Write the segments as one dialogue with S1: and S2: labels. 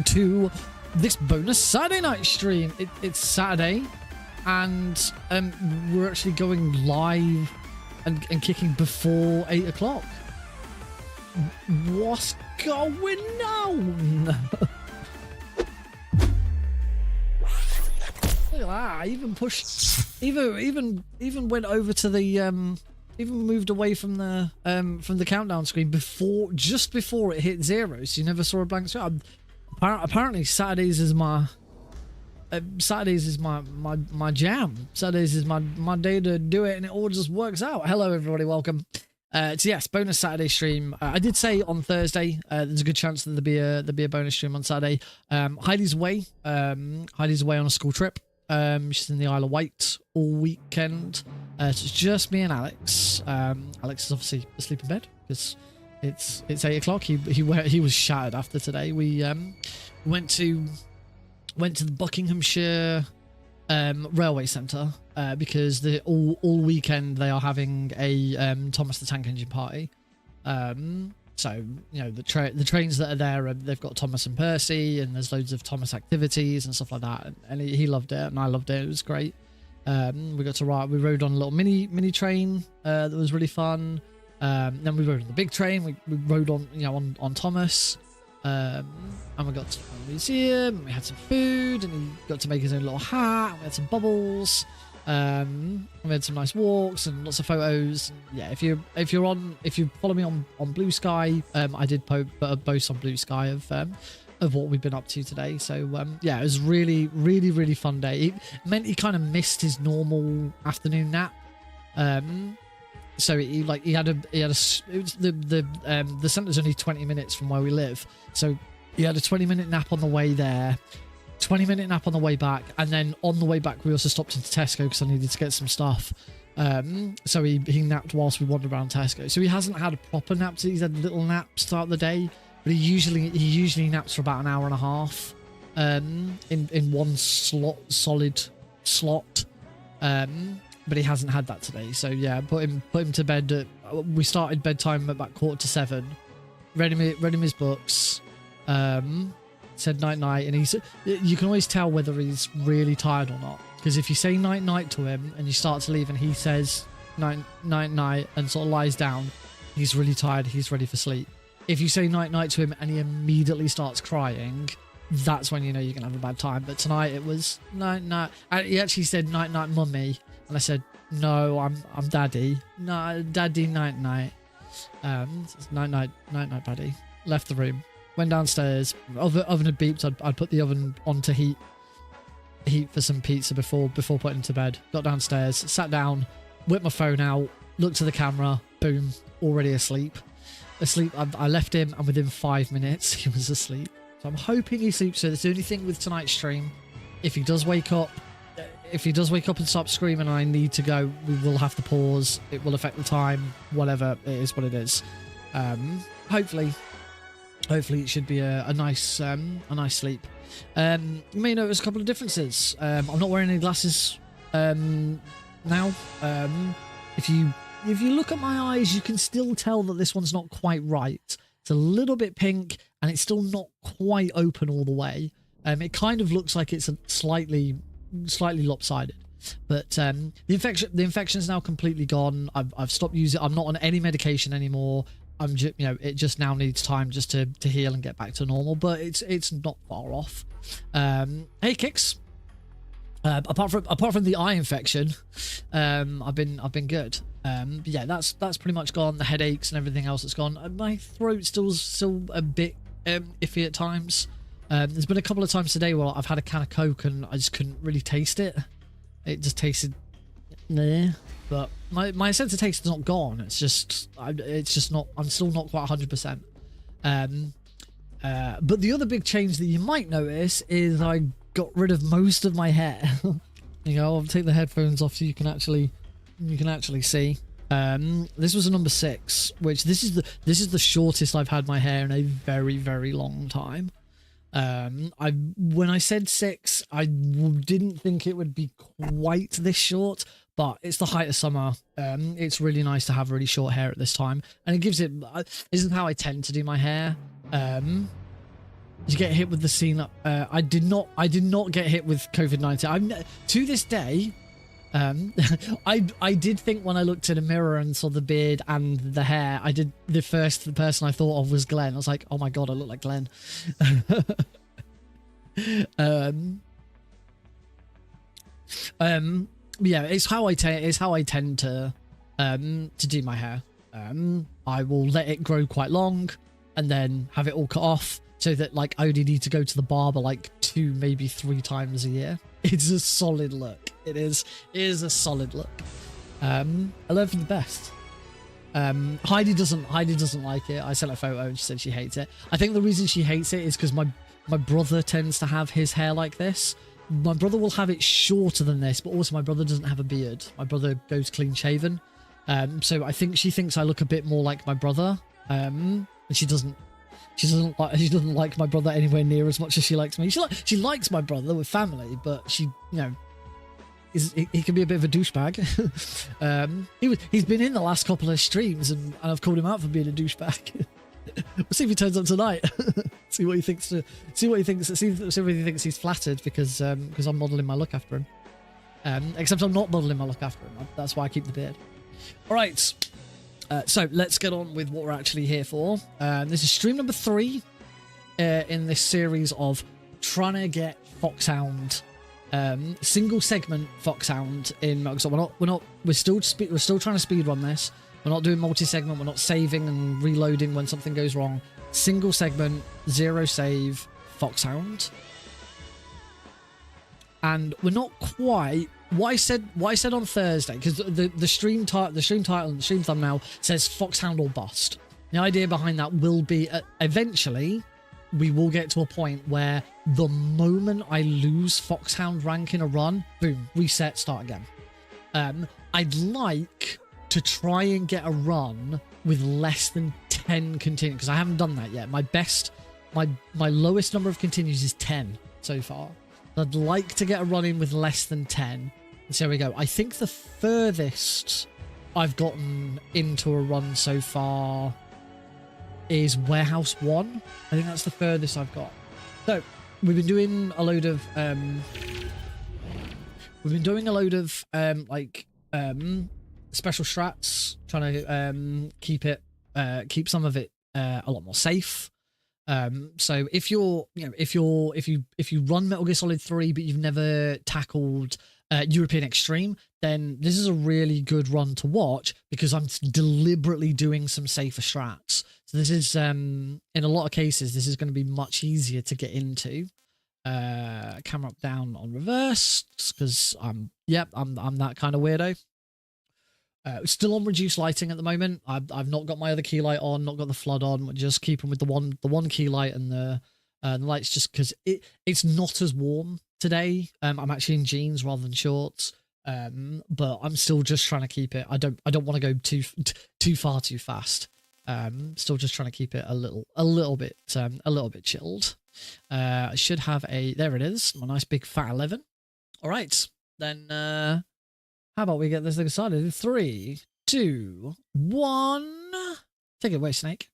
S1: To this bonus Saturday night stream. It's Saturday, and we're actually going live and kicking before 8 o'clock. What's going on? Look at that! I even pushed, even went over to the even moved away from the countdown screen just before it hit 0, so you never saw a blank screen. Apparently Saturdays is my my jam. Saturdays is my day to do it, and it all just works out. Hello everybody, welcome. So yes, bonus Saturday stream. I did say on Thursday there's a good chance that there'll be a bonus stream on Saturday. Heidi's away. Heidi's away on a school trip. She's in the Isle of Wight all weekend. So it's just me and Alex. Alex is obviously asleep in bed because it's 8 o'clock. He was shattered after today. We went to the Buckinghamshire railway centre because all weekend they are having a Thomas the Tank Engine party. So you know the trains that are there, they've got Thomas and Percy, and there's loads of Thomas activities and stuff like that. And he loved it, and I loved it. It was great. We got to ride. We rode on a little mini train that was really fun. Then we rode on the big train. We rode on on Thomas. And we got to the museum, and we had some food, and he got to make his own little hat, and we had some bubbles, we had some nice walks and lots of photos. Yeah, if you follow me on Blue Sky, I did post on Blue Sky of what we've been up to today. So yeah, it was really fun day. It meant he kind of missed his normal afternoon nap. So he had a it was the centre's only 20 minutes from where we live, so he had a 20-minute nap on the way there, 20-minute nap on the way back, and then on the way back we also stopped into Tesco because I needed to get some stuff. So he napped whilst we wandered around Tesco. So he hasn't had a proper nap. He's had little naps throughout the day, but he usually naps for about an hour and a half in one solid slot. But he hasn't had that today, so yeah, put him to bed. We started bedtime at about 6:45. Read him his books. Said night, and you can always tell whether he's really tired or not, because if you say night to him and you start to leave and he says night and sort of lies down, he's really tired. He's ready for sleep. If you say night to him and he immediately starts crying, that's when you know you're gonna have a bad time. But tonight it was night. He actually said night, mummy. And I said, no, I'm daddy. No, daddy, night. Night, daddy. Left the room. Went downstairs. Oven had beeped. I'd put the oven on to heat for some pizza before putting him to bed. Got downstairs, sat down, whipped my phone out, looked at the camera, boom, already asleep. I left him, and within 5 minutes, he was asleep. So I'm hoping he sleeps. So that's the only thing with tonight's stream. If he does wake up, if he does wake up and start screaming and I need to go, we will have to pause. It will affect the time. Whatever, it is what it is. Hopefully it should be a nice sleep. You may notice a couple of differences. I'm not wearing any glasses now. If you look at my eyes, you can still tell that this one's not quite right. It's a little bit pink and it's still not quite open all the way. It kind of looks like it's a slightly lopsided. But the infection is now completely gone. I've stopped using. I'm not on any medication anymore. I'm just, it just now needs time just to heal and get back to normal. But it's not far off. Hey, Kicks. Apart from the eye infection, I've been good. But yeah, that's pretty much gone. The headaches and everything else that's gone. My throat's still a bit iffy at times. There's been a couple of times today where I've had a can of Coke and I just couldn't really taste it. It just tasted, nah. But my sense of taste is not gone. It's just not. I'm still not quite 100%. But the other big change that you might notice is I got rid of most of my hair. I'll take the headphones off so you can actually see. This was a number 6, which this is the shortest I've had my hair in a very, very long time. When I said 6, I didn't think it would be quite this short, but it's the height of summer. It's really nice to have really short hair at this time, and it gives it. This is how I tend to do my hair. You get hit with the scene. I did not get hit with COVID-19. To this day. I did think when I looked in a mirror and saw the beard and the hair, the person I thought of was Glenn. I was like, oh my god, I look like Glenn. Yeah, it's how I tend to do my hair. I will let it grow quite long and then have it all cut off so that like I only need to go to the barber like 2, maybe 3 times a year. It's a solid look. It is a solid look. I learned from the best. Heidi doesn't like it. I sent a photo and she said she hates it. I think the reason she hates it is because my brother tends to have his hair like this. My brother will have it shorter than this, but also my brother doesn't have a beard. My brother goes clean shaven. So I think she thinks I look a bit more like my brother. And she doesn't like my brother anywhere near as much as she likes me. She likes my brother with family, but she, he can be a bit of a douchebag. He's been in the last couple of streams and I've called him out for being a douchebag. We'll see if he turns up tonight. See what he thinks he's flattered because I'm modelling my look after him. Except I'm not modelling my look after him. That's why I keep the beard. All right. So let's get on with what we're actually here for. This is stream number 3 in this series of trying to get Foxhound, single segment Foxhound in Metal Gear Solid. We're still trying to speedrun this. We're not doing multi-segment. We're not saving and reloading when something goes wrong. Single segment, 0 save, Foxhound. And we're not quite. What I said on Thursday, because the stream title and the stream thumbnail says Foxhound or bust. The idea behind that will be eventually we will get to a point where the moment I lose Foxhound rank in a run, boom, reset, start again. I'd like to try and get a run with less than 10 continues, because I haven't done that yet. My lowest number of continues is 10 so far. I'd like to get a run in with less than 10. So here we go. I think the furthest I've gotten into a run so far is Warehouse 1. I think that's the furthest I've got. So we've been doing a load of special strats, trying to keep some of it a lot more safe. So if you run Metal Gear Solid 3 but you've never tackled European Extreme, then this is a really good run to watch because I'm deliberately doing some safer strats. So this is in a lot of cases this is going to be much easier to get into. Camera up down on reverse because I'm that kind of weirdo. Still on reduced lighting at the moment. I've not got my other key light on, not got the flood on. We're just keeping with the one key light and the lights, just because it's not as warm today. I'm actually in jeans rather than shorts. But I'm still just trying to keep it. I don't want to go too far too fast. Still just trying to keep it a little bit chilled. I should have there it is, my nice big fat 11. All right, then how about we get this thing started? 3, 2, 1. Take it away, Snake.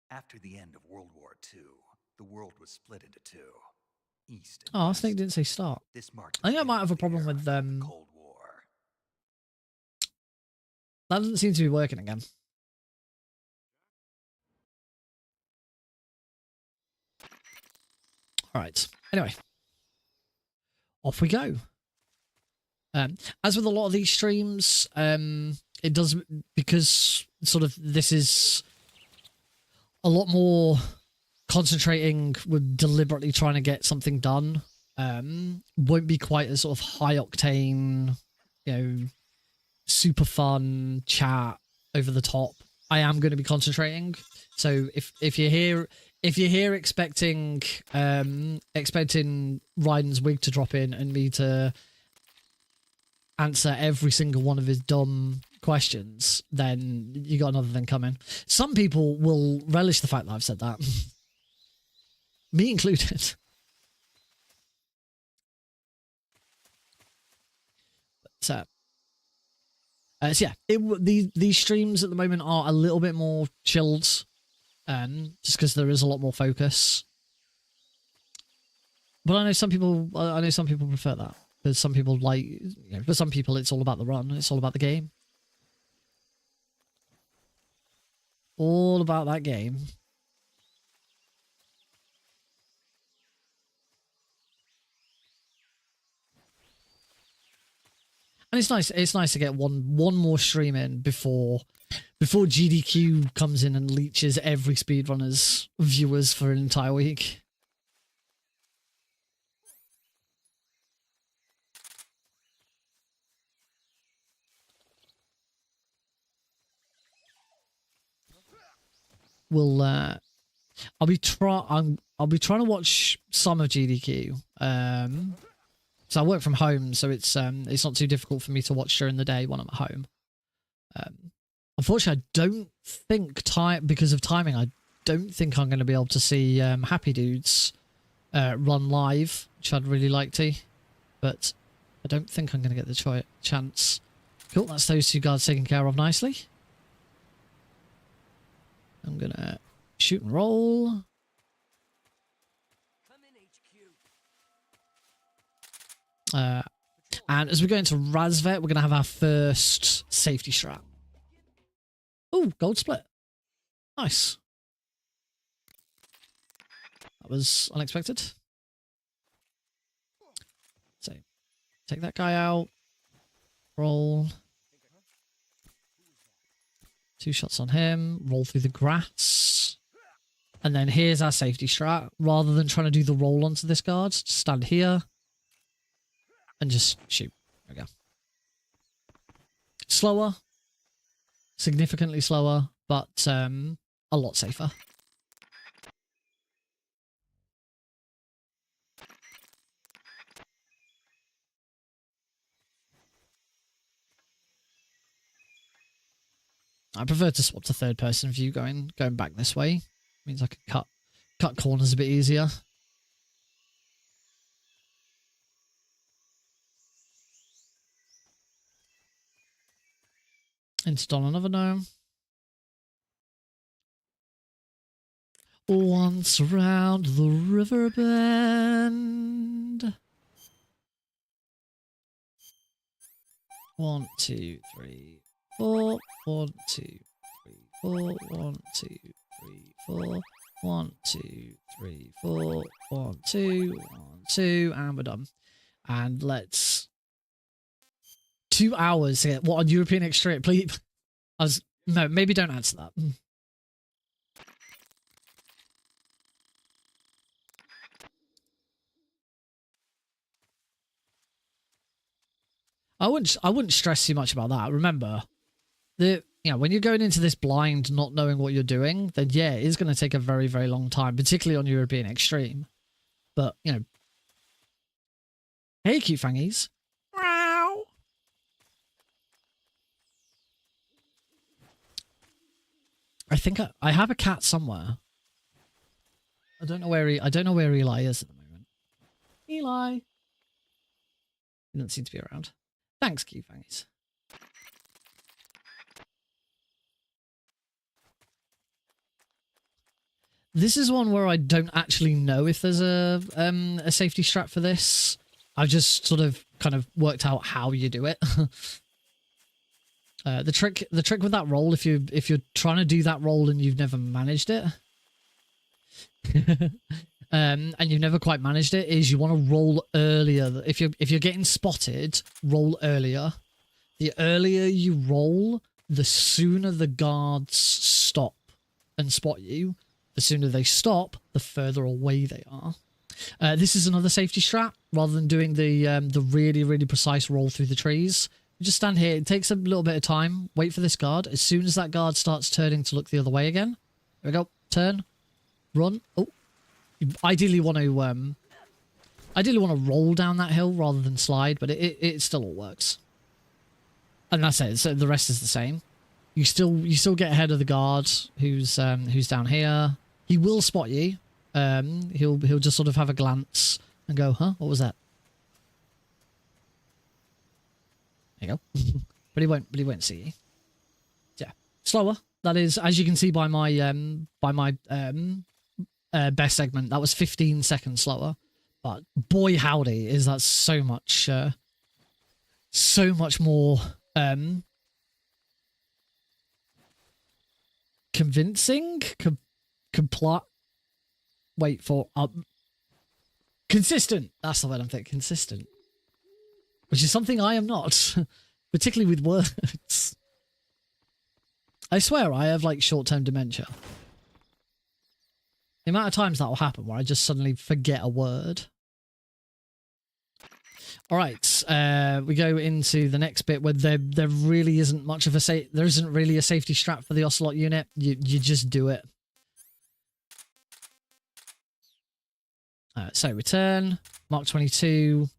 S2: After the end of World War II, the world was split into two. East and
S1: Oh,
S2: West.
S1: Snake didn't say start.
S2: This marked
S1: I think I might have a problem with
S2: the Cold War.
S1: That doesn't seem to be working again. All right. Anyway, off we go. As with a lot of these streams, it does, because sort of this is a lot more concentrating with deliberately trying to get something done. Won't be quite as sort of high octane, super fun chat over the top. I am going to be concentrating. So if you're here expecting Ryan's wig to drop in and me to answer every single one of his dumb questions, then you got another thing coming. Some people will relish the fact that I've said that. Me included. So yeah, these streams at the moment are a little bit more chilled, just because there is a lot more focus. But I know some people prefer that. Because some people for some people it's all about the run. It's all about the game. All about that game. And it's nice to get one more stream in before GDQ comes in and leeches every speedrunner's viewers for an entire week. I'll be trying to watch some of GDQ. So I work from home, so it's not too difficult for me to watch during the day when I'm at home. Unfortunately, I don't think because of timing, I don't think I'm going to be able to see Happy Dudes run live, which I'd really like to, but I don't think I'm going to get the chance. Cool, that's those two guards taken care of nicely. I'm going to shoot and roll. And as we go into Razvet, we're going to have our first safety strat. Oh, gold split. Nice. That was unexpected. So, take that guy out. Roll. 2 shots on him. Roll through the grass. And then here's our safety strat. Rather than trying to do the roll onto this guard, just stand here. And just shoot. There we go. Slower. Significantly slower, but a lot safer. I prefer to swap to third person view going back this way. Means I can cut corners a bit easier. Install another gnome. Once around the river bend. 1, 2, 3, 4. 1, 2, 3, 4. 1, 2, 3, 4. 1, 2, 3, 4. 1, 2, 1, 2, and we're done. And let's 2 hours to get what on European Extreme, please. No, maybe don't answer that. I wouldn't stress too much about that. Remember, you know, when you're going into this blind, not knowing what you're doing, then yeah, it is going to take a very, very long time, particularly on European Extreme. But, you know, hey, cute fangies. Meow. I think I have a cat somewhere. I don't know where Eli is at the moment. Eli. He doesn't seem to be around. Thanks, cute fangies. This is one where I don't actually know if there's a safety strap for this. I've just sort of kind of worked out how you do it. The trick with that roll, if you're trying to do that roll and you've never managed it, and you've never quite managed it, is you want to roll earlier. If you're getting spotted, roll earlier. The earlier you roll, the sooner the guards stop and spot you. The sooner they stop, the further away they are. This is another safety strap. Rather than doing the really, really precise roll through the trees, you just stand here. It takes a little bit of time. Wait for this guard. As soon as that guard starts turning to look the other way again, there we go. Turn, run. Oh, you ideally want to roll down that hill rather than slide, but it still all works. And that's it. So the rest is the same. You still get ahead of the guard who's down here. He will spot you. He'll just sort of have a glance and go, huh? What was that? There you go. but he won't see you. Yeah. Slower. That is, as you can see by my best segment, that was 15 seconds slower. But boy howdy, is that so much more convincing. Wait for consistent. That's the word I'm thinking. Consistent, which is something I am not, particularly with words. I swear I have like short-term dementia. The amount of times that will happen where I just suddenly forget a word. All right, we go into the next bit where there really isn't much of a there isn't really a safety strap for the Ocelot unit. You just do it. So return, Mark 22,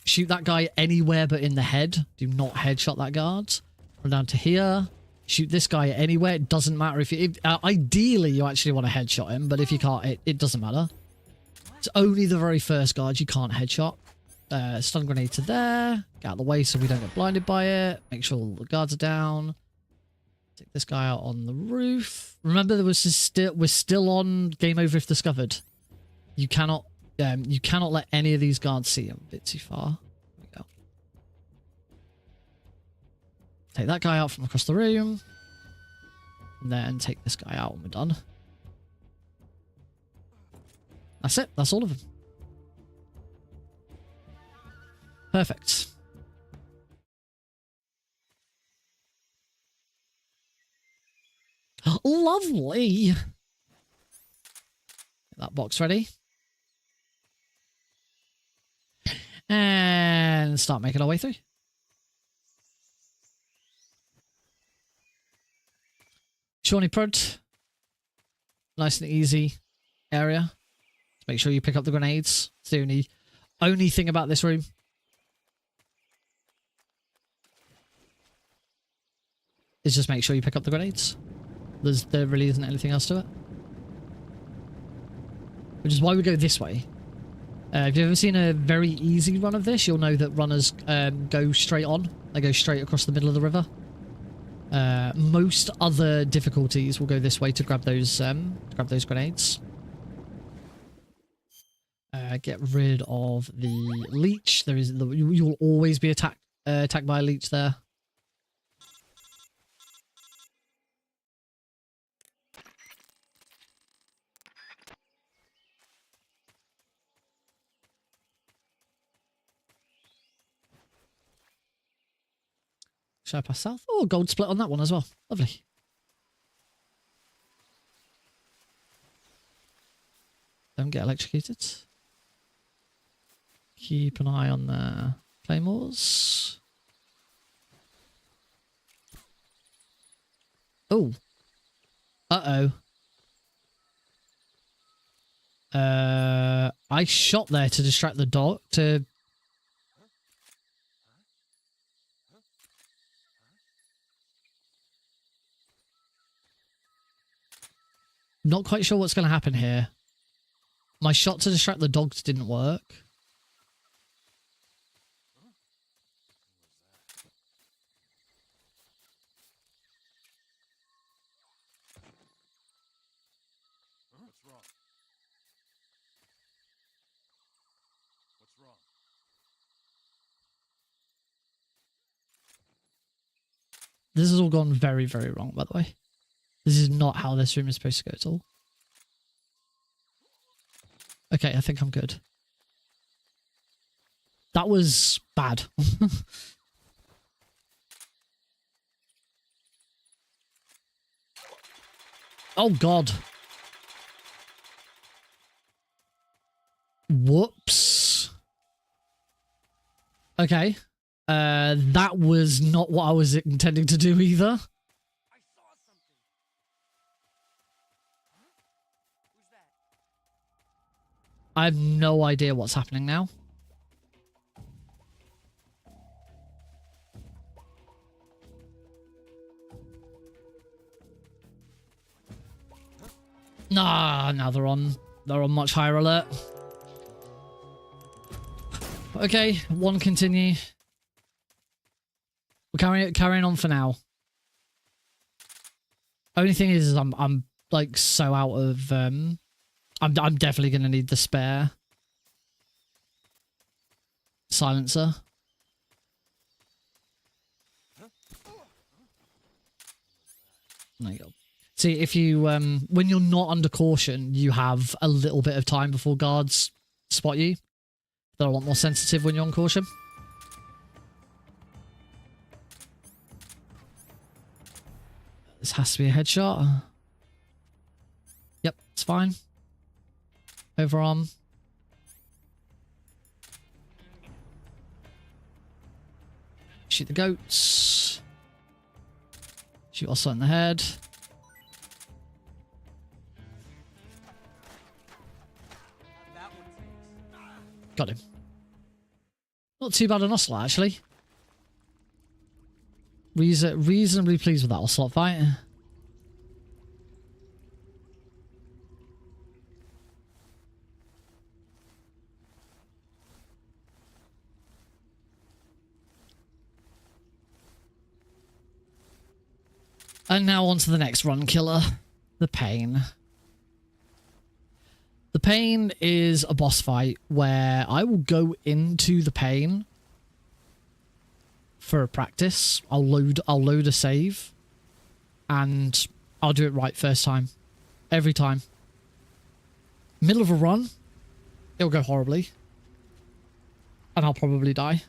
S1: shoot that guy anywhere but in the head. Do not headshot that guard. Run down to here, shoot this guy anywhere. It doesn't matter if you, ideally you actually want to headshot him, but if you can't, it doesn't matter. It's only the very first guard you can't headshot. Stun grenade to there, get out of the way so we don't get blinded by it. Make sure all the guards are down. Take this guy out on the roof. Remember, we're still on game over if discovered. You cannot let any of these guards see him. A bit too far. There we go. Take that guy out from across the room. And then take this guy out when we're done. That's it. That's all of them. Perfect. Lovely. Get that box ready. And start making our way through. Shawnee Prod. Nice and easy area. Just make sure you pick up the grenades. It's the only thing about this room. Is just make sure you pick up the grenades. There really isn't anything else to it. Which is why we go this way. If you've ever seen a very easy run of this, you'll know that runners go straight on. They go straight across the middle of the river. Most other difficulties will go this way to grab those grenades. Get rid of the leech. You'll always be attacked by a leech there. Should I pass south? Oh, gold split on that one as well. Lovely. Don't get electrocuted. Keep an eye on the claymores. Oh. Uh-oh. I shot there to distract the dog, to... Not quite sure what's going to happen here. My shot to distract the dogs didn't work.
S3: What's wrong? What's wrong?
S1: This has all gone very, very wrong, by the way. This is not how this room is supposed to go at all. Okay, I think I'm good. That was bad. Oh, God. Whoops. Okay. That was not what I was intending to do either.
S3: I saw something. Huh? Who's that?
S1: I have no idea what's happening now. Nah, now they're on much higher alert. Okay, one continue. We're carrying on for now. Only thing is I'm like so out of I'm definitely gonna need the spare silencer. There you go. See, if you when you're not under caution, you have a little bit of time before guards spot you. They're a lot more sensitive when you're on caution. This has to be a headshot. Yep, it's fine. Overarm. Shoot the goats. Shoot also in the head. Got him. Not too bad an Ocelot, actually. Reasonably pleased with that Ocelot fight. And now on to the next run killer, the Pain. The Pain is a boss fight where I will go into the Pain for a practice. I'll load a save and I'll do it right first time. Every time. Middle of a run, it'll go horribly. And I'll probably die.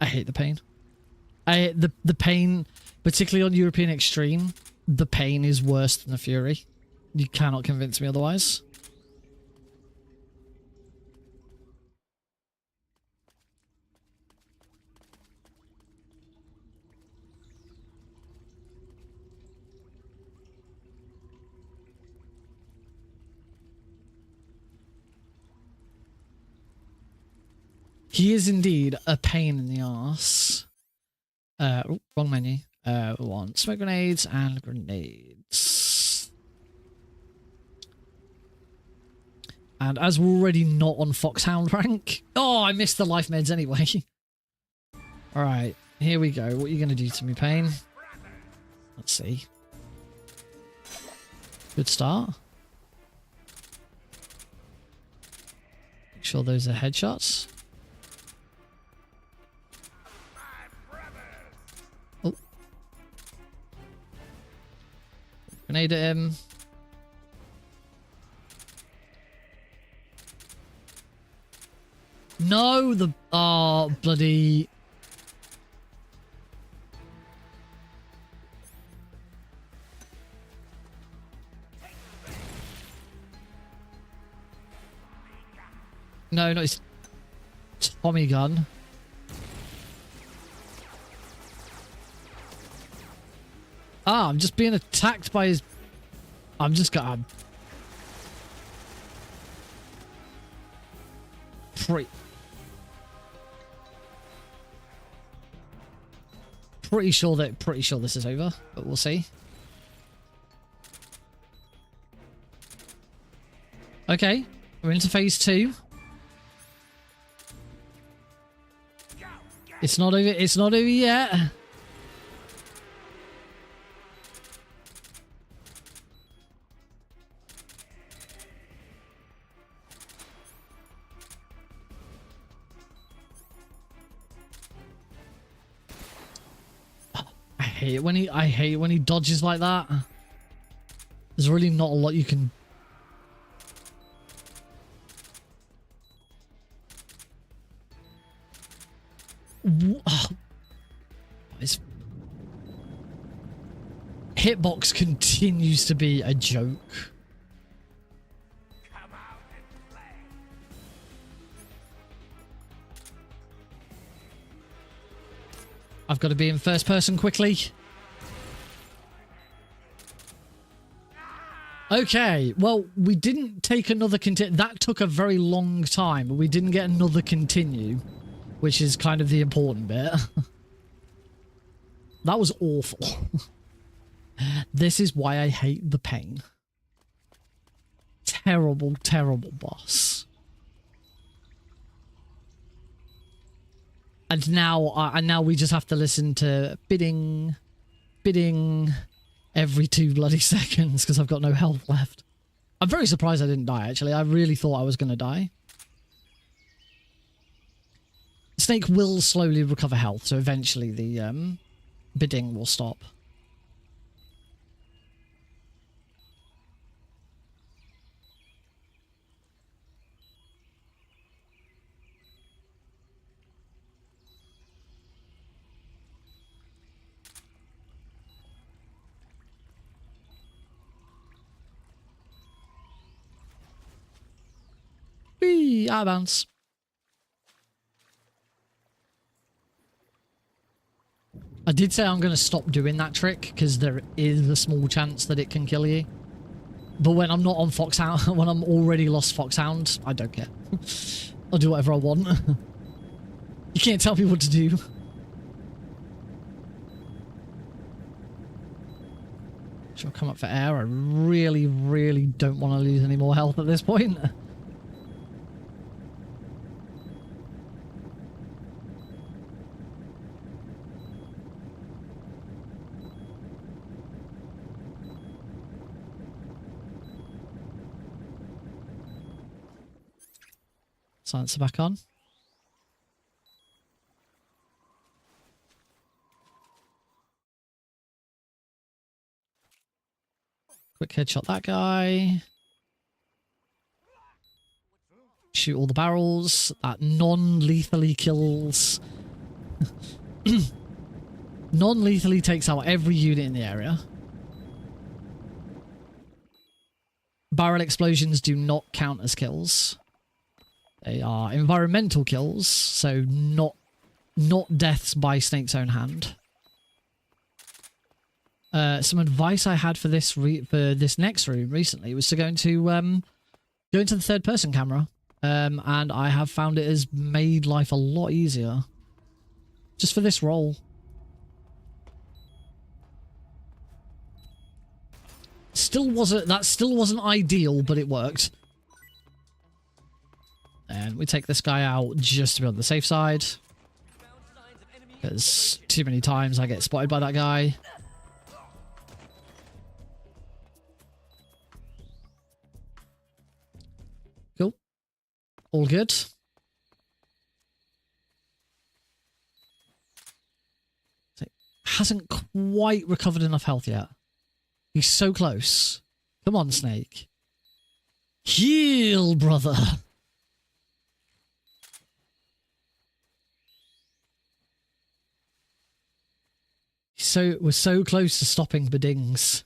S1: I hate the Pain. The Pain, particularly on European Extreme, the Pain is worse than the Fury. You cannot convince me otherwise. He is indeed a pain in the arse. Wrong menu. We want smoke grenades and grenades. And as we're already not on Foxhound Rank... Oh, I missed the life meds anyway. Alright, here we go. What are you going to do to me, Pain? Let's see. Good start. Make sure those are headshots. Oh. Grenade at him. No, the... Oh, bloody... No, not his Tommy gun. Ah, I'm just being attacked by his... I'm just gonna... Pretty sure this is over, but we'll see. Okay, we're into phase 2. It's not over. It's not over yet. I hate it when he dodges like that. There's really not a lot you can. His hitbox continues to be a joke. I've got to be in first person quickly. Okay, well, we didn't take another continue. That took a very long time, but we didn't get another continue, which is kind of the important bit. That was awful. This is why I hate the pain. Terrible, terrible boss. And now we just have to listen to bidding every 2 bloody seconds because I've got no health left. I'm very surprised I didn't die, actually. I really thought I was going to die. Snake will slowly recover health, so eventually the bidding will stop. Whee! Out of bounds. I did say I'm going to stop doing that trick because there is a small chance that it can kill you. But when I'm not on Foxhound, when I'm already lost Foxhound, I don't care. I'll do whatever I want. You can't tell me what to do. Should I come up for air? I really, really don't want to lose any more health at this point. Silencer back on. Quick headshot that guy. Shoot all the barrels. That non-lethally kills. Non-lethally takes out every unit in the area. Barrel explosions do not count as kills. They are environmental kills, so not deaths by Snake's own hand. Some advice I had for this next room recently was to go into the third person camera, and I have found it has made life a lot easier. Just for this role. That still wasn't ideal, but it worked. And we take this guy out just to be on the safe side. Because too many times I get spotted by that guy. Cool. All good. Hasn't quite recovered enough health yet. He's so close. Come on, Snake. Heal, brother. We're so close to stopping the dings.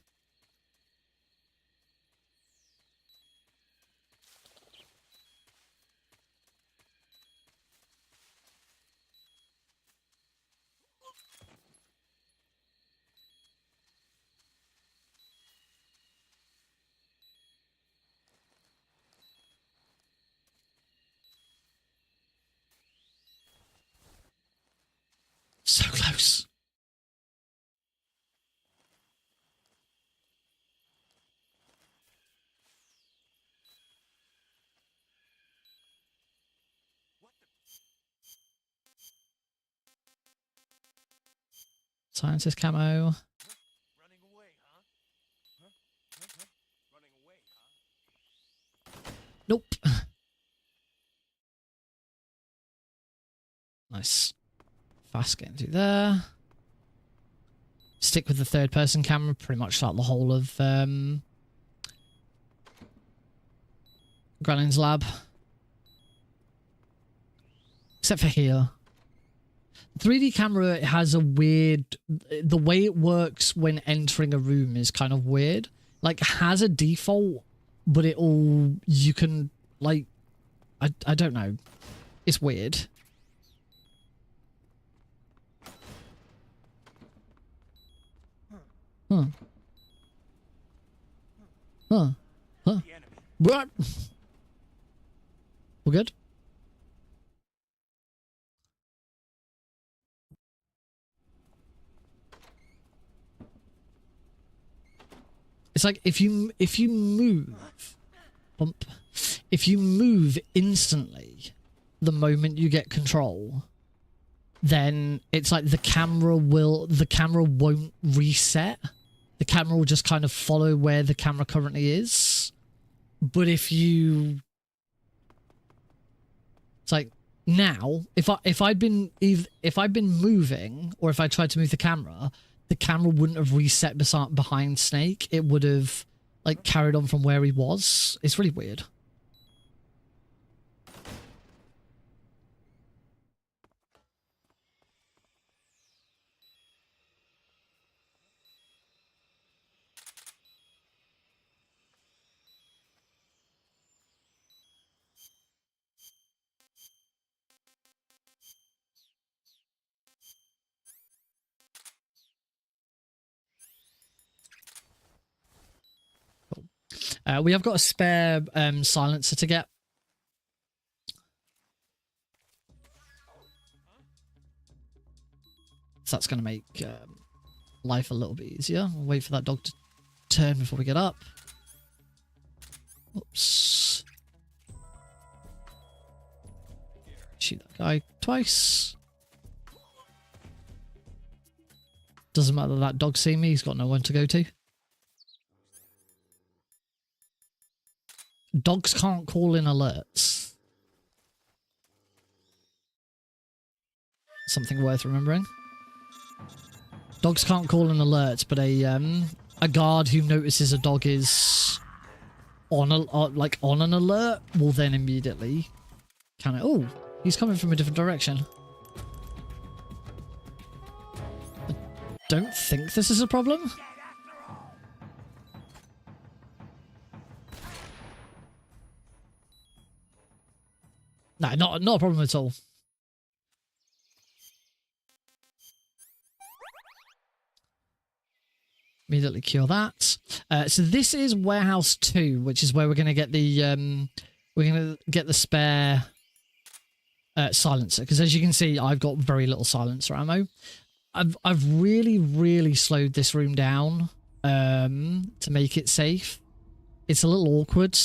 S1: Scientist camo.
S3: Running away, huh? Running away, huh?
S1: Nope. Nice. Fast getting through there. Stick with the third person camera pretty much throughout the whole of Granin's lab. Except for here. 3D camera has a weird... The way it works when entering a room is kind of weird. Like, has a default, but it'll... You can, like... I don't know. It's weird. Huh. Huh. Huh. What? We're good? It's like if you move, bump, if you move instantly, the moment you get control, then it's like the camera won't reset. The camera will just kind of follow where the camera currently is. But if you, it's like now, if I'd been moving, or if I tried to move the camera wouldn't have reset behind Snake. It would have like carried on from where he was. It's really weird. We have got a spare silencer to get. So that's going to make life a little bit easier. We'll wait for that dog to turn before we get up. Oops. Shoot that guy twice. Doesn't matter that dog's seen me, he's got no one to go to. Dogs can't call in alerts. Something worth remembering. Dogs can't call in alerts, but a guard who notices a dog is on an alert will then immediately oh, he's coming from a different direction. I don't think this is a problem. No, not a problem at all. Immediately cure that. So this is warehouse 2, which is where we're going to get the spare silencer. Because as you can see, I've got very little silencer ammo. I've really slowed this room down to make it safe. It's a little awkward.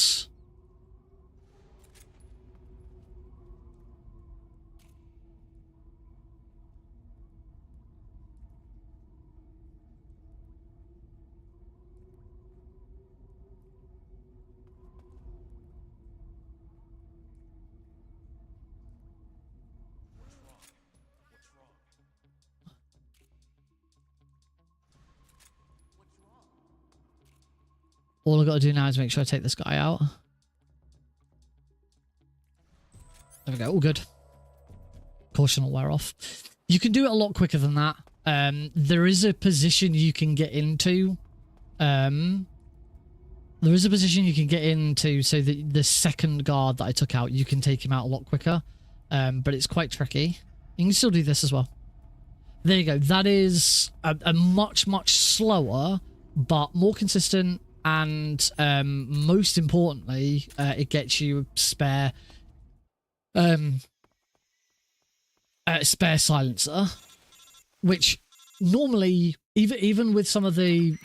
S1: All I've got to do now is make sure I take this guy out. There we go. All good. Caution will wear off. You can do it a lot quicker than that. There is a position you can get into. So that the second guard that I took out, you can take him out a lot quicker. But it's quite tricky. You can still do this as well. There you go. That is a much slower, but more consistent. And most importantly, it gets you spare silencer, which normally, even with some of the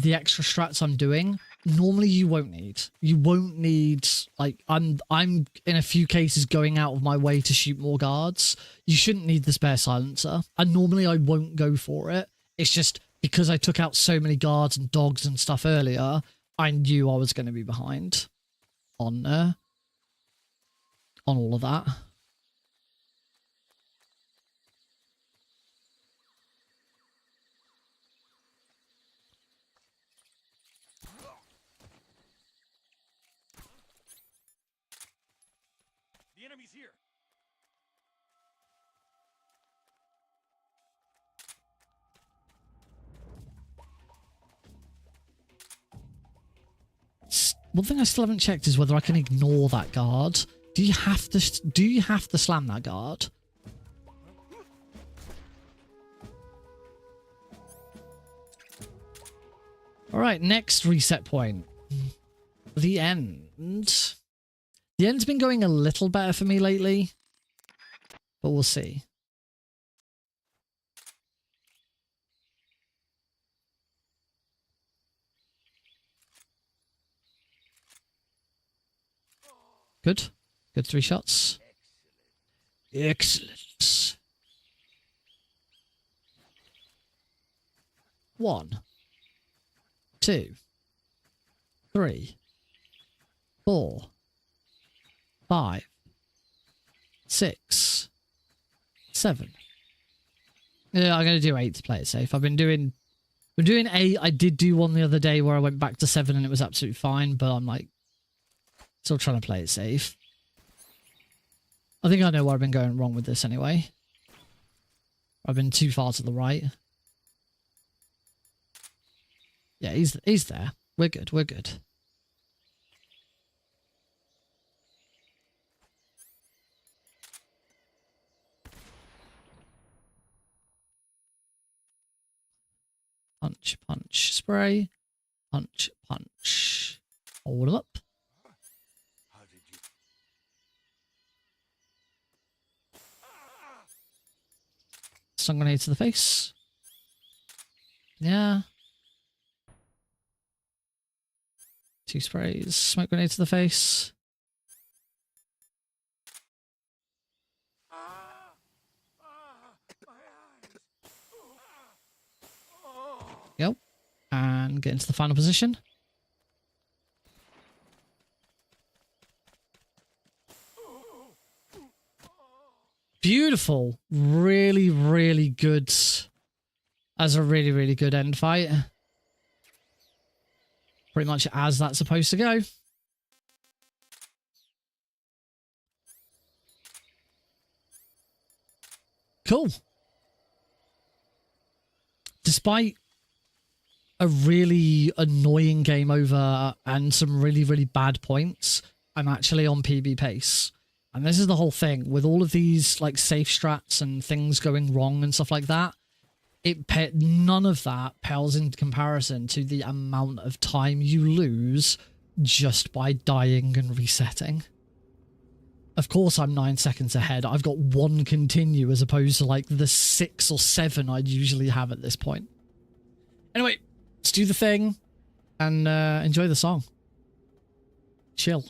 S1: extra strats I'm doing, normally you won't need. You won't need, like, I'm in a few cases going out of my way to shoot more guards. You shouldn't need the spare silencer, and normally I won't go for it It's just because I took out so many guards and dogs and stuff earlier, I knew I was going to be behind on all of that.
S3: The enemy's here.
S1: One thing I still haven't checked is whether I can ignore that guard. Do you have to slam that guard? All right, next reset point. The end. The end's been going a little better for me lately, but we'll see. Good. Good 3 shots. Excellent. 1, 2, 3, 4, 5, 6, 7. Yeah, I'm gonna do 8 to play it safe. I've been doing 8. I did do one the other day where I went back to 7 and it was absolutely fine, but I'm like still trying to play it safe. I think I know where I've been going wrong with this anyway. I've been too far to the right. Yeah, he's there. We're good. We're good. Punch, punch, spray. Punch, punch. Hold him up.
S3: How did you?
S1: Stun grenade to the face. Yeah. 2 sprays. Smoke grenade to the face. Yep. And get into the final position. Beautiful. Really, really good. As a really, really good end fight. Pretty much as that's supposed to go. Cool. Despite a really annoying game over and some really, really bad points, I'm actually on PB pace. And this is the whole thing. With all of these like safe strats and things going wrong and stuff like that, none of that pales in comparison to the amount of time you lose just by dying and resetting. Of course, I'm 9 seconds ahead. I've got 1 continue as opposed to like the 6 or 7 I'd usually have at this point. Anyway, let's do the thing and enjoy the song. Chill.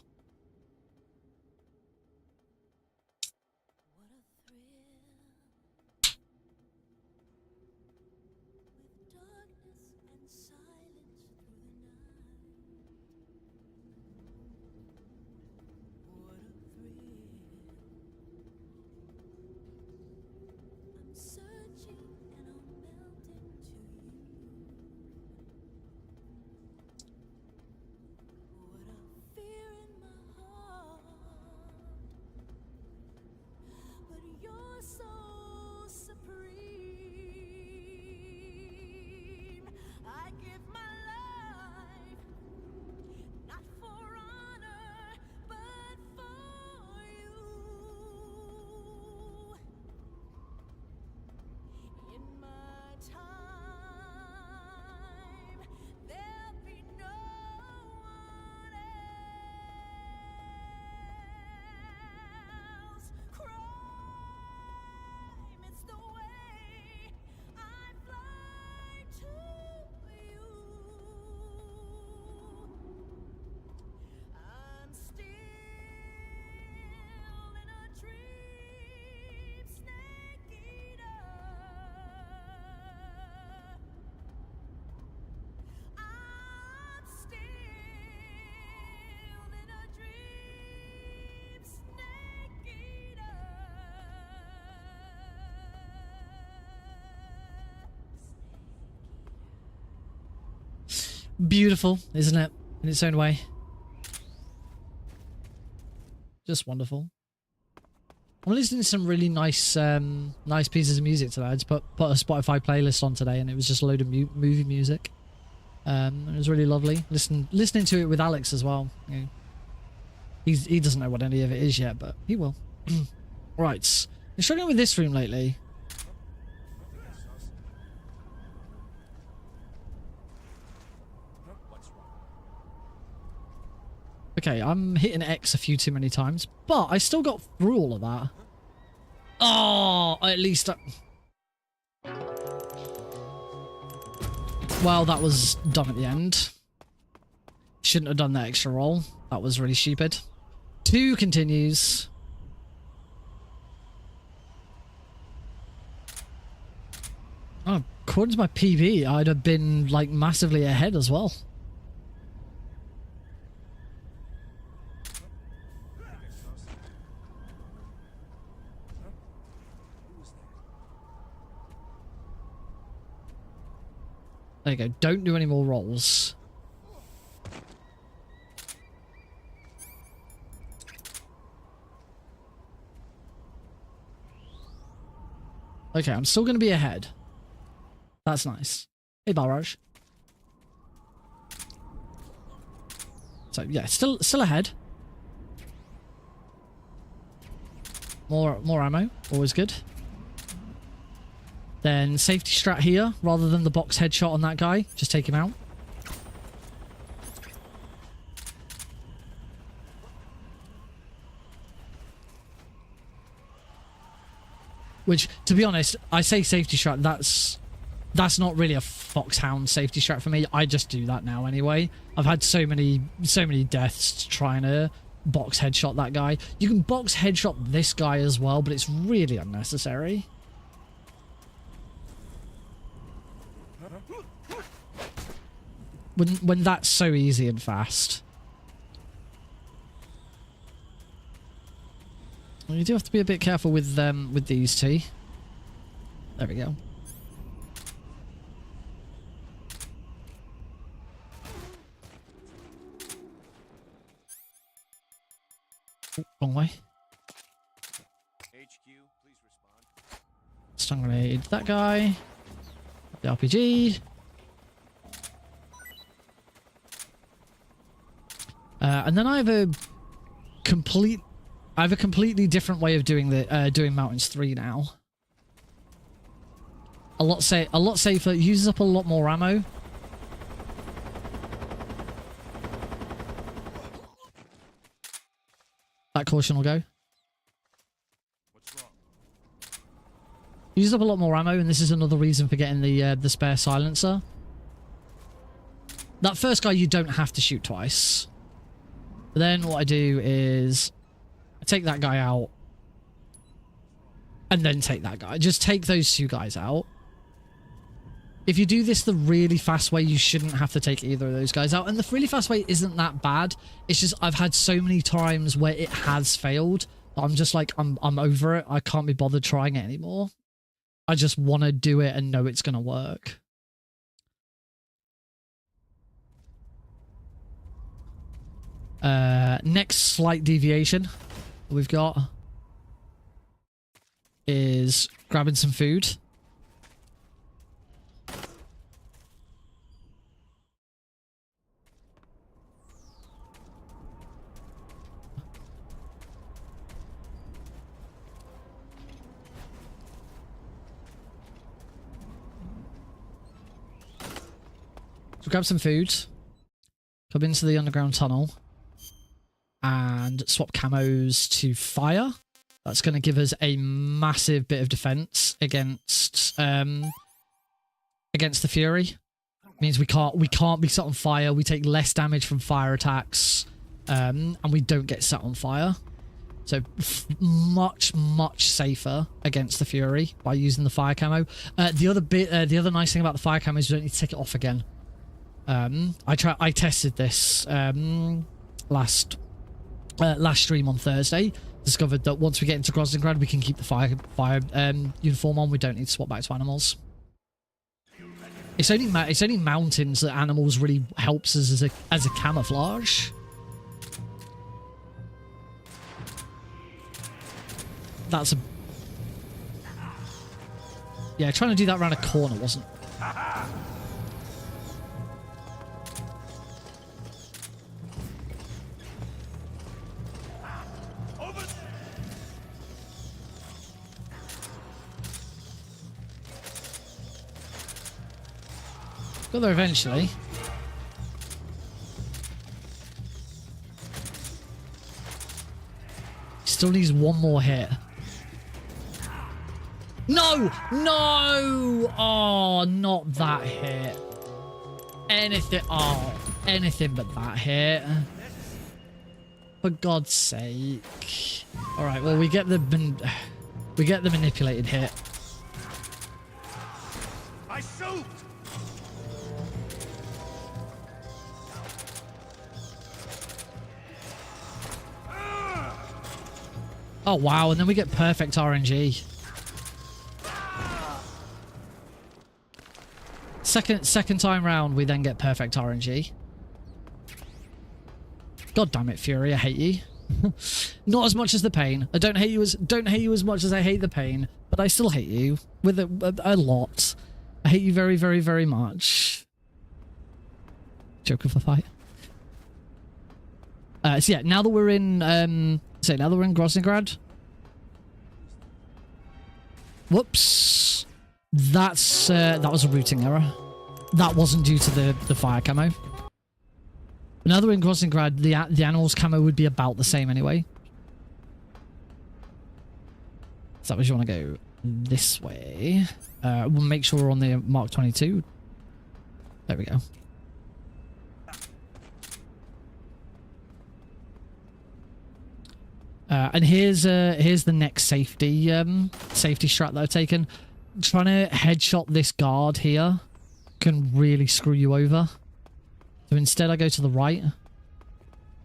S1: beautiful, isn't it? In its own way. Just wonderful. I'm listening to some really nice nice pieces of music today. I just put a Spotify playlist on today, and it was just a load of movie music. It was really lovely. Listening to it with Alex as well. You know, he doesn't know what any of it is yet, but he will. Right. I'm struggling with this room lately. Okay, I'm hitting X a few too many times, but I still got through all of that. Oh, at least well, that was done at the end. Shouldn't have done that extra roll. That was really stupid. 2 continues. Oh, according to my PB, I'd have been like massively ahead as well. There you go. Don't do any more rolls. Okay, I'm still going to be ahead. That's nice. Hey, Balraj. So, yeah, still ahead. More ammo. Always good. Then safety strat here, rather than the box headshot on that guy. Just take him out. Which, to be honest, I say safety strat, that's not really a Foxhound safety strat for me. I just do that now anyway. I've had so many deaths trying to box headshot that guy. You can box headshot this guy as well, but it's really unnecessary. When that's so easy and fast. Well, you do have to be a bit careful with these two. There we go. Oh, wrong way.
S3: HQ, please respond.
S1: Stun grenade that guy. The RPG. And then I have a completely different way of doing Mountains 3 now. A lot safer, uses up a lot more ammo. That caution will go.
S3: What's wrong?
S1: Uses up a lot more ammo, and this is another reason for getting the spare silencer. That first guy you don't have to shoot twice. But then what I do is I take that guy out and then take that guy. Just take those 2 guys out. If you do this the really fast way, you shouldn't have to take either of those guys out. And the really fast way isn't that bad. It's just I've had so many times where it has failed. I'm just like, I'm over it. I can't be bothered trying it anymore. I just want to do it and know it's going to work. Next slight deviation we've got is grabbing some food. So grab some food, come into the underground tunnel, and swap camos to fire. That's going to give us a massive bit of defense against the Fury. Means we can't be set on fire. We take less damage from fire attacks, and we don't get set on fire. So much safer against the Fury by using the fire camo. The other nice thing about the fire camo is we don't need to take it off again. I tested this last stream on Thursday. Discovered that once we get into Groznygrad, we can keep the fire uniform on. We don't need to swap back to animals. It's only mountains that animals really helps us as a camouflage. That's a... Yeah, trying to do that around a corner wasn't... Got there eventually. Still needs one more hit. No! No! Oh, not that hit. Anything. Oh, anything but that hit. For God's sake. Alright, well, we get the manipulated hit.
S3: I shoot!
S1: Oh, wow, and then we get perfect RNG. Second time round, we then get perfect RNG. God damn it, Fury, I hate you. Not as much as the pain. I don't hate you as much as I hate the pain, but I still hate you with a lot. I hate you very, very, very much. Joke of a fight. So yeah, now that we're in Grossingrad. Whoops. That was a routing error. That wasn't due to the fire camo. But now that we're in Grossingrad, the animal's camo would be about the same anyway. So that was you want to go this way. We'll make sure we're on the Mark 22. There we go. And here's the next safety strat that I've taken. Trying to headshot this guard here can really screw you over. So instead I go to the right,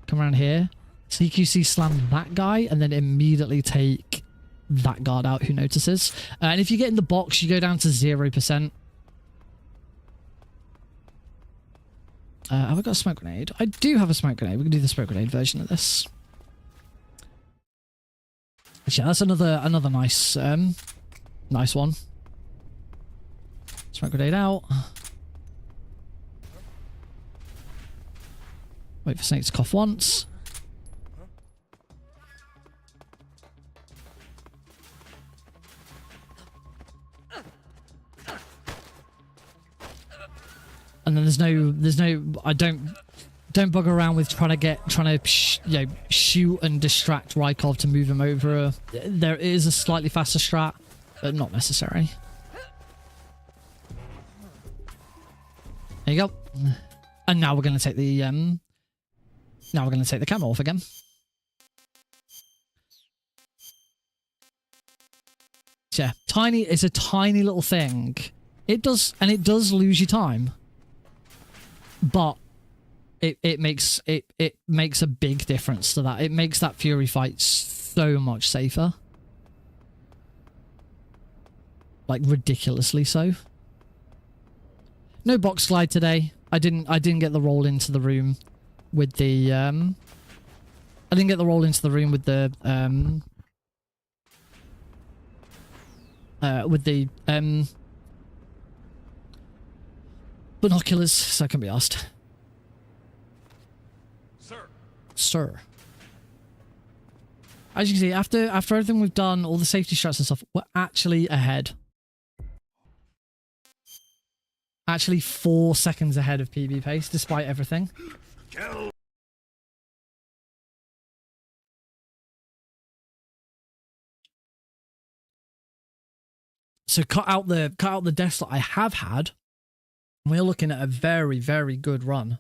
S1: come around here, CQC slam that guy, and then immediately take that guard out who notices. And if you get in the box, you go down to 0%. Have I got a smoke grenade? I do have a smoke grenade. We can do the smoke grenade version of this. Yeah, that's another nice nice one. Smoke grenade out. Wait for Snake to cough once. And then there's no I don't bug around with trying to shoot and distract Rykov to move him over. There is a slightly faster strat, but not necessary. There you go. And now we're going to take the camo off again. So yeah, it's a tiny little thing. It does lose you time. But it makes a big difference to that. It makes that Fury fight so much safer. Like ridiculously so. No box slide today. I didn't get the roll into the room with the binoculars, so I can be asked. Sir. As you can see, after everything we've done, all the safety strats and stuff, we're actually ahead. Actually 4 seconds ahead of PB pace, despite everything. So cut out the deaths that I have had. We're looking at a very, very good run.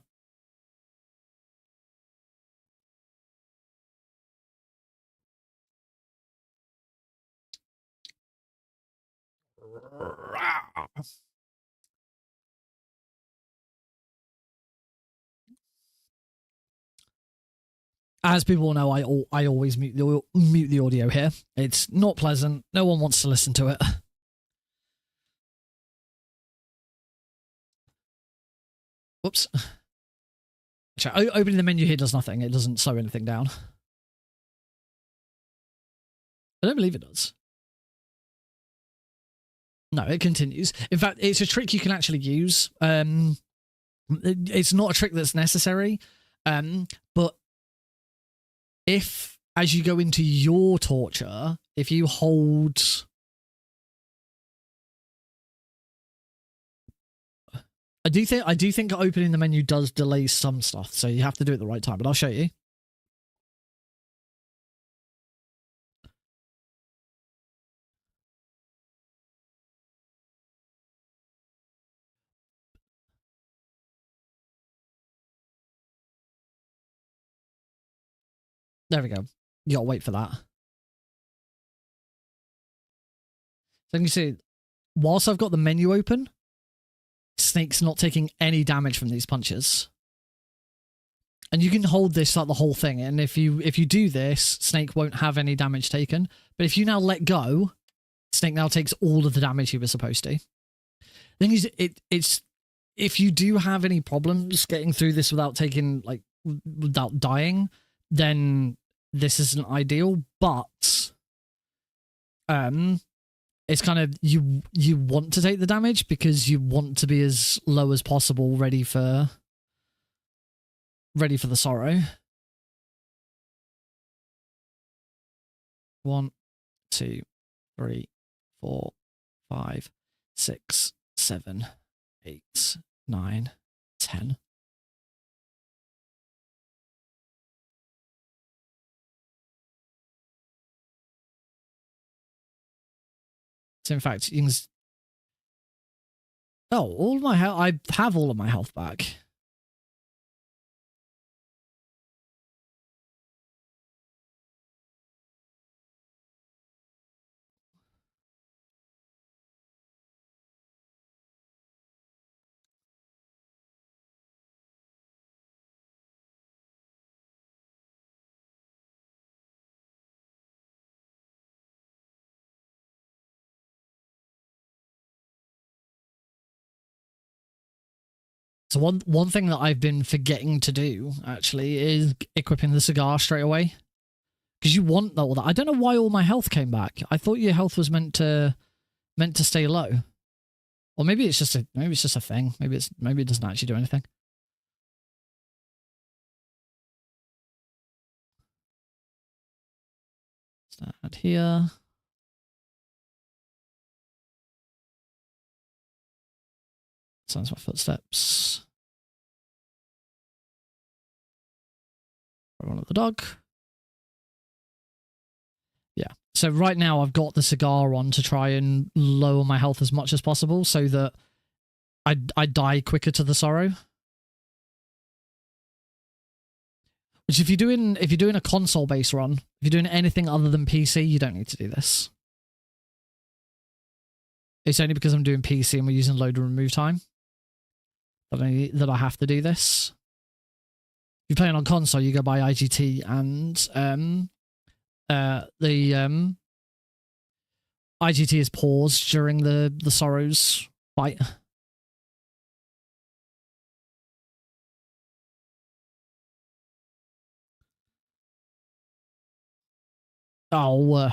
S1: As people know, I always mute the audio here. It's not pleasant. No one wants to listen to it. Whoops. Opening the menu here does nothing. It doesn't slow anything down. I don't believe it does. No, it continues. In fact, it's a trick you can actually use. It's not a trick that's necessary, but if, as you go into your torture, if you hold... I do think opening the menu does delay some stuff, so you have to do it at the right time, but I'll show you. There we go. You gotta wait for that. So you can see, whilst I've got the menu open, Snake's not taking any damage from these punches. And you can hold this like the whole thing, and if you do this, Snake won't have any damage taken. But if you now let go, Snake now takes all of the damage he was supposed to. Thing is, it's if you do have any problems getting through this without taking without dying, then this isn't ideal. But it's kind of you want to take the damage because you want to be as low as possible, ready for the sorrow. 1, 2, 3, 4, 5, 6, 7, 8, 9, 10. So in fact, you can... Oh, all of my health... I have all of my health back. So one thing that I've been forgetting to do, actually, is equipping the cigar straight away. Because you want all that. I don't know why all my health came back. I thought your health was meant to stay low. Or maybe it's just a thing. Maybe it doesn't actually do anything. Start here. Sounds my footsteps. One of the dog. Yeah. So right now I've got the cigar on to try and lower my health as much as possible so that I die quicker to the sorrow. Which if you're doing a console based run, if you're doing anything other than PC, you don't need to do this. It's only because I'm doing PC and we're using load and remove time that I have to do this. If you're playing on console, you go by IGT, and the IGT is paused during the sorrows fight. Oh.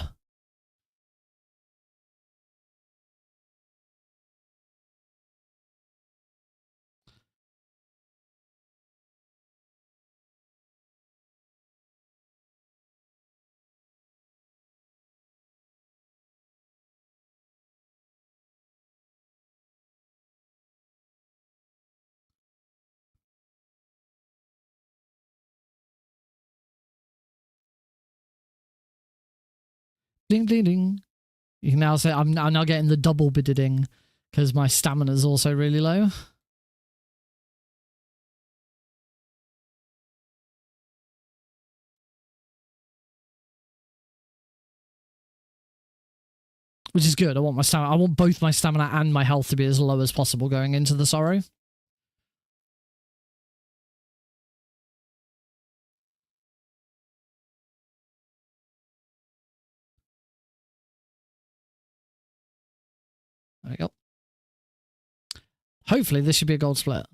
S1: Ding, ding, ding. You can now say I'm now getting the double bidding because my stamina is also really low. Which is good. I want both my stamina and my health to be as low as possible going into the sorrow. There we go. Hopefully this should be a gold split.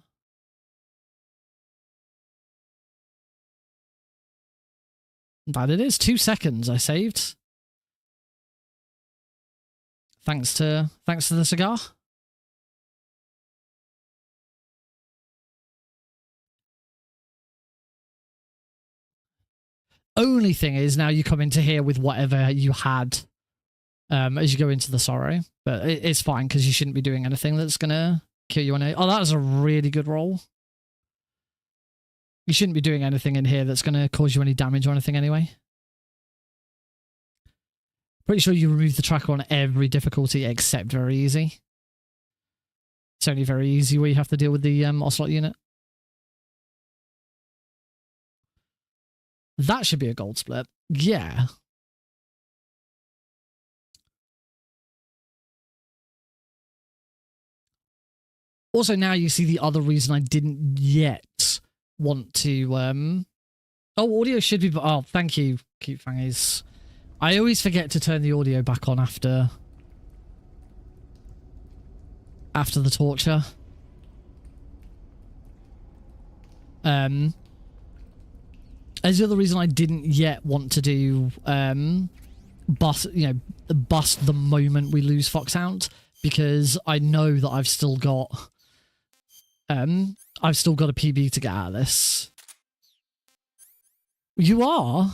S1: That it is. 2 seconds I saved. Thanks to the cigar. Only thing is now you come into here with whatever you had as you go into the sorrow. But it's fine because you shouldn't be doing anything that's going to kill you on it. Oh, that was a really good roll. You shouldn't be doing anything in here that's going to cause you any damage or anything anyway. Pretty sure you remove the tracker on every difficulty except very easy. It's only very easy where you have to deal with the Ocelot unit. That should be a gold split. Yeah. Also, now you see the other reason I didn't yet want to... Oh, audio should be... Oh, thank you, Cute Fangies. I always forget to turn the audio back on after the torture. As the other reason I didn't yet want to do bust the moment we lose Foxhound, because I know that I've still got a PB to get out of this. You are?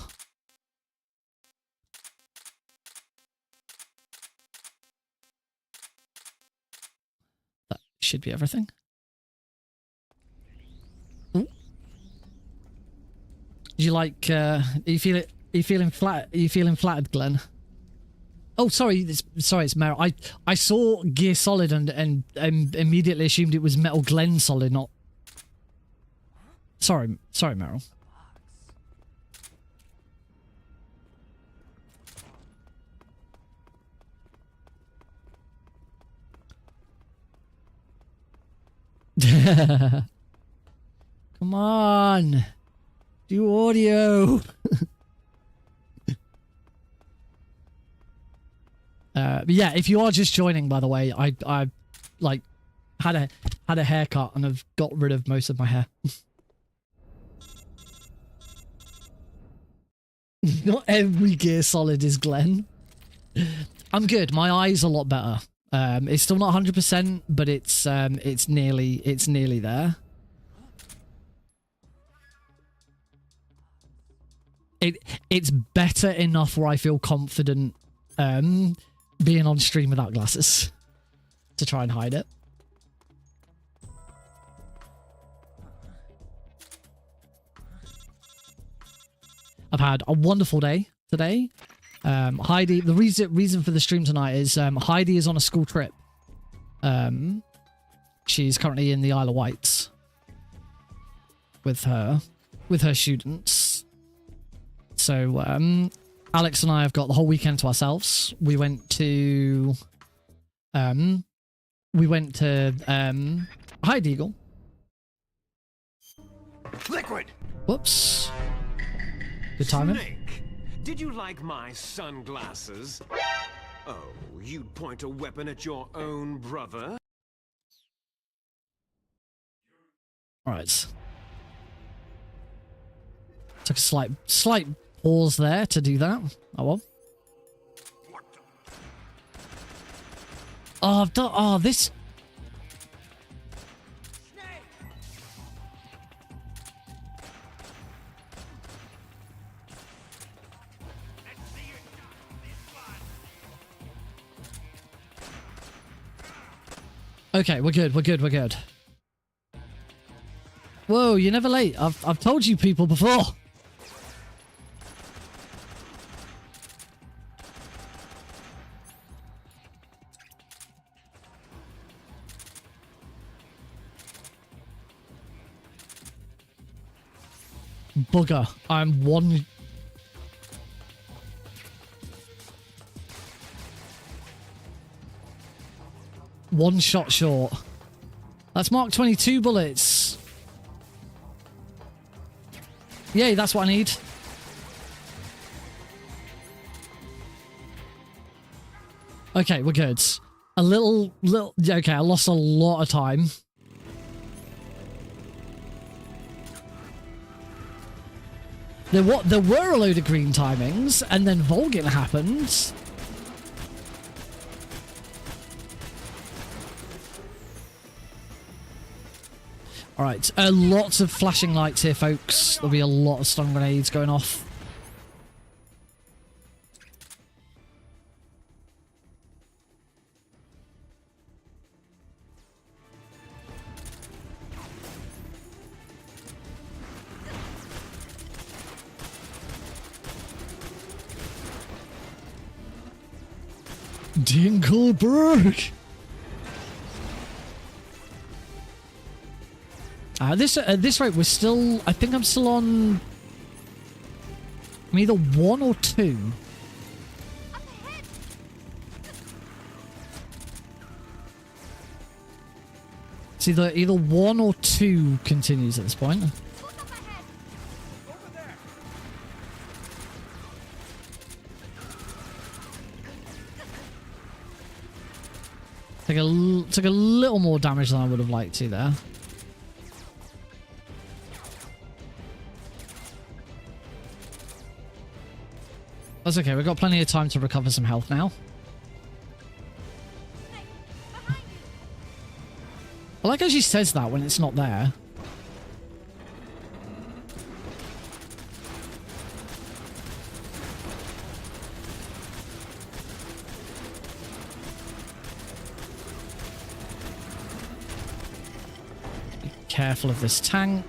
S1: That should be everything. Ooh. Do you like are you feeling flattered, Glenn? Oh, sorry, it's Meryl. I saw Gear Solid and immediately assumed it was Metal Glenn Solid, not... Sorry, Meryl. Come on. Do audio. But yeah, if you are just joining, by the way, I like had a haircut and have got rid of most of my hair. Not every Gear Solid is Glenn. I'm good. My eye's a lot better. It's still not 100%, but it's nearly there. It's better enough where I feel confident being on stream without glasses to try and hide it. I've had a wonderful day today. Heidi, the reason for the stream tonight is Heidi is on a school trip. She's currently in the Isle of Wight with her students. So Alex and I have got the whole weekend to ourselves. We went to High Deagle.
S4: Liquid.
S1: Whoops. Good timing.
S4: Snake, did you like my sunglasses? Oh, you'd point a weapon at your own brother?
S1: All right. Took a slight pause there to do that. Oh well. Oh, I've done. Oh, this. Okay, we're good. We're good. We're good. Whoa, you're never late. I've told you people before. Bugger. I'm one shot short. That's Mark 22 bullets. Yay, that's what I need. Okay, we're good. A little. Okay, I lost a lot of time. There were a load of green timings, and then Volgin happened. All right, lots of flashing lights here, folks. There'll be a lot of stun grenades going off. Dinkelberg! At this rate, we're still... I think I'm still on... I'm either 1 or 2. It's either 1 or 2 continues at this point. Took a little more damage than I would have liked to there. That's okay, we've got plenty of time to recover some health now. I like how she says that when it's not there. Be careful of this tank.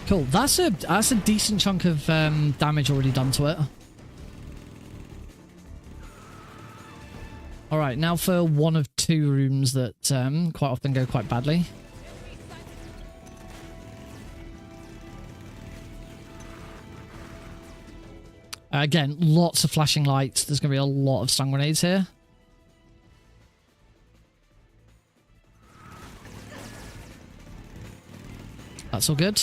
S1: Cool. That's a decent chunk of damage already done to it. All right, now for one of 2 rooms that quite often go quite badly. Again, lots of flashing lights. There's going to be a lot of stun grenades here. That's all good.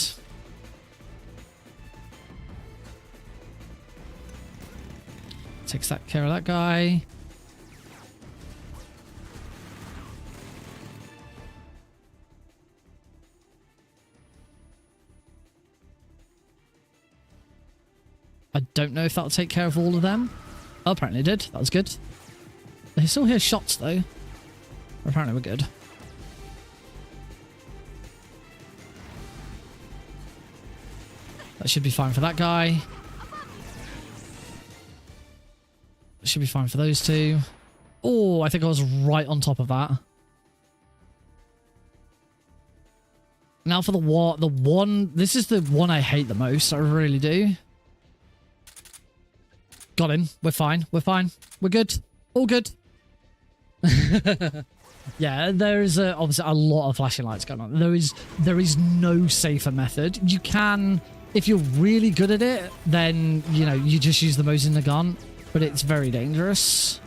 S1: Takes that care of that guy. I don't know if that'll take care of all of them. Oh, apparently it did. That was good. They still hear shots though. Apparently we're good. That should be fine for that guy. Should be fine for those 2. Oh, I think I was right on top of that. Now for the one. This is the one I hate the most. I really do. Got him. We're fine. We're fine. We're good. All good. Yeah, there is obviously a lot of flashing lights going on. There is no safer method. You can, if you're really good at it, then you know you just use the Mosin in the gun. But it's very dangerous.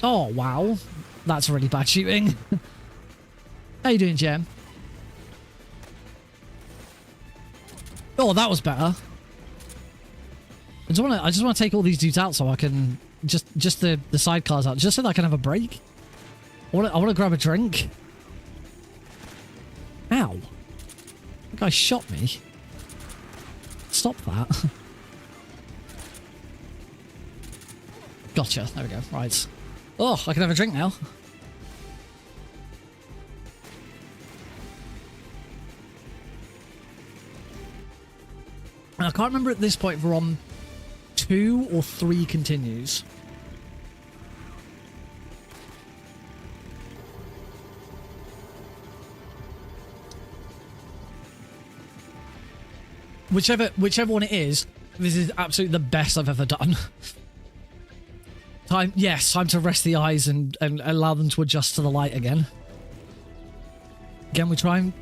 S1: Oh, wow. That's really bad shooting. How you doing, Jem? Oh, that was better. I just want to take all these dudes out so I can... Just the sidecars out. Just so that I can have a break. I want to grab a drink. Ow. That guy shot me. Stop that. Gotcha. There we go. Right. Oh, I can have a drink now. I can't remember at this point if we're on 2 or 3 continues. Whichever one it is, this is absolutely the best I've ever done. Time to rest the eyes and allow them to adjust to the light again. Again, we try and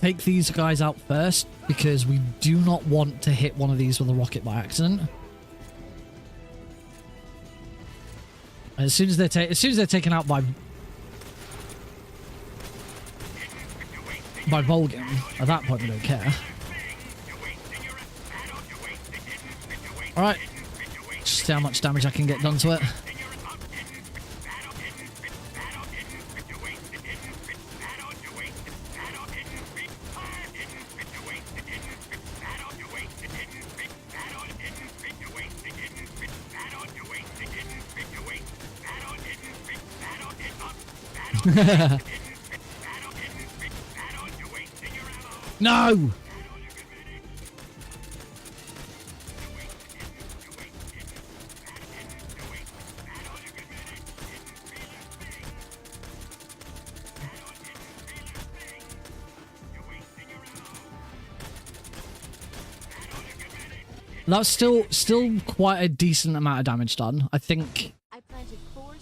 S1: take these guys out first because we do not want to hit one of these with a rocket by accident. As soon as they're taken out by... by Volgan. At that point, we don't care. Alright. Just see how much damage I can get done to it. No! That's still quite a decent amount of damage done. I think.
S5: I planted 4 C3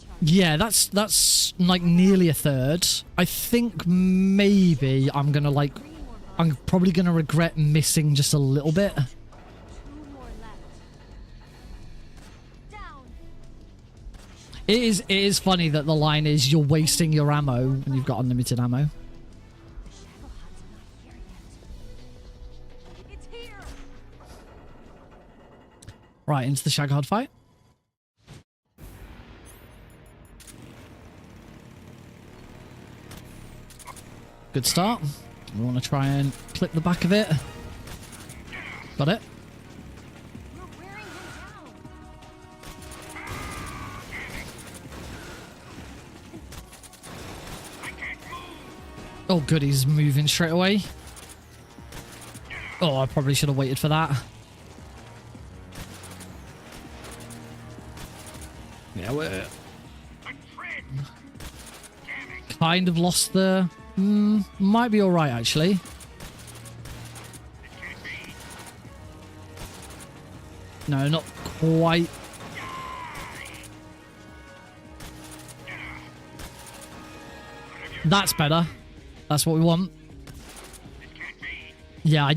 S5: charges.
S1: Yeah, that's like nearly a third. I think maybe I'm gonna like. I'm probably gonna regret missing just a little bit.
S5: 2 more left. Down.
S1: It is funny that the line is you're wasting your ammo when you've got unlimited ammo.
S5: The Shadow Hut's not here yet. It's here.
S1: Right, into the Shaghard fight. Good start. We want to try and clip the back of it. Got it.
S5: We're wearing him down.
S1: Oh, good. He's moving straight away. Oh, I probably should have waited for that. Yeah, we're kind of lost the... might be alright, actually. No, not quite. That's better. That's what we want. Yeah, I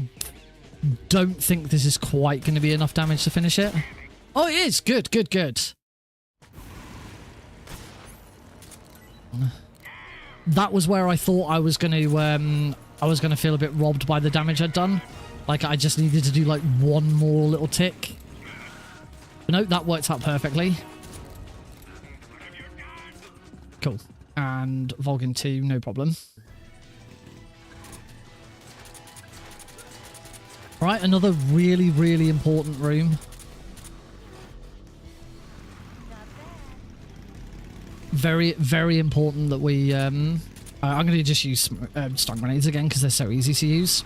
S1: don't think this is quite going to be enough damage to finish it. Oh, it is. Good, good, good. That was where I thought I was going to feel a bit robbed by the damage I'd done. Like I just needed to do like one more little tick. But no, that worked out perfectly. Cool. And Volgan 2, no problem. Right, another really, really important room. Very, very important that we... I'm going to just use stun grenades again because they're so easy to use.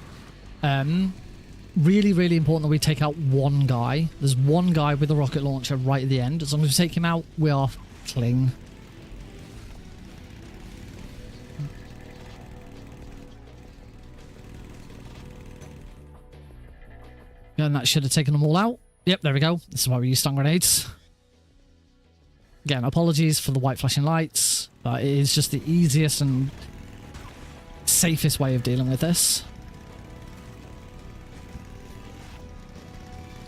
S1: Really, really important that we take out one guy. There's one guy with a rocket launcher right at the end. As long as we take him out, we are clean. And that should have taken them all out. Yep, there we go. This is why we use stun grenades. Again, apologies for the white flashing lights, but it is just the easiest and safest way of dealing with this.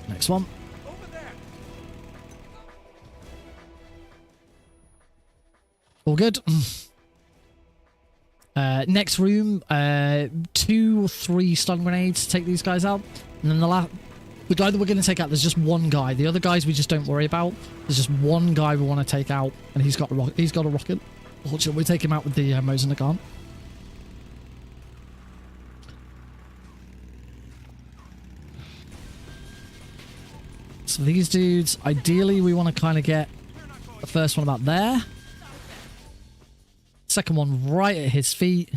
S1: Next one. All good. Next room, 2 or 3 stun grenades to take these guys out. And then the guy that we're going to take out, there's just one guy. The other guys we just don't worry about. There's just one guy we want to take out, and he's got a rocket launcher. We take him out with the Mosin Nagant. So these dudes, ideally we want to kind of get the first one about there. Second one right at his feet.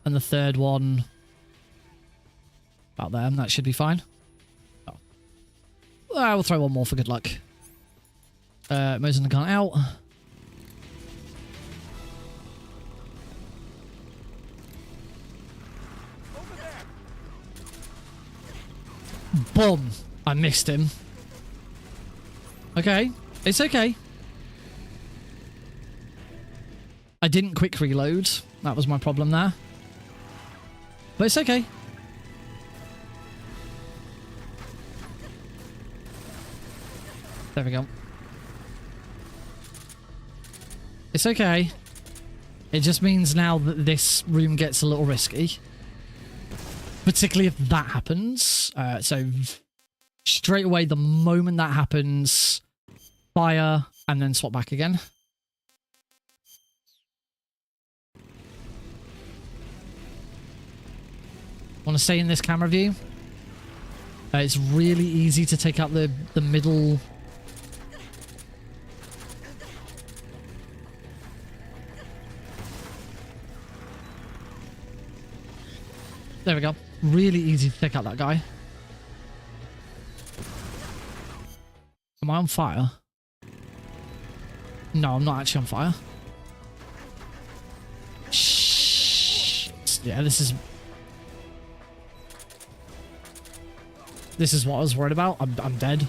S1: And the third one about there, and that should be fine. Oh. We'll throw one more for good luck. Mosin Nagant out. Boom! I missed him. Okay, it's okay. I didn't quick reload. That was my problem there. But it's okay. There we go. It's okay. It just means now that this room gets a little risky. Particularly if that happens. So straight away, the moment that happens, fire, and then swap back again. Want to stay in this camera view? It's really easy to take out the middle. There we go. Really easy to take out that guy. Am I on fire? No, I'm not actually on fire. Shh. Yeah, this is what I was worried about. I'm dead.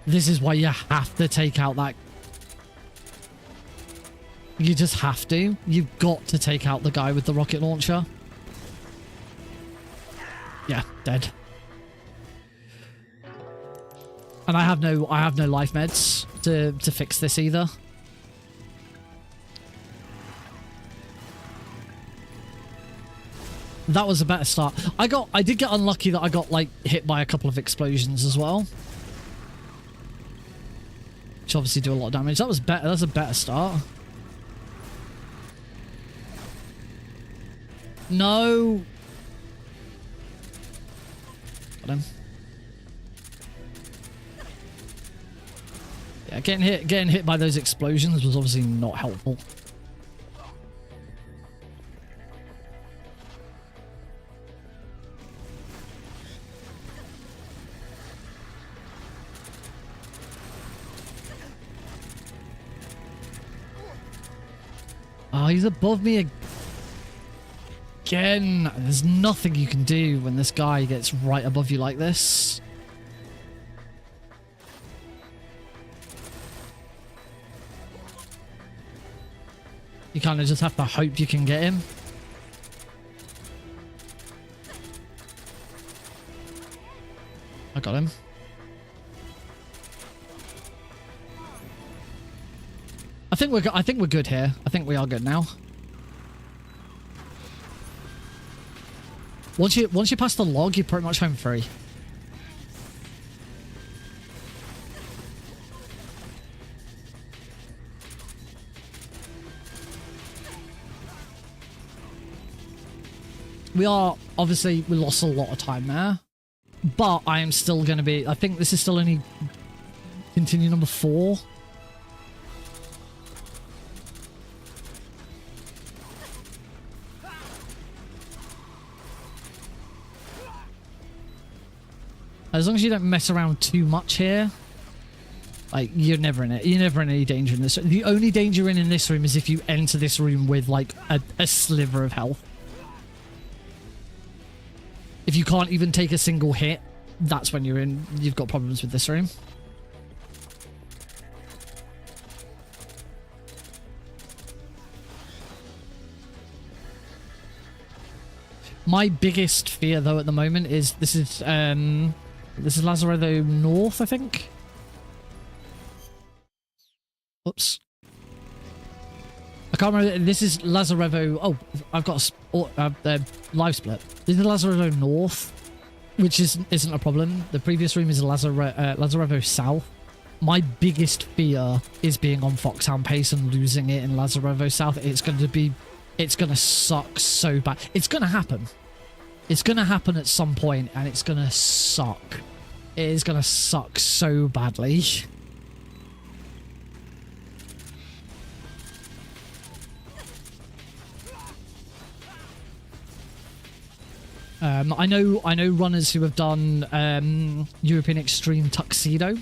S1: This is why you have to take out that. You just have to. You've got to take out the guy with the rocket launcher. Yeah, dead. And I have no life meds to fix this either. That was a better start. I did get unlucky that I got like hit by a couple of explosions as well. Which obviously do a lot of damage. That was better. That's a better start. No. Got him. Yeah, getting hit by those explosions was obviously not helpful. Oh, he's above me again. There's nothing you can do when this guy gets right above you like this. You kind of just have to hope you can get him. I got him. I think we're good here. I think we are good now. Once you pass the log, you're pretty much home free. We lost a lot of time there, but I am still going to be, I think this is still only continue number 4. As long as you don't mess around too much here, like, you're never in it. You're never in any danger in this. The only danger in this room is if you enter this room with, like, a sliver of health. If you can't even take a single hit, that's when you've got problems with this room. My biggest fear, though, at the moment is this is Lazaretto North, I think. Oops. I can't remember. This is Lazaretto. Oh, I've got a live split. This is Lazaretto North, which isn't a problem. The previous room is Lazaretto South. My biggest fear is being on Foxhound pace and losing it in Lazaretto South. It's going to suck so bad. It's going to happen. It's going to happen at some point, and it's going to suck. It is going to suck so badly. I know runners who have done European Extreme Tuxedo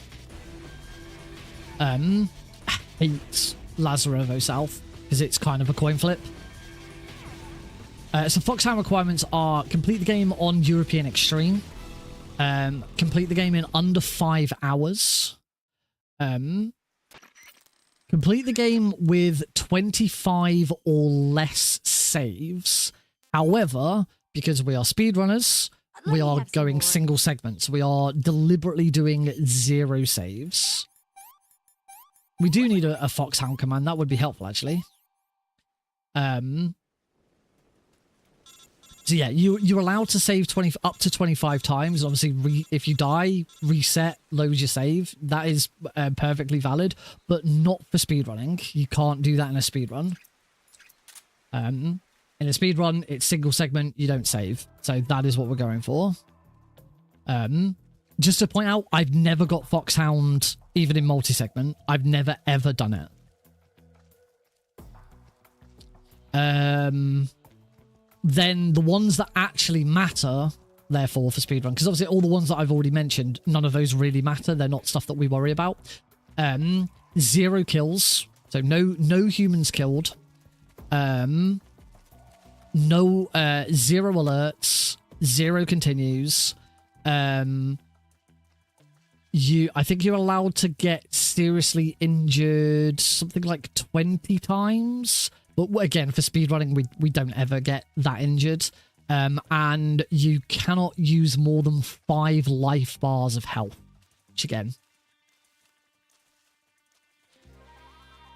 S1: hate Lazaretto South because it's kind of a coin flip. So Foxhound requirements are complete the game on European Extreme, complete the game in under 5 hours, complete the game with 25 or less saves. However, because we are speedrunners, we are going single segments. We are deliberately doing 0 saves. We do need a Foxhound command. That would be helpful, actually. So yeah, you're allowed to save up to 25 times. Obviously, if you die, reset, load your save. That is perfectly valid, but not for speedrunning. You can't do that in a speedrun. In a speedrun, it's single segment, you don't save. So that is what we're going for. Just to point out, I've never got Foxhound, even in multi-segment. I've never, ever done it. Then the ones that actually matter, therefore, for speedrun, because obviously all the ones that I've already mentioned, none of those really matter. They're not stuff that we worry about. 0 kills, so no humans killed. No 0 alerts, 0 continues. I think you're allowed to get seriously injured something like 20 times. But again, for speedrunning, we don't ever get that injured. And you cannot use more than 5 life bars of health, which again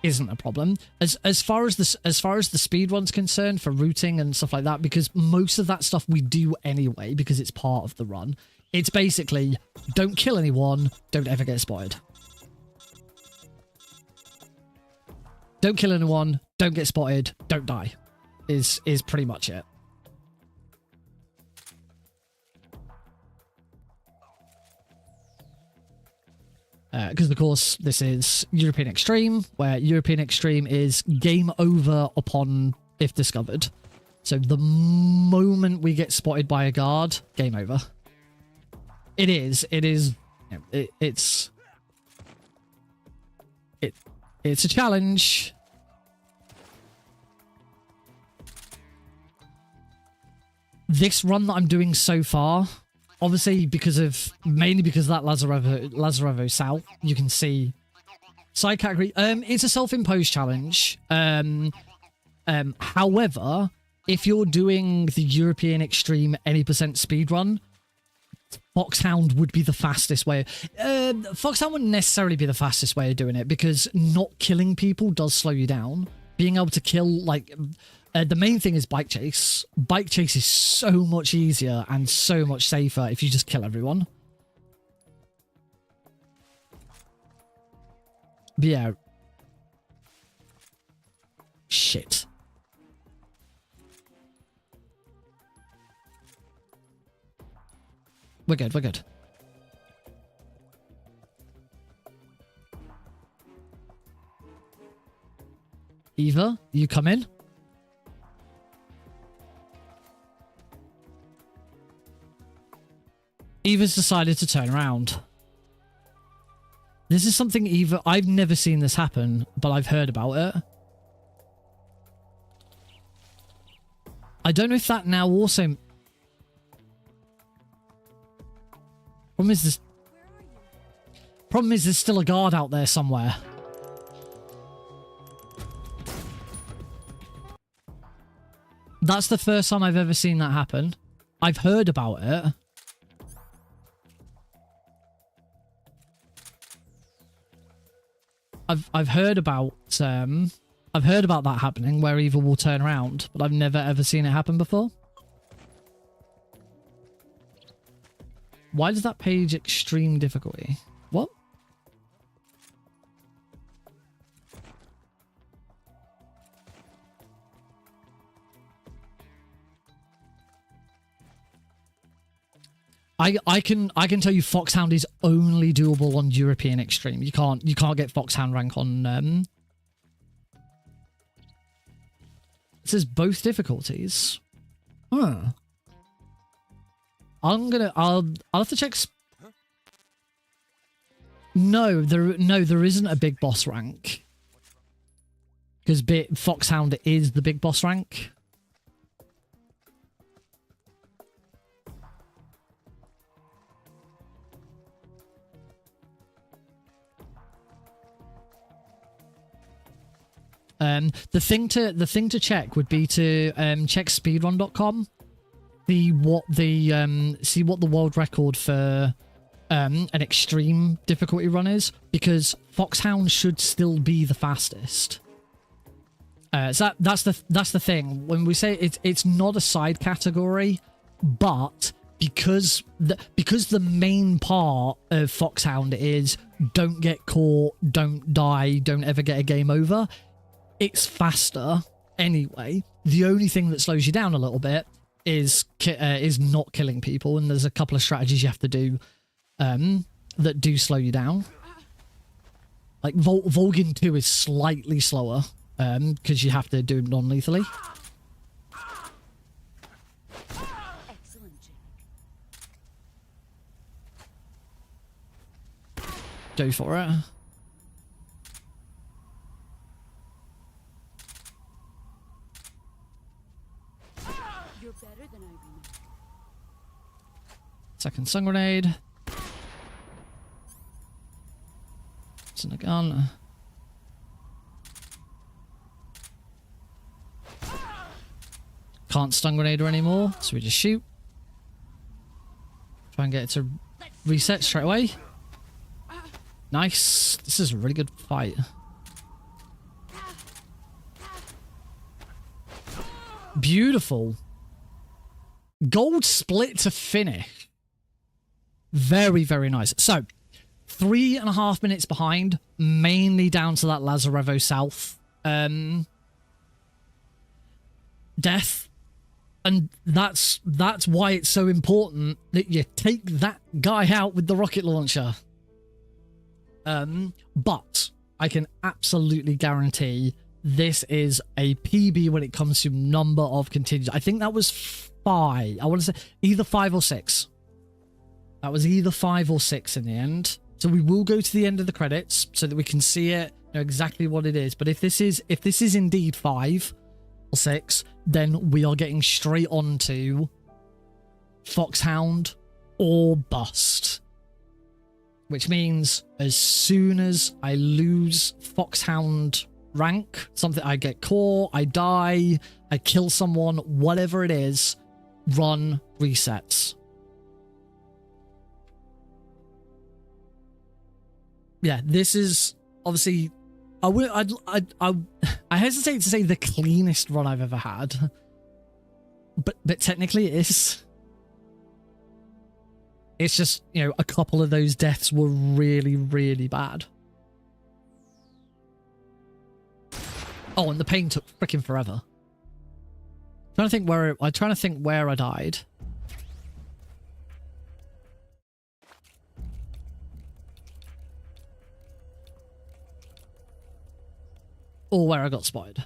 S1: isn't a problem. As far as the speedrun's concerned for routing and stuff like that, because most of that stuff we do anyway because it's part of the run. It's basically don't kill anyone, don't ever get spotted. Don't kill anyone, don't get spotted, don't die. Is pretty much it. Because, of course, this is European Extreme, where European Extreme is game over upon if discovered. So the moment we get spotted by a guard, game over. It's a challenge. This run that I'm doing so far, obviously mainly because of that Lazarevo South, you can see side category. It's a self-imposed challenge. However, if you're doing the European Extreme any percent speedrun, Foxhound would be the fastest way. Foxhound wouldn't necessarily be the fastest way of doing it because not killing people does slow you down. Being able to kill, like, the main thing is bike chase. Bike chase is so much easier and so much safer if you just kill everyone. But yeah. Shit. We're good, we're good. Eva, you come in. Eva's decided to turn around. This is something Eva... I've never seen this happen, but I've heard about it. I don't know if that now also... Problem is there's still a guard out there somewhere. That's the first time I've ever seen that happen. I've heard about it. I've heard about that happening where Eva will turn around, but I've never ever seen it happen before. Why does that page extreme difficulty? What? I can tell you Foxhound is only doable on European Extreme. You can't get Foxhound rank on it says both difficulties. Huh. I'll have to check. No, there isn't a big boss rank. Because Foxhound is the big boss rank. The thing to check would be to check speedrun.com. See what the world record for an extreme difficulty run is, because Foxhound should still be the fastest. So that's the thing. When we say it's not a side category, but because the main part of Foxhound is don't get caught, don't die, don't ever get a game over, it's faster anyway. The only thing that slows you down a little bit is not killing people, and there's a couple of strategies you have to do that do slow you down. Like Volgin 2 is slightly slower because you have to do it non-lethally.
S5: Excellent, Jack.
S1: Go for it.
S5: You're better than I remember.
S1: Second stun grenade. It's in a gun. Can't stun grenade her anymore, so we just shoot. Try and get it to reset straight away. Nice. This is a really good fight. Beautiful. Gold split to finish. Very, very nice. So, 3.5 minutes behind, mainly down to that Lazarevo South death. And that's why it's so important that you take that guy out with the rocket launcher. But I can absolutely guarantee this is a PB when it comes to number of continues. I think that was 5. I want to say either 5 or 6. That was either 5 or 6 in the end. So we will go to the end of the credits so that we can see it, know exactly what it is. But if this is indeed 5 or 6, then we are getting straight on to Foxhound or bust. Which means as soon as I lose Foxhound rank, something, I get caught, I die, I kill someone, whatever it is, run resets. Yeah, this is obviously, I hesitate to say the cleanest run I've ever had, but technically it is. It's just, you know, a couple of those deaths were really, really bad. Oh, and the pain took freaking forever. I'm trying to think where I died. Or where I got spotted.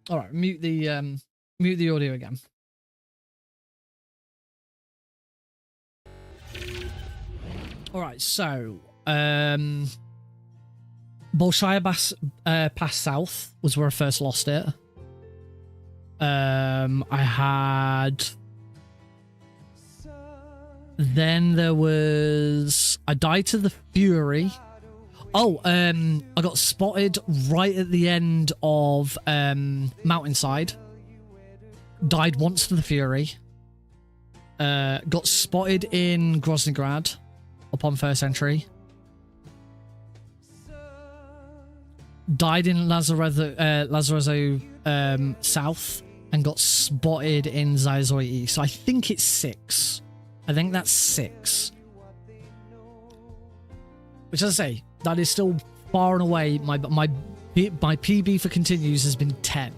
S1: All right, mute the audio again. All right, so Bolshaya Pass South was where I first lost it. Then there was, I died to the Fury. Oh, I got spotted right at the end of Mountainside. Died once to the Fury. Got spotted in Groznygrad upon first entry. Died in Lazarevo South and got spotted in Zayazoi East. So I think it's 6. I think that's 6. Which, as I say, that is still far and away my PB for continues has been 10.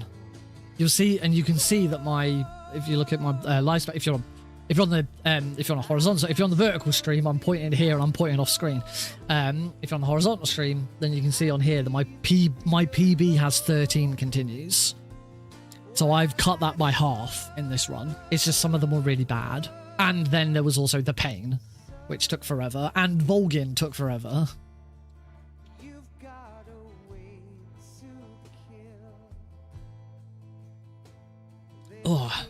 S1: You'll see, and you can see that if you look at my lifespan, if you're on a horizontal, if you're on the vertical stream, I'm pointing here and I'm pointing off screen. If you're on the horizontal stream, then you can see on here that my PB has 13 continues. So I've cut that by half in this run. It's just some of them were really bad. And then there was also the pain, which took forever, and Volgin took forever. Oh,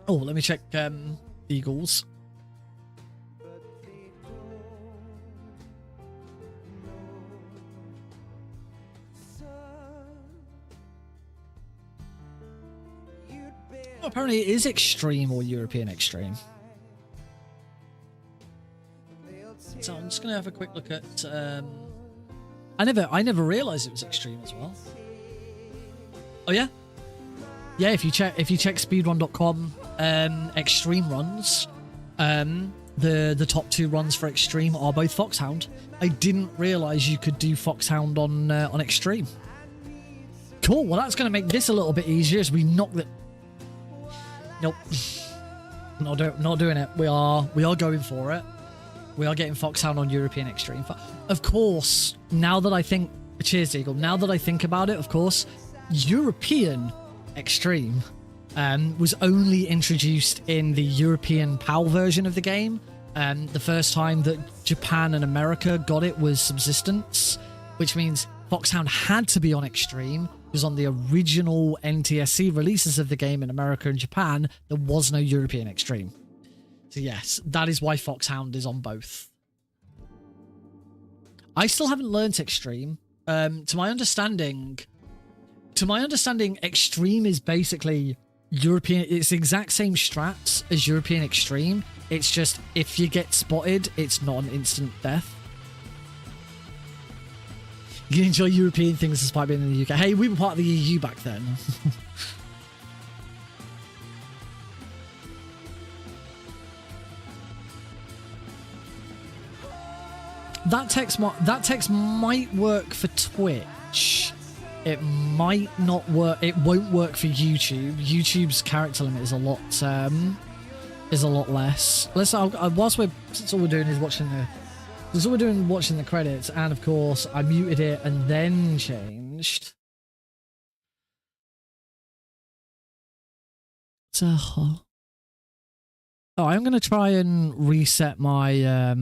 S1: let me check Eagles. Apparently it is extreme or European extreme. So I'm just gonna have a quick look at I never realized it was extreme as well. Oh yeah? Yeah, if you check speedrun.com extreme runs, the top 2 runs for extreme are both Foxhound. I didn't realize you could do Foxhound on extreme. Cool. Well, that's going to make this a little bit easier as we knock the. Nope. Not doing it. We are going for it. We are getting Foxhound on European extreme. Of course. Now that I think, cheers, Eagle. Now that I think about it, of course, European extreme was only introduced in the European PAL version of the game. The first time that Japan and America got it was Subsistence, which means Foxhound had to be on Extreme, because on the original NTSC releases of the game in America and Japan, there was no European Extreme. So yes, that is why Foxhound is on both. I still haven't learnt Extreme. To my understanding, Extreme is basically European. It's the exact same strats as European Extreme. It's just if you get spotted, it's not an instant death. You can enjoy European things despite being in the UK. Hey, we were part of the EU back then. That text might work for Twitch. It might not work. It won't work for YouTube. YouTube's character limit is a lot less. Since all we're doing is watching the credits, and of course I muted it and then changed. Oh, I'm gonna try and reset my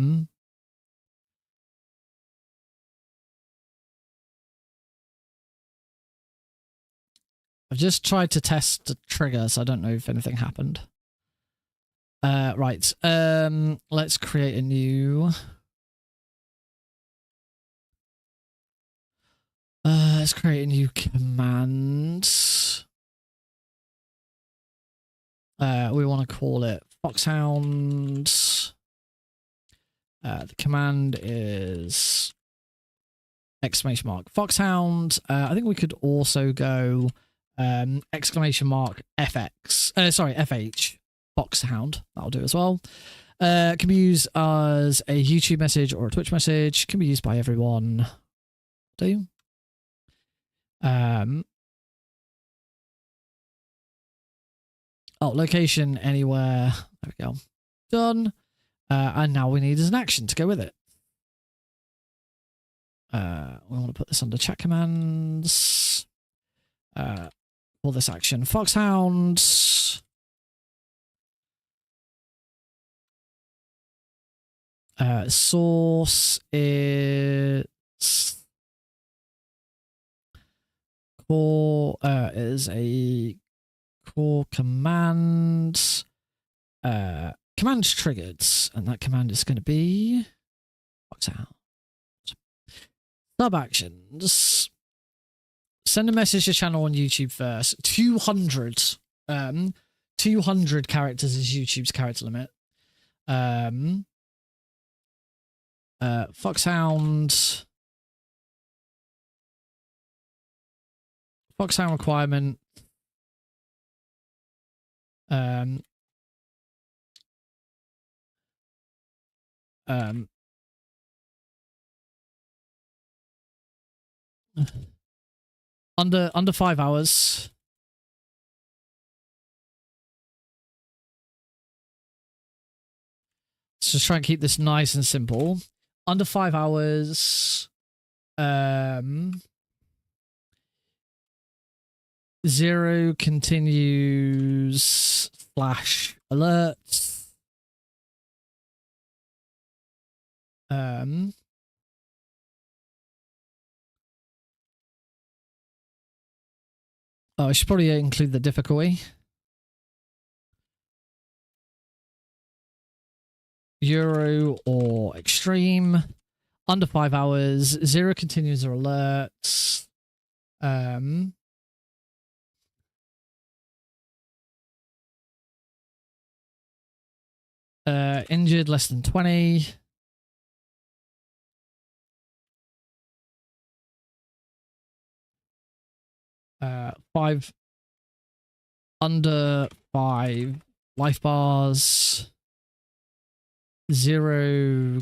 S1: I've just tried to test the triggers. I don't know if anything happened. Right. Let's create a new. Let's create a new command. We want to call it Foxhound. The command is exclamation mark Foxhound. I think we could also go exclamation mark FH Foxhound. That'll do as well. Can be used as a YouTube message or a Twitch message. Can be used by everyone. Do. Location anywhere. There we go. Done. And now we need an action to go with it. We want to put this under chat commands. Call this action Foxhound. Source is core is a core command. Command triggered, and that command is going to be Foxhound. Sub actions. Send a message to channel on YouTube first. 200. 200 characters is YouTube's character limit. Foxhound requirement. Under 5 hours. Let's just try and keep this nice and simple. Under 5 hours. 0 continues / alerts. I should probably include the difficulty. Euro or extreme. Under 5 hours. 0 continues or alerts. Injured less than 20. Five under 5 life bars. Zero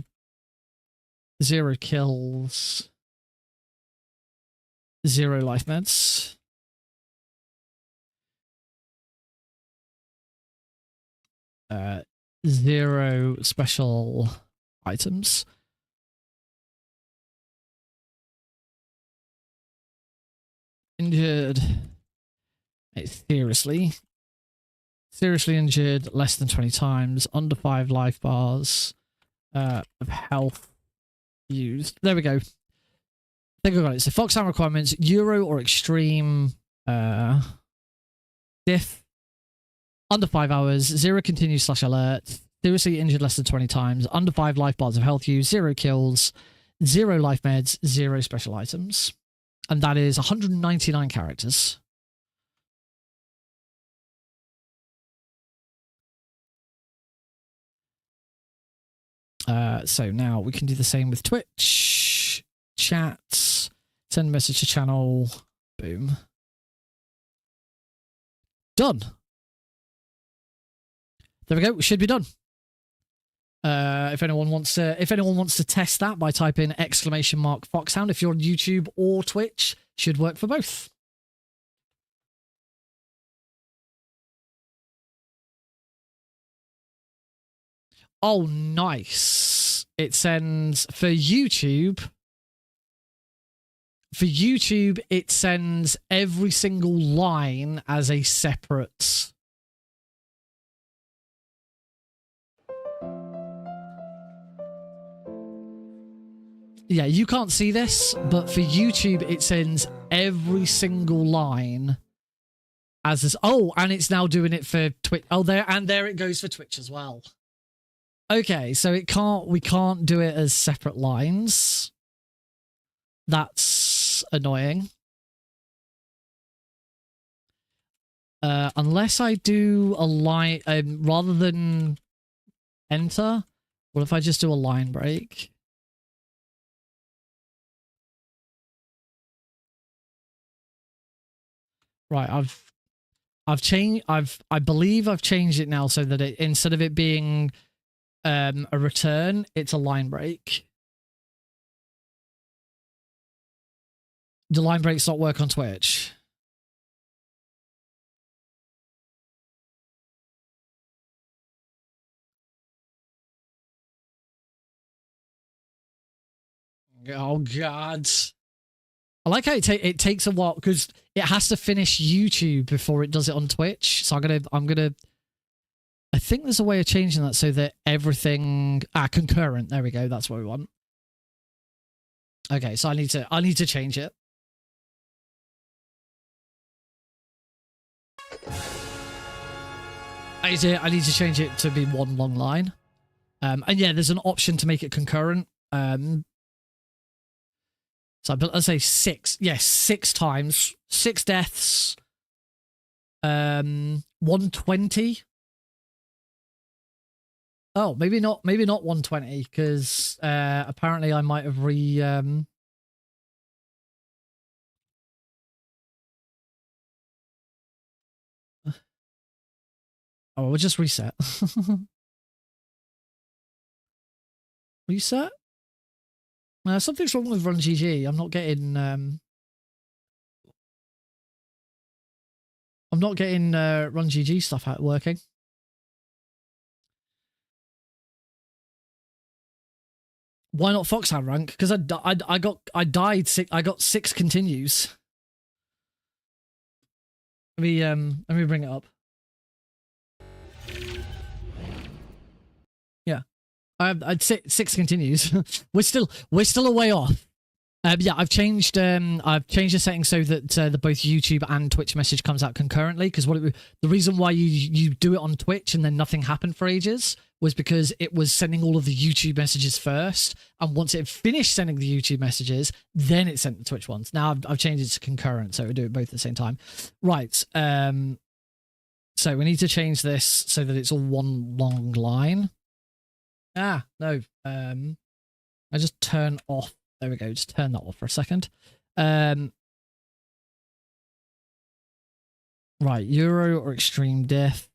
S1: kills. 0 life meds. Zero special items. Injured. Seriously injured less than 20 times. Under 5 life bars of health used. There we go. I think I got it. So Foxhound requirements: Euro or extreme diff. Under 5 hours, 0 continues / alert. Seriously injured less than 20 times. Under 5 life bars of health use. 0 kills. 0 life meds. 0 special items. And that is 199 characters. So now we can do the same with Twitch. Chat. Send a message to channel. Boom. Done. There we go. We should be done. If anyone wants to test that by typing !Foxhound, if you're on YouTube or Twitch, should work for both. Oh, nice. It sends for YouTube. For YouTube, it sends every single line as a separate. Yeah, you can't see this, but for YouTube, it sends every single line as this. Oh, and it's now doing it for Twitch. Oh, there it goes for Twitch as well. Okay, so we can't do it as separate lines. That's annoying. Unless I do a line, rather than enter, what if I just do a line break? Right, I believe I've changed it now so that it, instead of it being a return, it's a line break. Do line breaks not work on Twitch? Oh God. I like how it takes a while because it has to finish YouTube before it does it on Twitch. So I'm gonna I think there's a way of changing that so that everything concurrent. There we go. That's what we want. Okay, so I need to change it. I need to change it to be one long line. And yeah, there's an option to make it concurrent. So let's say 6. Yes, 6 times. 6 deaths. 120. Oh, maybe not 120, because apparently I might have oh, we'll just reset. Reset? Something's wrong with Run GG. I'm not getting Run GG stuff working. Why not Foxhound Rank? Because I got 6 continues. Let me bring it up. Yeah, I'd say 6 continues. we're still a way off. Yeah, I've changed the settings so that the both YouTube and Twitch message comes out concurrently. Because the reason why you do it on Twitch and then nothing happened for ages was because it was sending all of the YouTube messages first, and once it had finished sending the YouTube messages, then it sent the Twitch ones. Now I've changed it to concurrent, so we do it both at the same time. Right. So we need to change this so that it's all one long line. Ah, no. I just turn off. There we go. Just turn that off for a second. Right, Euro or extreme diff.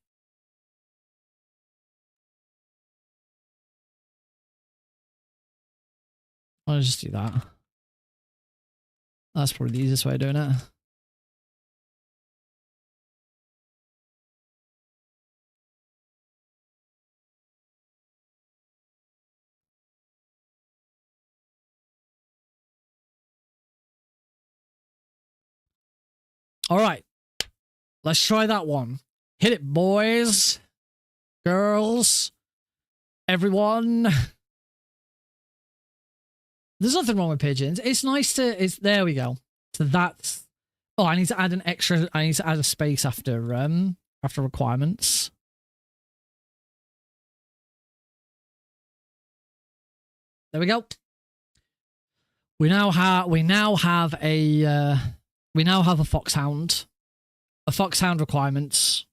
S1: I'll just do that. That's probably the easiest way of doing it. All right. Let's try that one. Hit it, boys, girls, everyone. There's nothing wrong with pigeons. It's nice to. There we go. So that's. Oh, I need to add an extra. I need to add a space after requirements. There we go. We now have a Foxhound. A Foxhound requirements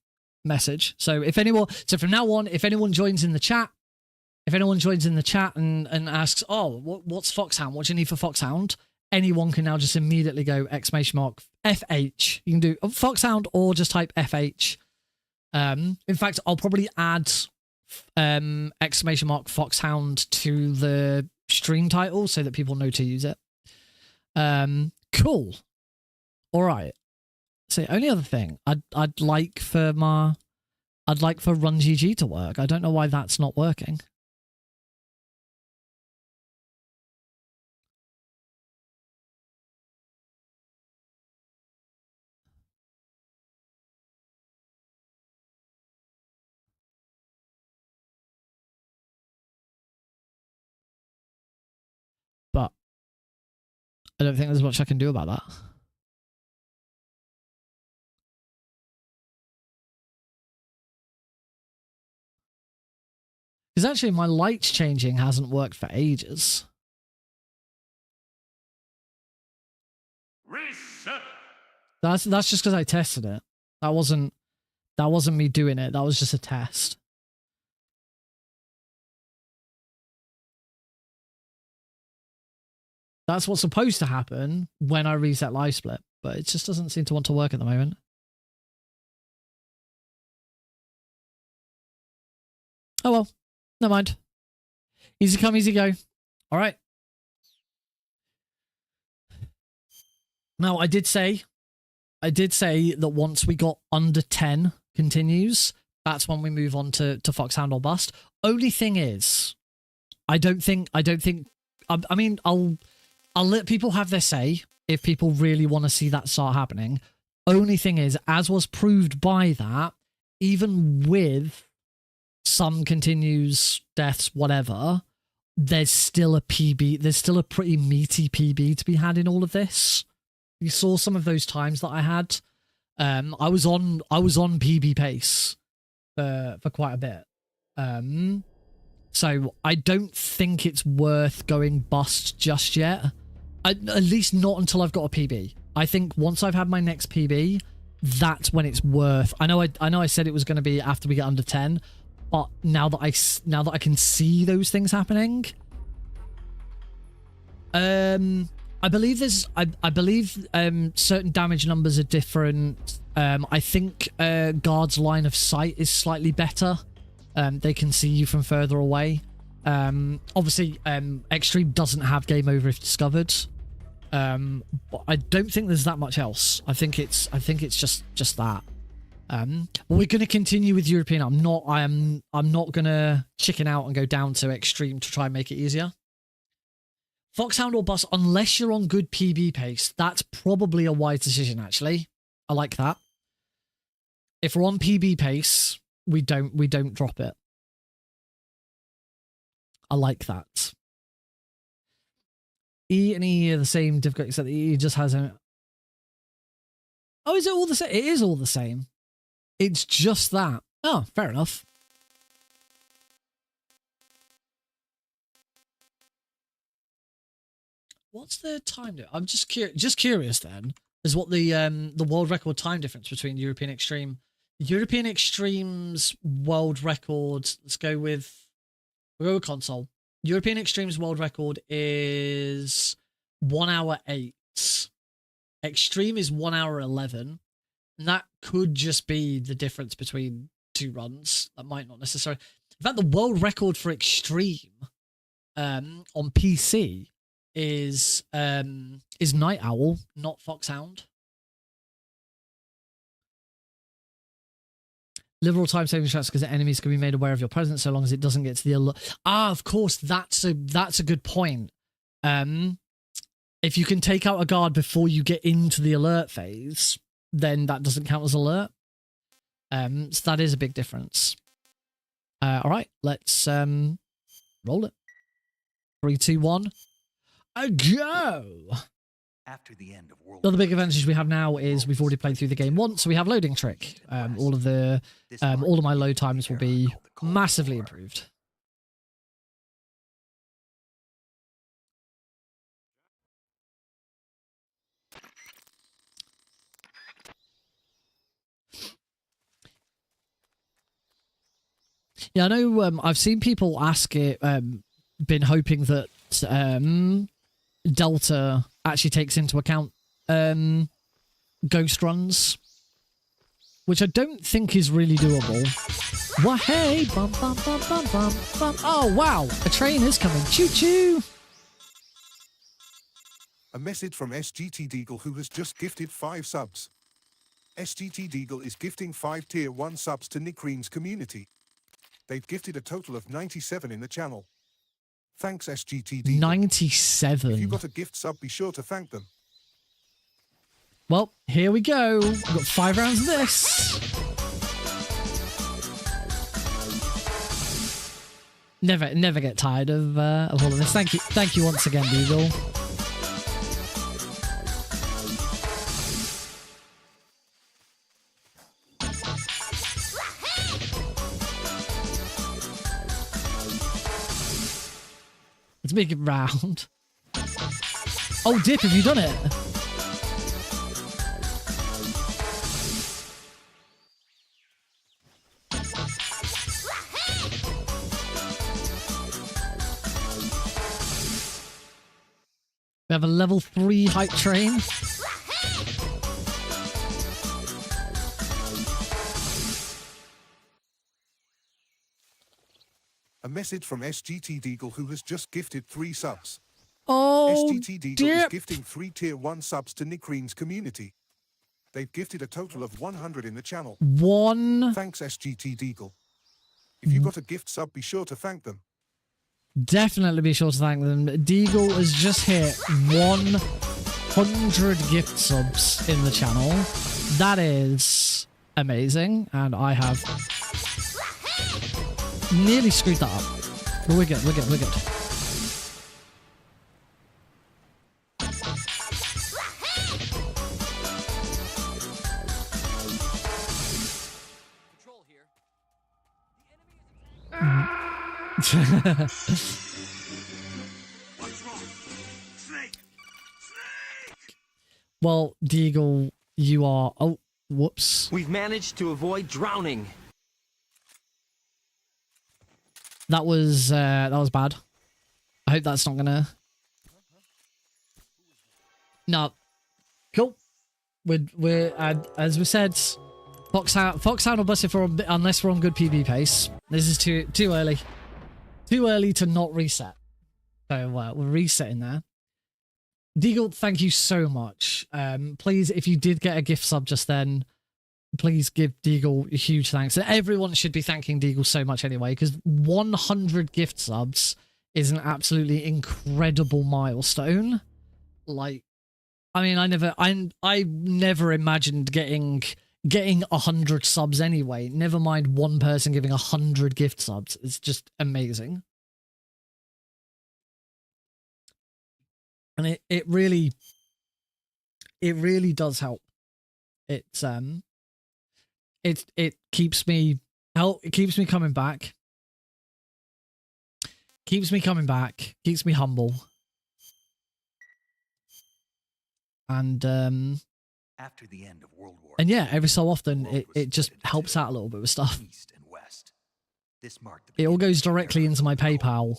S1: message. So from now on, if anyone joins in the chat, and asks, oh, what's Foxhound? What do you need for Foxhound? Anyone can now just immediately go !FH. You can do Foxhound or just type FH. In fact, I'll probably add !Foxhound to the stream title so that people know to use it. Cool. All right. So only other thing I'd like for RunGG to work. I don't know why that's not working. But I don't think there's much I can do about that. Because actually my lights changing hasn't worked for ages.
S3: Reset.
S1: That's just because I tested it. That wasn't me doing it. That was just a test. That's what's supposed to happen when I reset live split, but it just doesn't seem to want to work at the moment. Oh well, never mind. Easy come, easy go. All right. Now, I did say that once we got under 10 continues, that's when we move on to Foxhound or Bust. Only thing is, I mean, I'll let people have their say if people really want to see that start happening. Only thing is, as was proved by that, even with some continues, deaths, whatever, there's still a PB. There's still a pretty meaty PB to be had in all of this. You saw some of those times that I had. I was on PB pace for quite a bit. So I don't think it's worth going bust just yet. At least not until I've got a PB. I think once I've had my next PB, that's when it's worth. I know I said it was going to be after we get under 10, but now that I can see those things happening, I believe certain damage numbers are different. I think guard's line of sight is slightly better. They can see you from further away. Obviously, Extreme doesn't have game over if discovered. But I don't think there's that much else. I think it's just that. We're going to continue with European. I'm not going to chicken out and go down to Extreme to try and make it easier. Foxhound or Bust, unless you're on good PB pace, that's probably a wise decision, actually. I like that. If we're on PB pace, we don't drop it. I like that. E and E are the same difficulty, except the E just has a... Oh, is it all the same? It is all the same. It's just that. Oh, fair enough. What's the time? I'm just curious then, is what the world record time difference between European Extreme. European Extreme's world record, let's go with We'll go with console. European Extremes world record is 1 hour 8. Extreme is 1 hour 11. And that could just be the difference between two runs. That might not necessarily. In fact, the world record for Extreme on PC is Night Owl, not Foxhound. Liberal time saving shots because the enemies can be made aware of your presence so long as it doesn't get to the alert. Ah, of course, that's a good point. If you can take out a guard before you get into the alert phase, then that doesn't count as alert. So that is a big difference. All right, let's roll it. 3, 2, 1, go!
S2: After the end of World
S1: The other big
S2: War
S1: advantage
S2: II,
S1: we have now
S2: the
S1: is
S2: world
S1: we've already
S2: was
S1: played through the
S2: split
S1: game
S2: into
S1: once, so we have loading trick. All of my load times will be massively improved. Yeah, I know. I've seen people ask it. Been hoping that Delta actually takes into account ghost runs, which I don't think is really doable. Well, hey, bum bum bum bum bum bum. Oh wow, a train is coming. Choo choo.
S6: A message from SGT Deagle, who has just gifted 5 subs. SGT Deagle is gifting 5 tier 1 subs to Nick Green's community. They've gifted a total of 97 in the channel. Thanks, SGT Deagle.
S1: 97.
S6: If you got a gift sub, be sure to thank them.
S1: Well, here we go. We've got 5 rounds of this. Never get tired of all of this. Thank you once again, Deagle. Let's make it round. Oh, Dip, have you done it? We have a level 3 hype train.
S6: A message from SGT Deagle, who has just gifted 3 subs.
S1: Oh,
S6: SGT Deagle is gifting 3 tier 1 subs to Nick Green's community. They've gifted a total of 100 in the channel.
S1: 1.
S6: Thanks, SGT Deagle. If you got a gift sub, be sure to thank them.
S1: Definitely be sure to thank them. Deagle has just hit 100 gift subs in the channel. That is amazing, and I have nearly screwed that up. But we're good, we're good, we're good.
S3: Control here. The enemy
S4: What's wrong? Snake! Snake!
S1: Well, Deagle, you are... Oh, whoops.
S7: We've managed to avoid drowning.
S1: That was bad. I hope that's not gonna... No. Cool. We're as we said, Foxhound will bust it for a bit unless we're on good PB pace. This is too early. Too early to not reset. So we're resetting there. Deagle, thank you so much. Please, if you did get a gift sub just then, please give Deagle a huge thanks. And everyone should be thanking Deagle so much anyway, because 100 gift subs is an absolutely incredible milestone. Like, I mean, I never imagined getting 100 subs anyway. Never mind one person giving 100 gift subs. It's just amazing. And it really does help. It keeps me coming back. Keeps me coming back. Keeps me humble. And
S2: After the end of World War
S1: and yeah,
S2: II,
S1: every so
S2: the
S1: often
S2: world was
S1: it just
S2: split into
S1: helps
S2: two,
S1: out a little bit with stuff.
S2: East and West. This marked the
S1: it all
S2: beginning
S1: goes
S2: of the era
S1: directly into my
S2: of the Cold
S1: PayPal,
S2: War.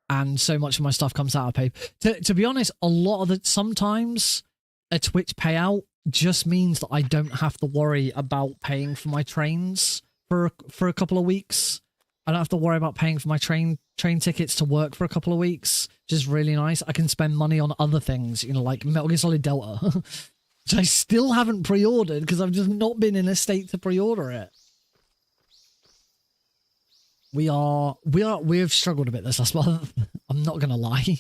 S1: and so much of my stuff comes out of PayPal. To be honest, a lot of the sometimes a Twitch payout just means that I don't have to worry about paying for my trains for a couple of weeks. I don't have to worry about paying for my train tickets to work for a couple of weeks. Which is really nice. I can spend money on other things, you know, like Metal Gear Solid Delta, which I still haven't pre-ordered because I've just not been in a state to pre-order it. We've struggled a bit this last month. I'm not gonna lie.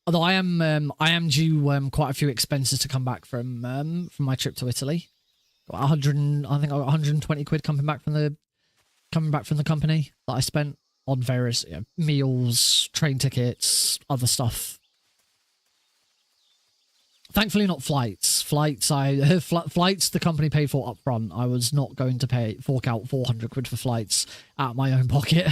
S1: Although I am due quite a few expenses to come back from my trip to Italy. Got 100, I think I got 120 quid coming back from the company that I spent on various meals, train tickets, other stuff. Thankfully, not flights. Flights the company paid for up front. I was not going to fork out 400 quid for flights out of my own pocket.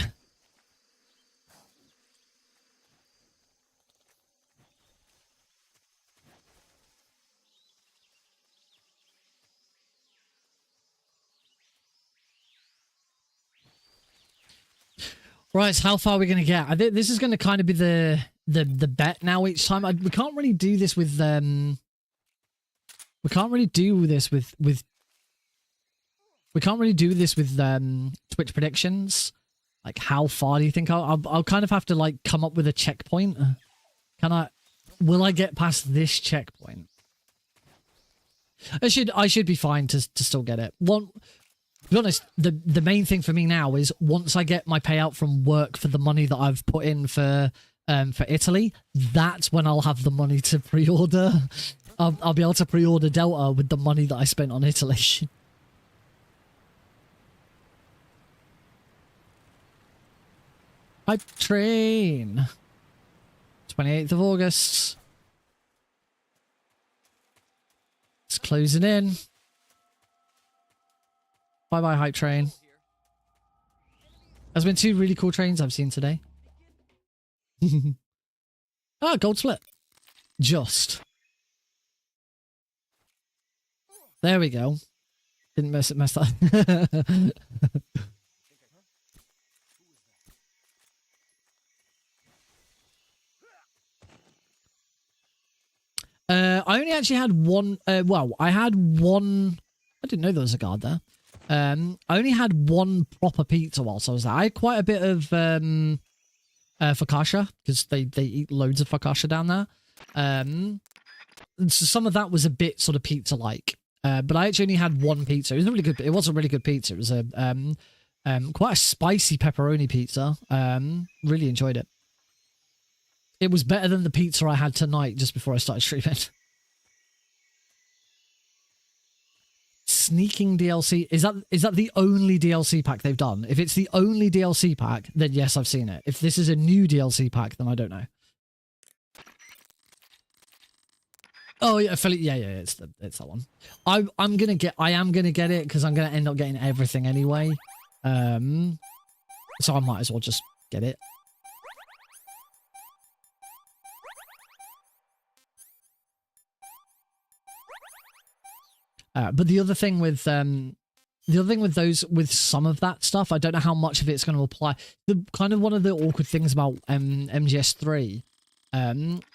S1: Right, so how far are we going to get? I think this is going to kind of be the bet now each time. We can't really do this with Twitch predictions. Like, how far do you think I'll kind of have to like come up with a checkpoint? Will I get past this checkpoint? I should be fine to still get it. To be honest, the main thing for me now is once I get my payout from work for the money that I've put in for Italy, that's when I'll have the money to pre-order. I'll be able to pre-order Delta with the money that I spent on Italy. Hype train. 28th of August. It's closing in. Bye-bye, hype train. There's been 2 really cool trains I've seen today. Ah, gold split. Just. There we go. Didn't mess that. I only actually had one. Well, I had one. I didn't know there was a guard there. I only had one proper pizza whilst I was there. I had quite a bit of focaccia because they eat loads of focaccia down there. So some of that was a bit sort of pizza-like. But I actually only had one pizza. It was really good. It was a really good pizza. It was a quite a spicy pepperoni pizza. Really enjoyed it. It was better than the pizza I had tonight just before I started streaming. Sneaking DLC. Is that the only DLC pack they've done? If it's the only DLC pack, then yes, I've seen it. If this is a new DLC pack, then I don't know. Oh yeah, yeah, it's that one. I am gonna get it because I'm gonna end up getting everything anyway. So I might as well just get it. But the other thing with some of that stuff, I don't know how much of it's going to apply. The kind of one of the awkward things about MGS3,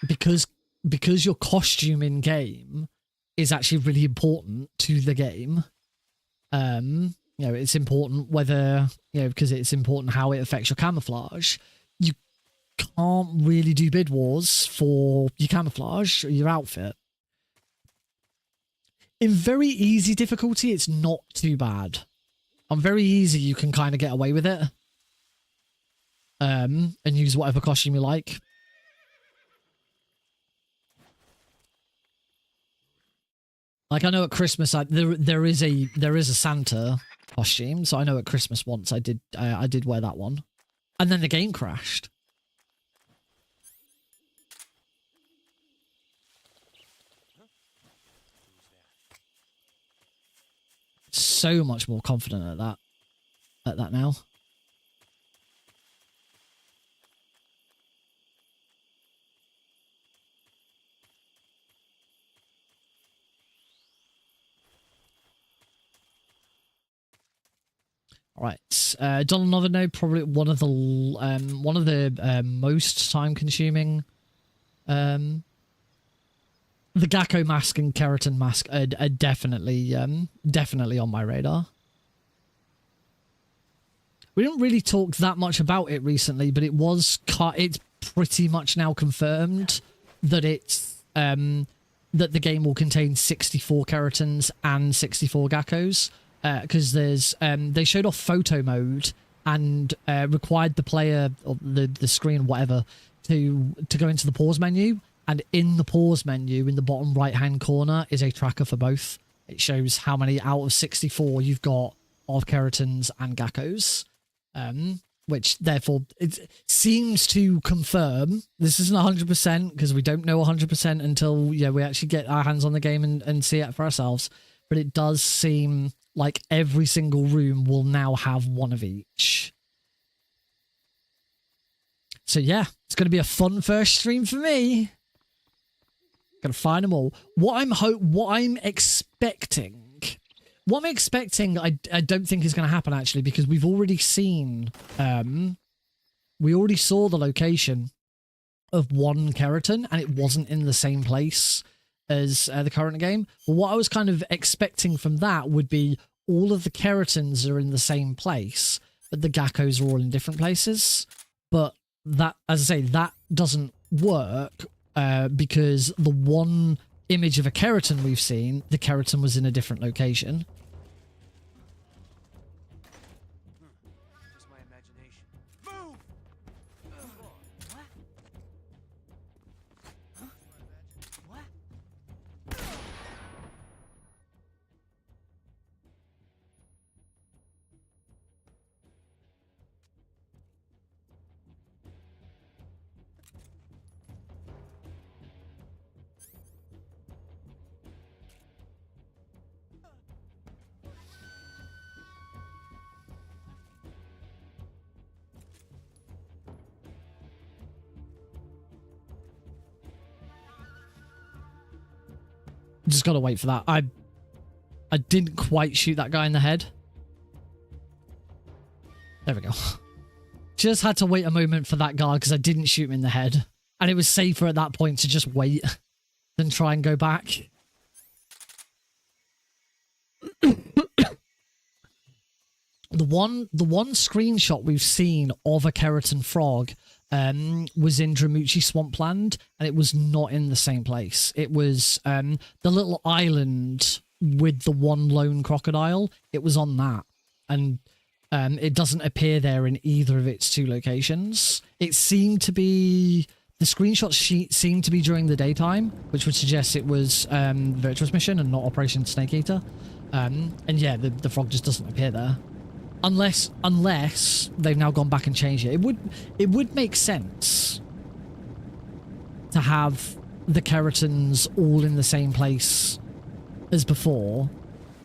S1: because your costume in game is actually really important to the game. You know, it's important whether, you know, because it's important how it affects your camouflage. You can't really do bid wars for your camouflage or your outfit. In very easy difficulty, it's not too bad. On very easy, you can kind of get away with it. And use whatever costume you like. Like, I know at Christmas, there is a Santa costume, so I know at Christmas once I did wear that one. And then the game crashed. So much more confident at that now. All right. Done another node. Probably one of the most time-consuming. The Gecko mask and Keratin mask are definitely on my radar. We didn't really talk that much about it recently, but it's pretty much now confirmed that it's that the game will contain 64 Keratins and 64 Geckos, because there's they showed off photo mode and required the player or the screen, whatever, to go into the pause menu, and in the pause menu in the bottom right hand corner is a tracker for both. It shows how many out of 64 you've got of Keratins and Geckos. Which therefore it seems to confirm, this isn't 100% because we don't know 100% until we actually get our hands on the game and see it for ourselves, but it does seem like every single room will now have one of each. So yeah, it's going to be a fun first stream for me. Gonna find them all. What I'm expecting, I don't think is going to happen, actually, because we've already seen, we already saw the location of one Keratin, and it wasn't in the same place as the current game. But what I was kind of expecting from that would be all of the Keratins are in the same place, but the Geckos are all in different places. But that, as I say, that doesn't work because the one image of a Keratin we've seen, the Keratin was in a different location.
S3: Just my imagination. Move!
S1: Just gotta wait for that. I didn't quite shoot that guy in the head. There we go. Just had to wait a moment for that guy because I didn't shoot him in the head. And it was safer at that point to just wait than try and go back. The one screenshot we've seen of a Keratin frog was in Dramuchi Swampland, and it was not in the same place. It was the little island with the one lone crocodile. It was on that, and it doesn't appear there in either of its two locations. It seemed to be, the screenshots seemed to be during the daytime, which would suggest it was Virtuous Mission and not Operation Snake Eater. And yeah, the frog just doesn't appear there. Unless they've now gone back and changed it. It would make sense to have the Keratins all in the same place as before,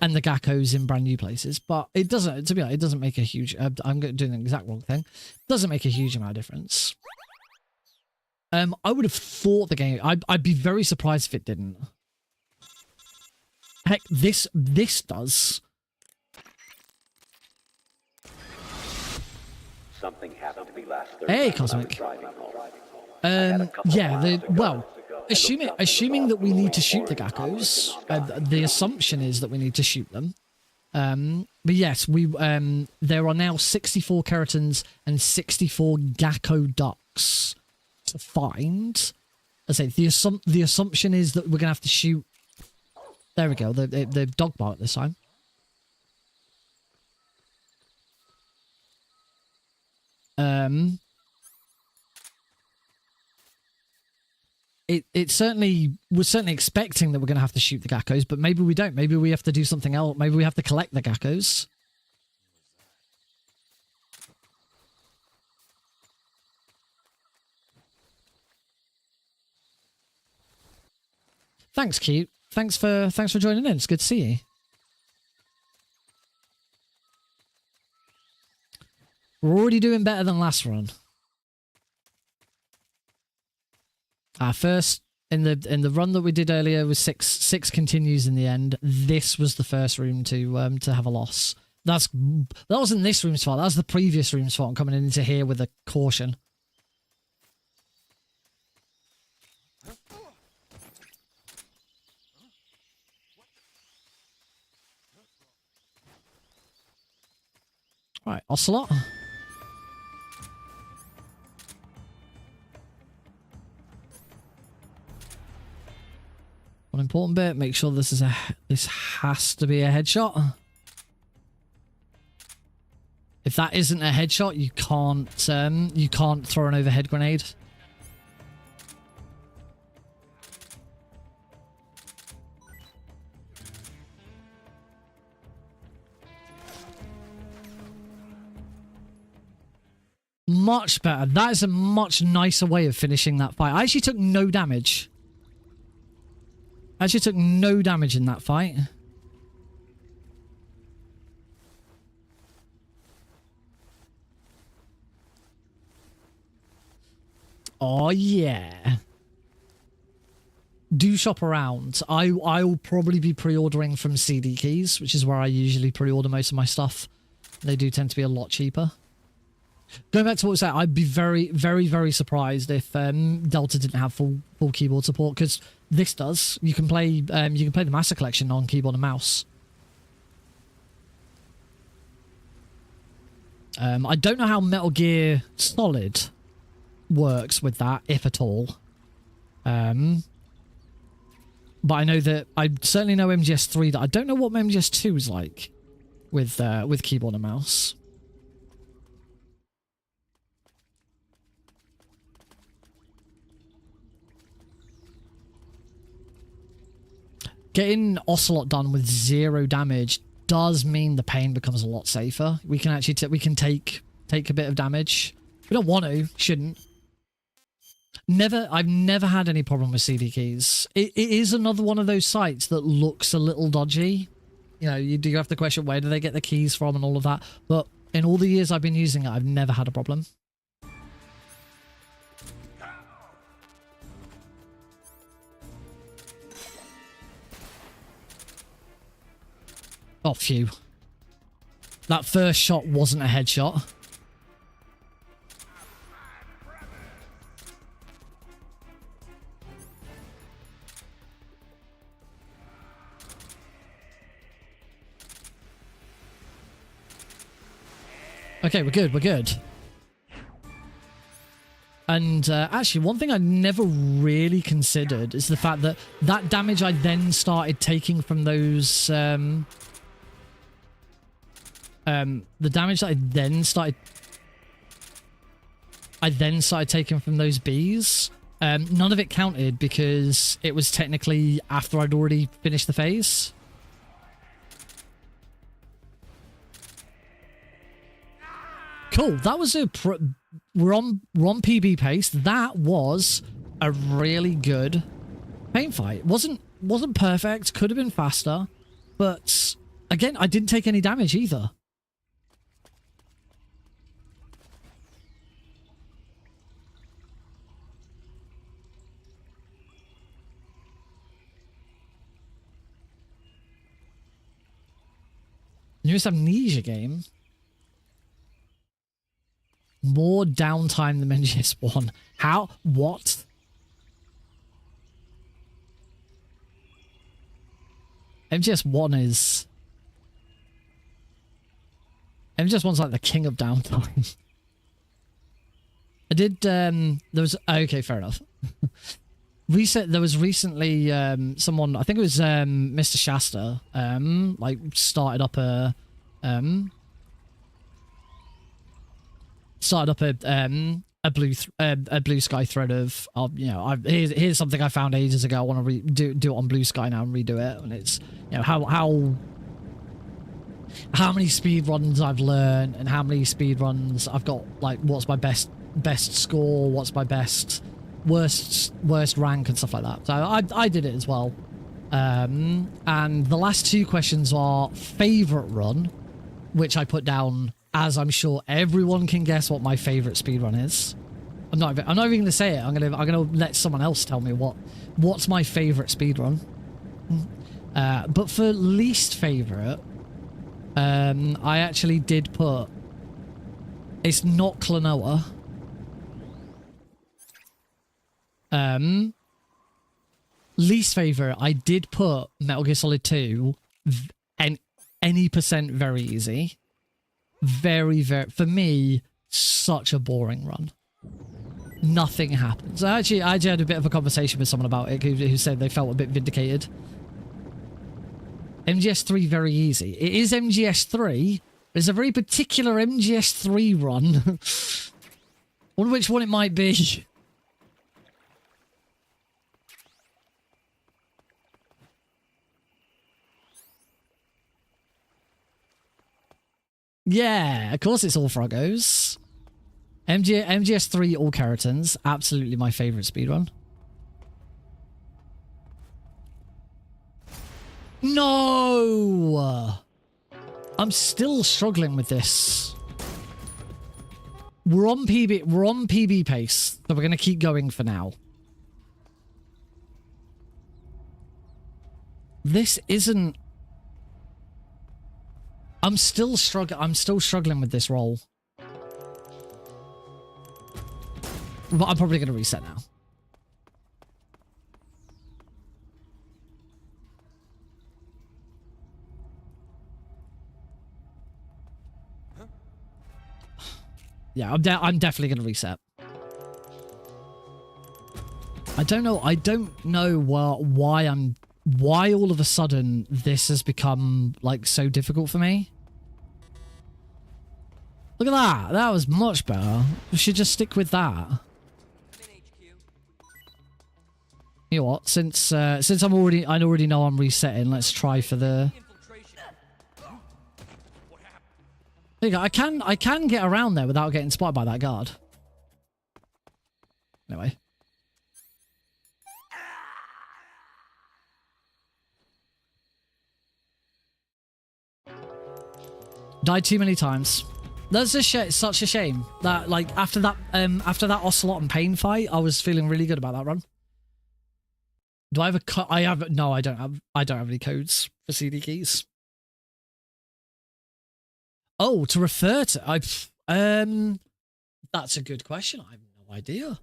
S1: and the Geckos in brand new places. But it doesn't. To be honest, it doesn't make a huge. I'm doing the exact wrong thing. It doesn't make a huge amount of difference. I would have thought the game. I'd be very surprised if it didn't. Heck, this does.
S8: Something happened to me last Thursday.
S1: Hey, Cosmic. Yeah, well, assuming that we need to shoot the Geckos, the assumption is that we need to shoot them. But yes, there are now 64 Keratins and 64 Gecko ducks to find. I say the assumption is that we're gonna have to shoot. There we go. The dog bark this time. It certainly was certainly expecting that we're going to have to shoot the Geckos, but maybe we don't. Maybe we have to do something else. Maybe we have to collect the Geckos. Thanks, Cute. Thanks for joining in. It's good to see you. We're already doing better than last run. First in the run that we did earlier was six continues in the end. This was the first room to have a loss. That wasn't this room's fault. That was the previous room's fault. I'm coming into here with a caution. Right, Ocelot. One important bit, make sure this has to be a headshot. If that isn't a headshot, you can't throw an overhead grenade. Much better. That is a much nicer way of finishing that fight. I actually took no damage. I actually took no damage in that fight. Oh yeah. Do shop around. I'll probably be pre-ordering from CD Keys, which is where I usually pre-order most of my stuff. They do tend to be a lot cheaper. Going back to what we said, I'd be very, very, very surprised if Delta didn't have full keyboard support, because this does. You can play the Master Collection on keyboard and mouse. I don't know how Metal Gear Solid works with that, if at all. But I know that I certainly know MGS3. I don't know what MGS2 is like with keyboard and mouse. Getting Ocelot done with 0 damage does mean the pain becomes a lot safer. We can actually take a bit of damage. We don't want to, shouldn't. I've never had any problem with CD keys. It is another one of those sites that looks a little dodgy. You know, you do have to question where do they get the keys from and all of that. But in all the years I've been using it, I've never had a problem. Oh, phew. That first shot wasn't a headshot. Okay, we're good, we're good. And actually, one thing I never really considered is the fact that that damage I then started taking from those... the damage that I then started taking from those bees, none of it counted because it was technically after I'd already finished the phase. Cool. That was we're on PB pace. That was a really good pain fight. Wasn't perfect. Could have been faster, but again, I didn't take any damage either. Newest Amnesia game. More downtime than MGS1. How? What? MGS1 is... MGS1's like the king of downtime. I did, there was... Okay, fair enough. There was recently someone, I think it was Mr. Shasta, like started up a blue sky thread of you know, here's something I found ages ago. I want to do it on Blue Sky now and redo it, and it's, you know, how many speed runs I've learned and how many speed runs I've got, like what's my best score, what's my worst rank and stuff like that. So I did it as well. And the last 2 questions are favorite run, which I put down as I'm sure everyone can guess what my favorite speedrun is. I'm not even going to say it. I'm gonna let someone else tell me what's my favorite speedrun. But for least favorite, I actually did put... It's not Klonoa. Least favorite, I did put Metal Gear Solid 2 and any percent very easy. Very, for me, such a boring run. Nothing happens. I actually had a bit of a conversation with someone about it who said they felt a bit vindicated. MGS3 very easy. It is MGS3. There's a very particular MGS3 run. Wonder which one it might be. Yeah, of course it's all Froggos. MGS3 all Keratons. Absolutely my favourite speedrun. No! I'm still struggling with this. We're on PB pace, so we're going to keep going for now. This isn't... I'm still struggling with this roll. But I'm probably going to reset now. Yeah, I'm definitely going to reset. I don't know why all of a sudden this has become like so difficult for me. Look at that. That was much better. We should just stick with that. You know what? Since I already know I'm resetting, let's try for the... There you go. I can get around there without getting spotted by that guard. Anyway. Died too many times. That's such a shame that like after that Ocelot and Pain fight, I was feeling really good about that run. Do I have a no, I don't have any codes for CD keys. Oh, to refer to that's a good question. I have no idea.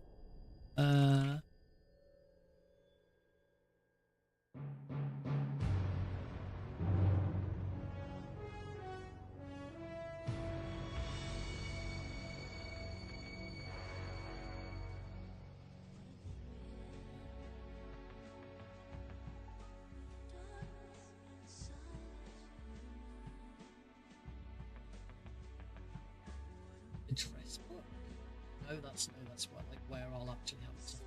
S1: Address book? No, that's what, like where I'll actually have stuff.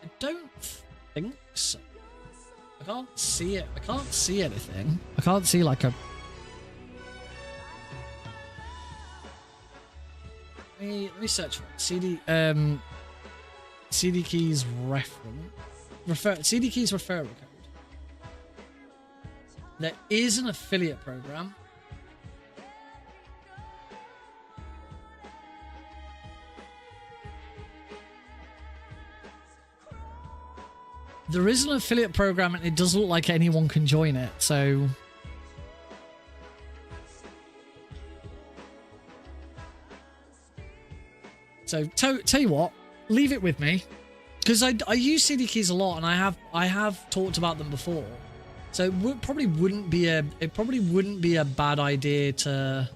S1: I don't think so. I can't see it. I can't see anything. I can't see like a... Let me search for it. CD keys reference. CD keys referral code. There is an affiliate program. There is an affiliate program and it doesn't look like anyone can join it, so... So, tell you what, leave it with me. Because I use CD keys a lot and I have talked about them before. So it probably wouldn't be a bad idea to...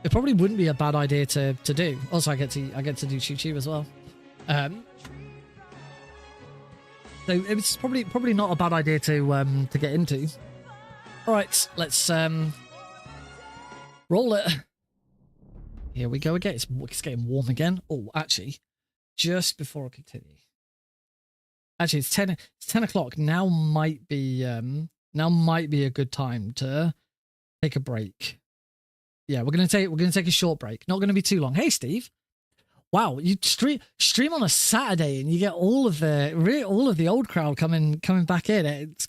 S1: It probably wouldn't be a bad idea to do. Also, I get to do Choo Choo as well. So it's probably not a bad idea to get into. All right, let's roll it. Here we go again. It's getting warm again. Oh, actually, just before I continue. Actually, it's 10 o'clock. Now might be a good time to take a break. Yeah, we're gonna take a short break. Not gonna be too long. Hey, Steve. Wow, you stream on a Saturday and you get all of the old crowd coming back in. It's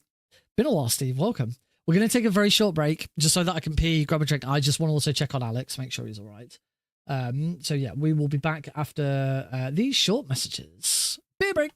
S1: been a while, Steve. Welcome. We're gonna take a very short break just so that I can pee, grab a drink. I just want to also check on Alex, make sure he's all right. So yeah, we will be back after these short messages. Beer break.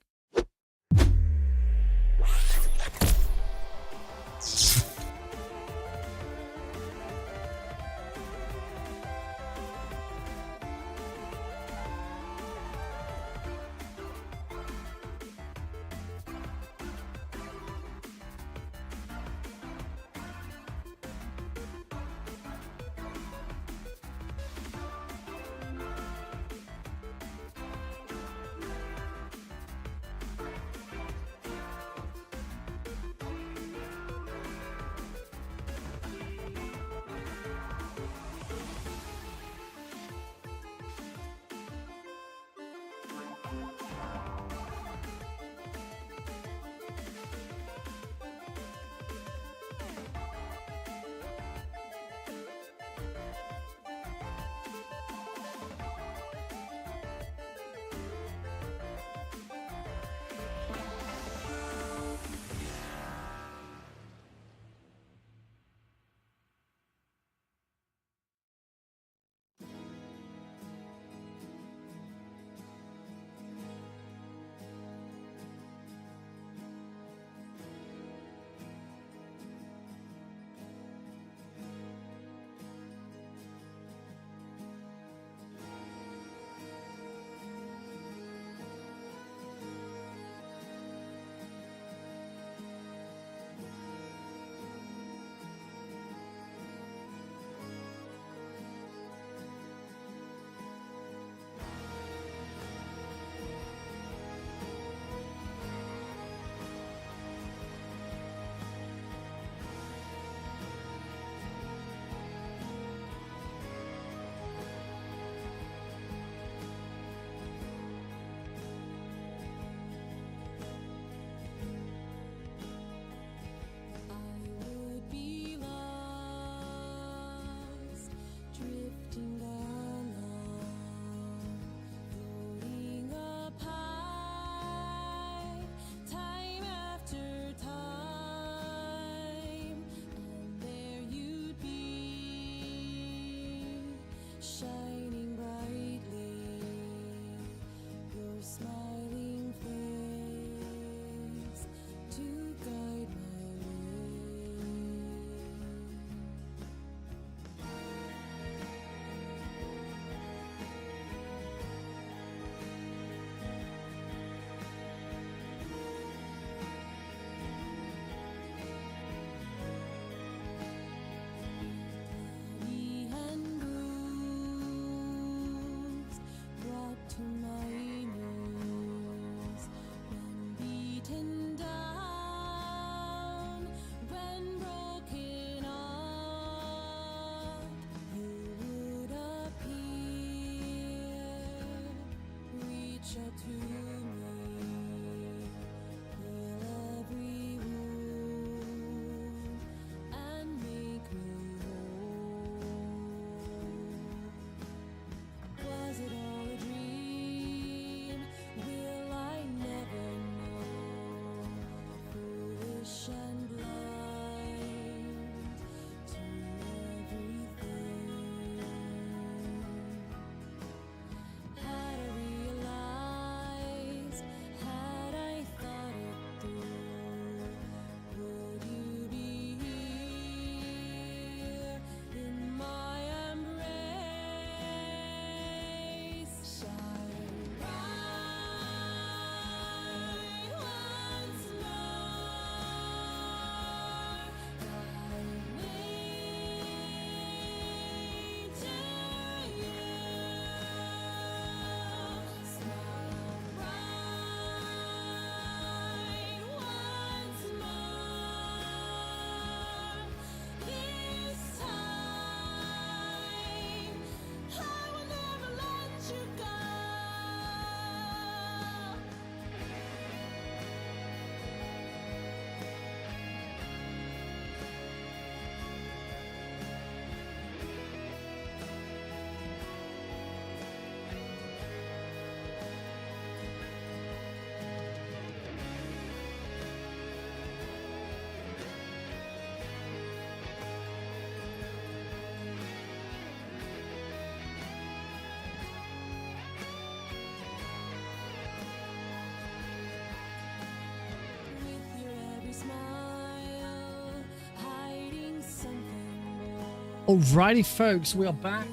S1: Alrighty, folks, we are back.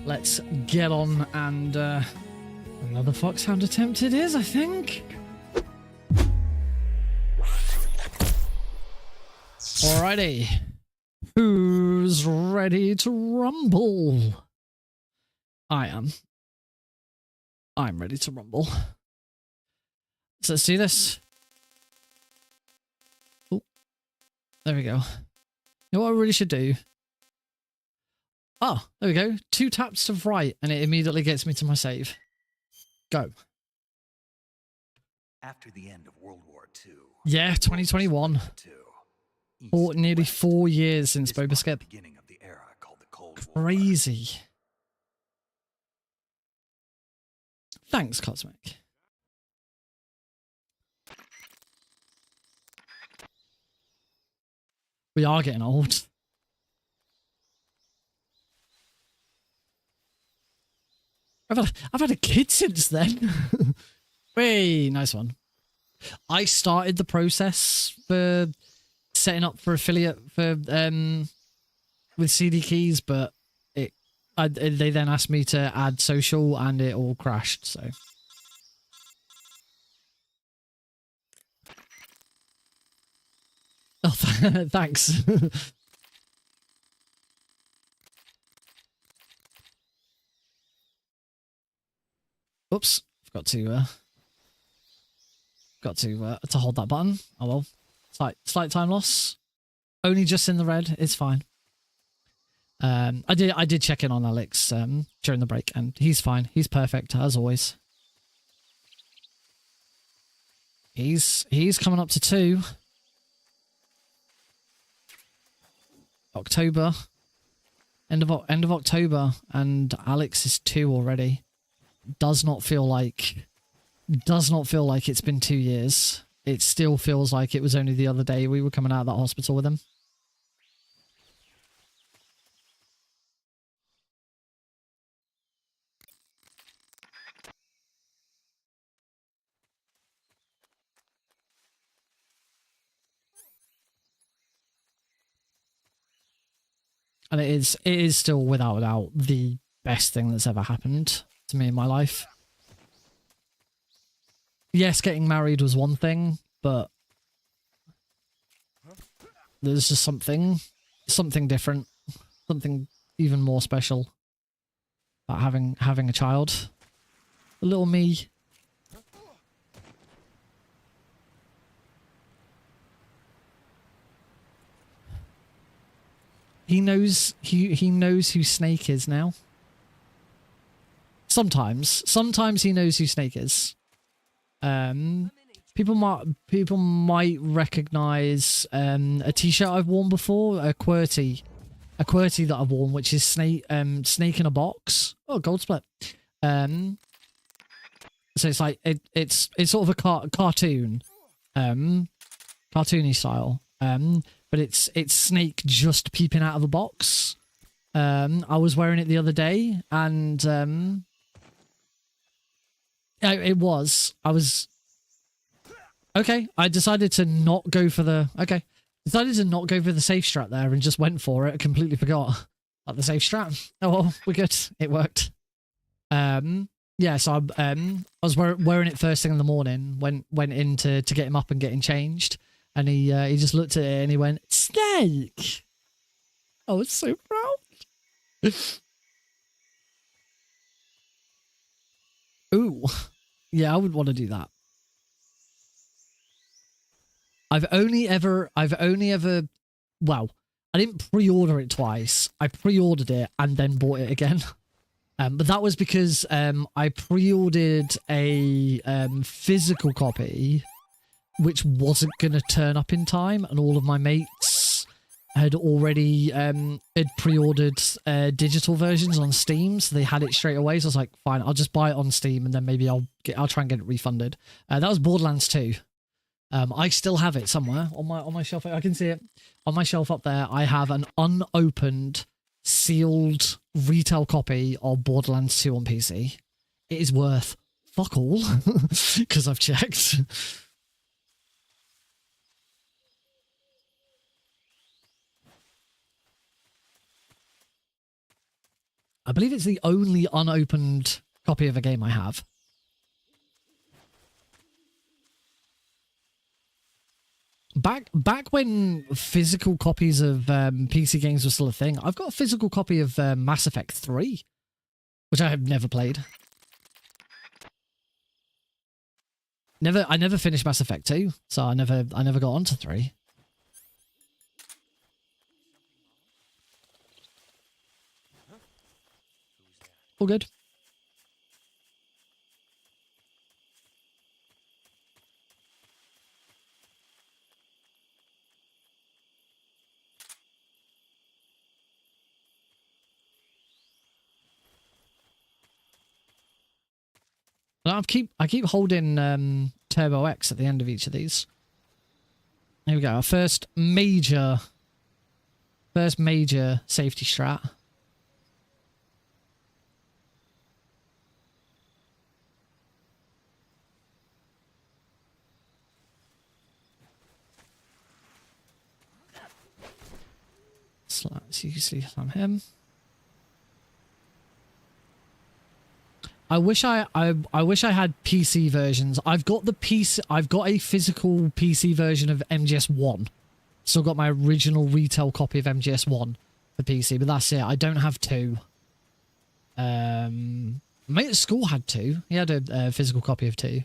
S1: Let's get on and another Foxhound attempt it is, I think. Alrighty. Who's ready to rumble? I am. I'm ready to rumble. So let's do this. Oh, there we go. You know what I really should do? Oh, there we go. 2 taps to right, and it immediately gets me to my save. Go.
S2: After the end of World War II.
S1: Yeah, 2021. Nearly 4 years since Boba Skip.
S2: Beginning of the era called the Cold War.
S1: Crazy. Thanks, Cosmic. We are getting old. I've had a kid since then. Hey, nice one. I started the process for setting up for affiliate for with CD keys, but they then asked me to add social and it all crashed. So oh, thanks. Oops, forgot to hold that button. Oh well, slight time loss. Only just in the red. It's fine. I did check in on Alex during the break, and he's fine. He's perfect as always. He's coming up to 2. October. End of October, and Alex is 2 already. Does not feel like it's been 2 years. It still feels like it was only the other day we were coming out of that hospital with him. And it is still without a doubt the best thing that's ever happened to me in my life. Yes, getting married was one thing, but there's just something different, something even more special about having a child. A little me. He knows who Snake is now. Sometimes he knows who Snake is. People might recognize a t-shirt I've worn before, a QWERTY that I've worn, which is Snake in a box. Oh, gold split. So it's like it's sort of a cartoon, cartoony style. But it's Snake just peeping out of a box. I was wearing it the other day, and I was okay. I decided to not go for the safe strat there and just went for it. I completely forgot about the safe strat. Oh well, we're good. It worked. Yeah. So I was wearing it first thing in the morning. Went in to get him up and get him changed. And he just looked at it and he went, Snake! I was so proud. Ooh. Yeah, I would want to do that. I've only ever, well, I didn't pre-order it twice. I pre-ordered it and then bought it again. But that was because I pre-ordered a physical copy which wasn't going to turn up in time, and all of my mates had already had pre-ordered digital versions on Steam, so they had it straight away. So I was like, fine, I'll just buy it on Steam, and then maybe I'll try and get it refunded. That was Borderlands 2. I still have it somewhere on my shelf. I can see it on my shelf up there. I have an unopened, sealed retail copy of Borderlands 2 on PC. It is worth fuck all because I've checked. I believe it's the only unopened copy of a game I have. Back when physical copies of PC games were still a thing, I've got a physical copy of Mass Effect 3, which I have never played. I never finished Mass Effect 2, so I never got onto 3. All good. I keep holding Turbo X at the end of each of these. Here we go. Our first major safety strat. So you can see from him. I wish I had PC versions. I've got a physical PC version of MGS1. Still got my original retail copy of MGS1 for PC, but that's it. I don't have 2. My mate at school had 2. He had a physical copy of 2.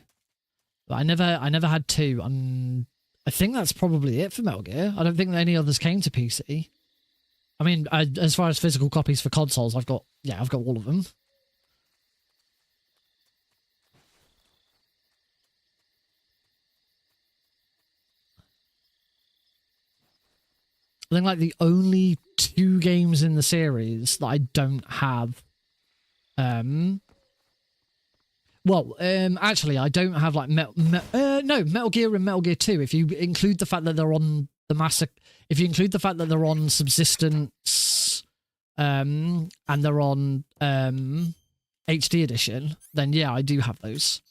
S1: But I never had 2. I think that's probably it for Metal Gear. I don't think that any others came to PC. I mean, as far as physical copies for consoles, I've got all of them. I think like the only 2 games in the series that I don't have, actually I don't have like Metal Gear and Metal Gear 2. If you include the fact that they're on the if you include the fact that they're on Subsistence, and they're on HD edition, then yeah, I do have those.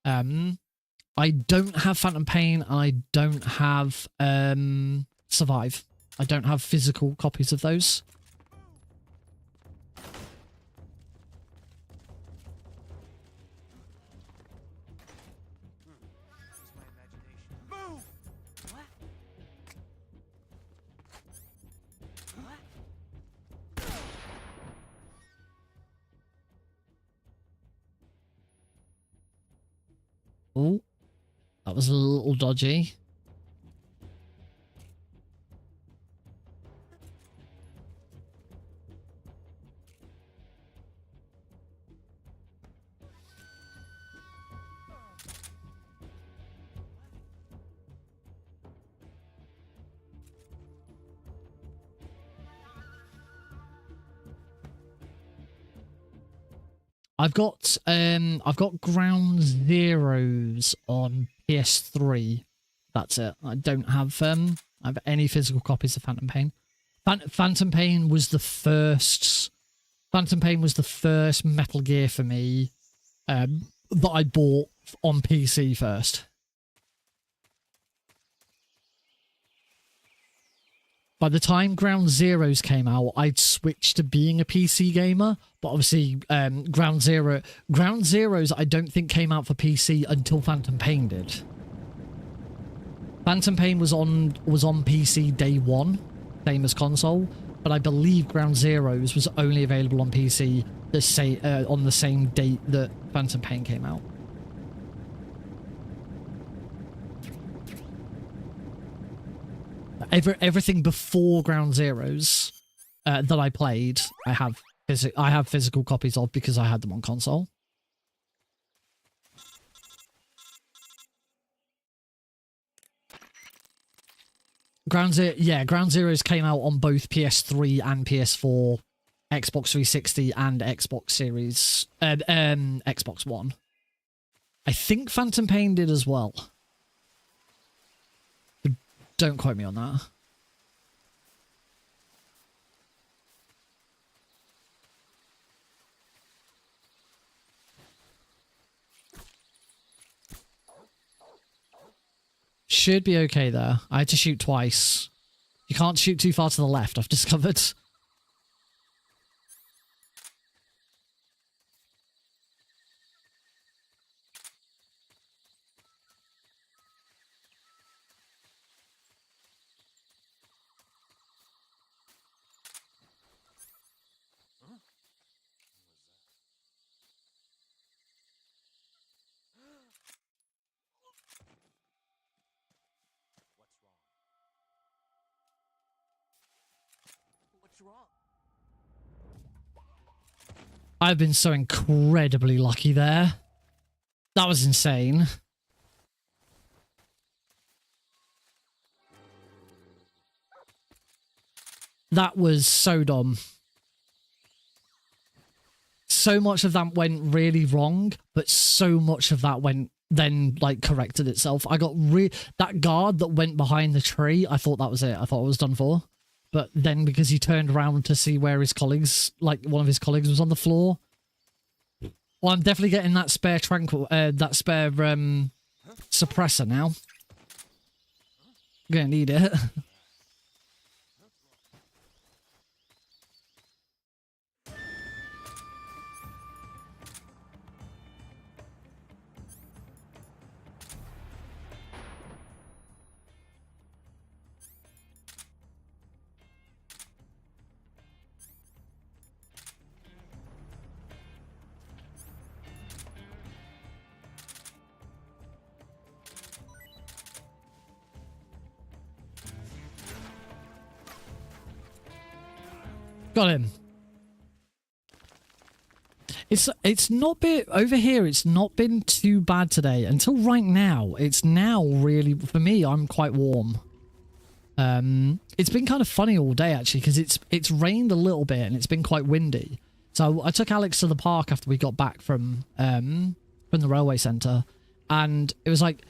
S1: I don't have Phantom Pain, and I don't have Survive. I don't have physical copies of those. Oh, that was a little dodgy. I've got Ground Zeroes on PS3. That's it. I don't have any physical copies of Phantom Pain. Phantom Pain was the first Metal Gear for me that I bought on PC first. By the time Ground Zeroes came out, I'd switched to being a PC gamer, but obviously Ground Zeroes I don't think came out for PC until Phantom Pain did. Phantom Pain was on PC day 1, same as console, but I believe Ground Zeroes was only available on PC on the same date that Phantom Pain came out. Everything before Ground Zeroes that I played, I have physical copies of because I had them on console. Ground Zeroes came out on both PS3 and PS4, Xbox 360 and Xbox Series, Xbox One. I think Phantom Pain did as well. Don't quote me on that. Should be okay there. I had to shoot twice. You can't shoot too far to the left, I've discovered. I've been so incredibly lucky there. That was insane. That was so dumb. So much of that went really wrong, but so much of that went then like corrected itself. I got that guard that went behind the tree. I thought that was it. I thought it was done for. But then because he turned around to see where his colleagues, like one of his colleagues was on the floor. Well, I'm definitely getting that spare suppressor now. I'm gonna need it. Got him. It's not been over here. It's not been too bad today until right now. It's now really for me. I'm quite warm. It's been kind of funny all day actually because it's rained a little bit and it's been quite windy. So I took Alex to the park after we got back from the railway centre, and it was like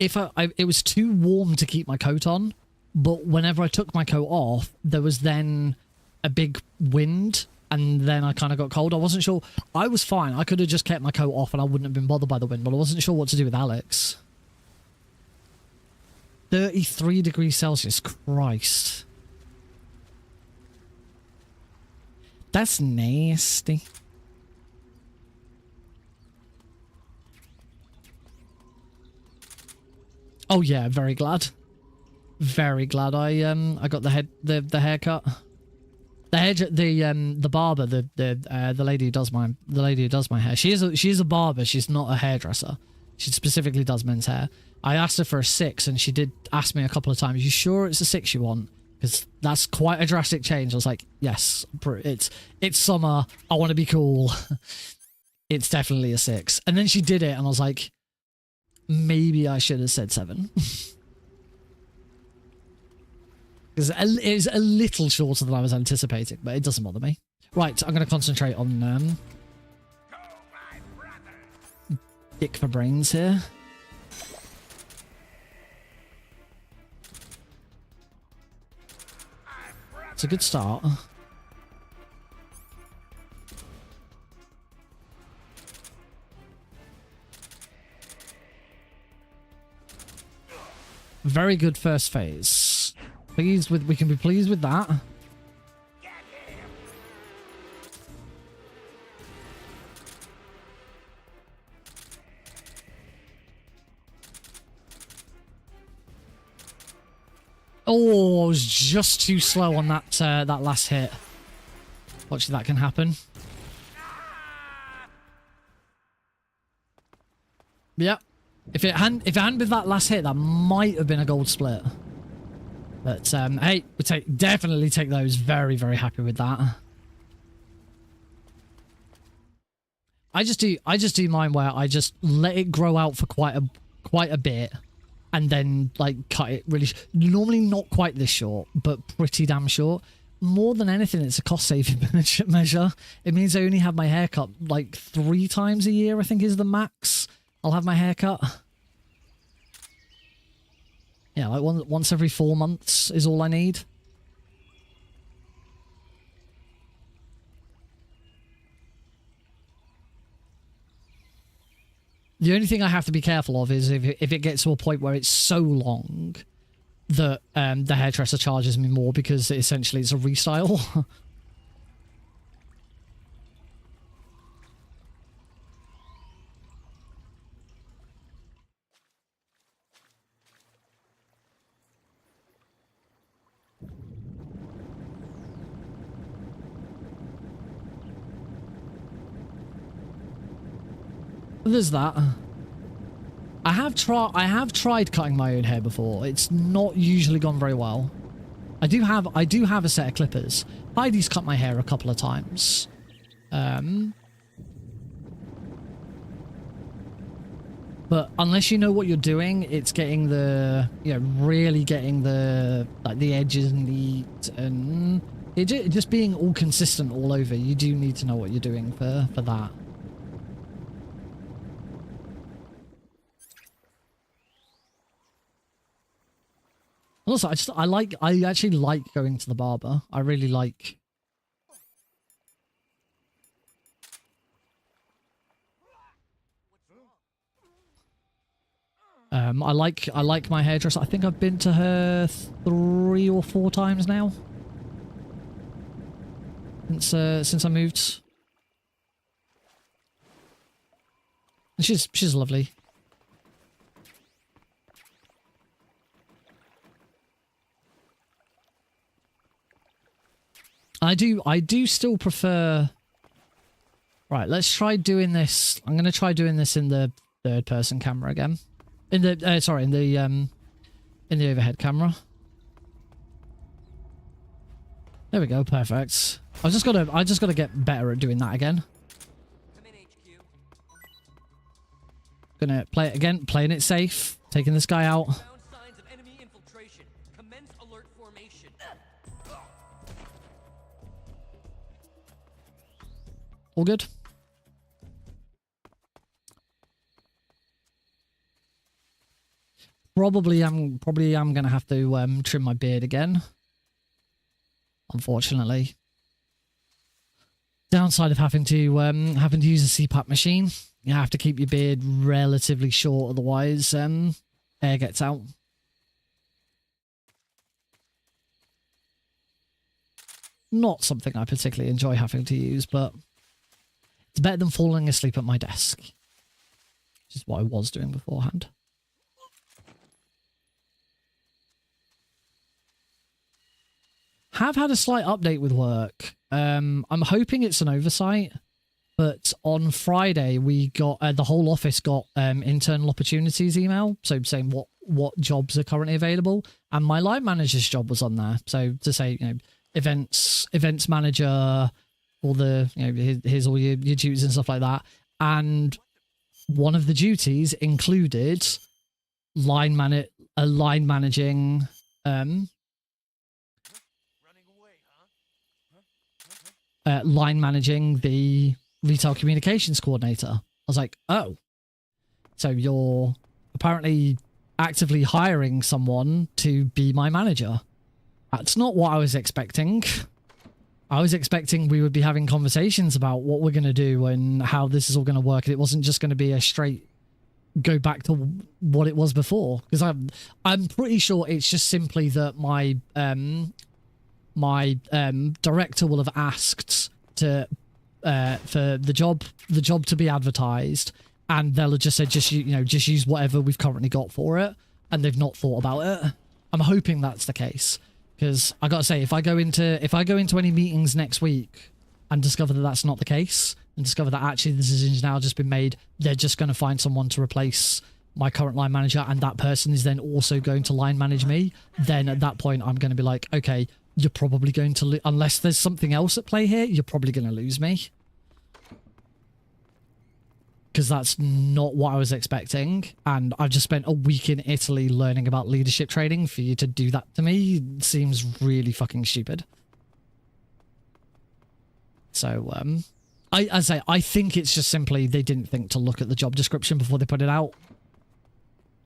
S1: it was too warm to keep my coat on, but whenever I took my coat off, there was then a big wind, and then I kind of got cold. I wasn't sure. I was fine. I could have just kept my coat off and I wouldn't have been bothered by the wind, but I wasn't sure what to do with Alex. 33 degrees Celsius. Christ. That's nasty. Oh yeah, very glad. Very glad I got the haircut. The barber, the lady who does my hair. She is a barber. She's not a hairdresser. She specifically does men's hair. I asked her for a 6, and she did ask me a couple of times, "You sure it's a 6 you want?" Because that's quite a drastic change. I was like, "Yes, it's summer. I want to be cool. It's definitely a 6." And then she did it, and I was like, maybe I should have said 7. Because it was a little shorter than I was anticipating, but it doesn't bother me. Right, I'm going to concentrate on dick for brains here. It's a good start. Very good first phase. We can be pleased with that. Oh, I was just too slow on that that last hit. Watch that can happen. Yep. If it hadn't been that last hit, that might have been a gold split. But hey, we definitely take those. Very, very happy with that. I just do mine where I just let it grow out for quite a bit, and then like cut it really. Normally not quite this short, but pretty damn short. More than anything, it's a cost-saving measure. It means I only have my hair cut like 3 times a year. I think is the max I'll have my hair cut. Yeah, like once every 4 months is all I need. The only thing I have to be careful of is if it gets to a point where it's so long that the hairdresser charges me more because essentially it's a restyle. There's that. I have tried cutting my own hair before. It's not usually gone very well. I do have a set of clippers. Heidi's cut my hair a couple of times. But unless you know what you're doing, it's getting the, you know, really getting the, like, the edges neat and it just being all consistent all over. You do need to know what you're doing for that. Also, I actually like going to the barber. I really like. I like my hairdresser. I think I've been to her 3 or 4 times now. Since I moved. And she's lovely. I do still prefer. Right, let's try doing this. I'm gonna try doing this in the 3rd-person camera again. In the sorry, in the overhead camera. There we go, perfect. I just gotta get better at doing that again.
S3: Come in, HQ.
S1: Gonna play it again, playing it safe, taking this guy out.
S3: Found signs of enemy infiltration. Commence alert formation.
S1: All good. Probably I'm gonna have to trim my beard again. Unfortunately. Downside of having to use a CPAP machine, you have to keep your beard relatively short, otherwise air gets out. Not something I particularly enjoy having to use, but it's better than falling asleep at my desk, which is what I was doing beforehand. Have had a slight update with work. I'm hoping it's an oversight, but on Friday we got the whole office got internal opportunities email, so saying what jobs are currently available, and my line manager's job was on there. So to say, you know, events manager, all the, you know, here's all your duties and stuff like that, and one of the duties included line managing. Line managing the retail communications coordinator. I was like, oh, so you're apparently actively hiring someone to be my manager. That's not what I was expecting. I was expecting we would be having conversations about what we're going to do and how this is all going to work. And it wasn't just going to be a straight go back to what it was before. Because I'm pretty sure it's just simply that my director will have asked to for the job to be advertised, and they'll have just said just use whatever we've currently got for it, and they've not thought about it. I'm hoping that's the case, because I gotta say, if I go into any meetings next week and discover that that's not the case, and discover that actually the decision's now just been made, they're just going to find someone to replace my current line manager, and that person is then also going to line manage me, then at that point I'm going to be like, okay, you're probably going to unless there's something else at play here, you're probably going to lose me. Because that's not what I was expecting, and I've just spent a week in Italy learning about leadership training. For you to do that to me seems really fucking stupid. So, I think it's just simply they didn't think to look at the job description before they put it out.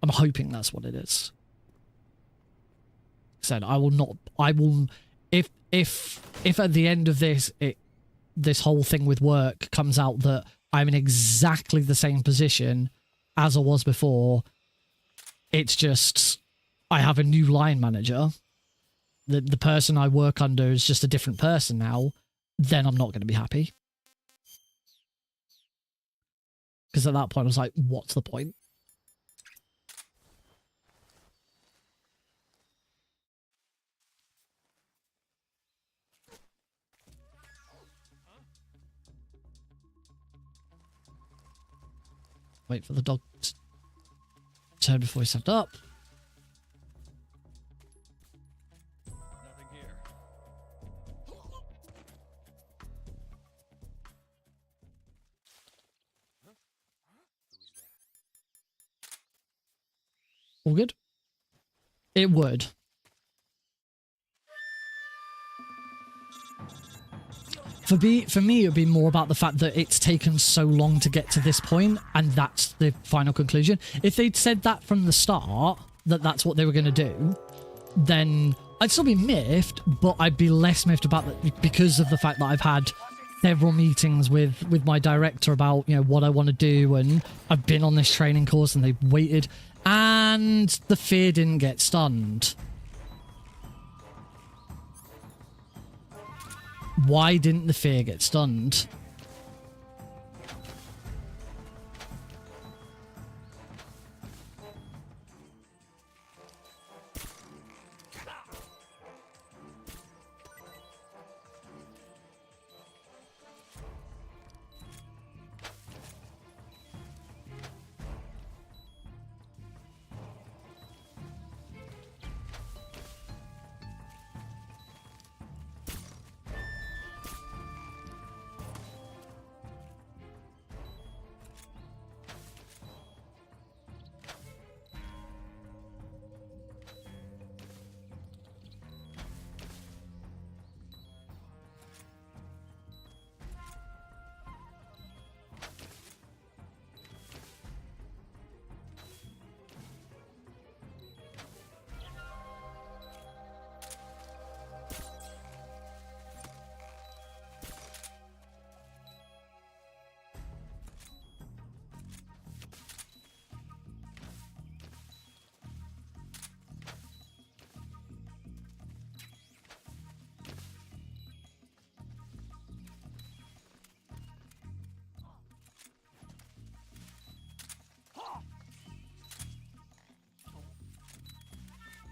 S1: I'm hoping that's what it is. Said I will if at the end of this this whole thing with work comes out that I'm in exactly the same position as I was before, it's just I have a new line manager, the person I work under is just a different person now, then I'm not going to be happy, because at that point I was like, what's the point? Wait for the dog to turn before he stepped up.
S3: Nothing here.
S1: All good? It would. For me, it would be more about the fact that it's taken so long to get to this point, and that's the final conclusion. If they'd said that from the start, that that's what they were going to do, then I'd still be miffed, but I'd be less miffed about that because of the fact that I've had several meetings with my director about, you know, what I want to do, and I've been on this training course and they've waited, and the fear didn't get stunned. Why didn't the fear get stunned?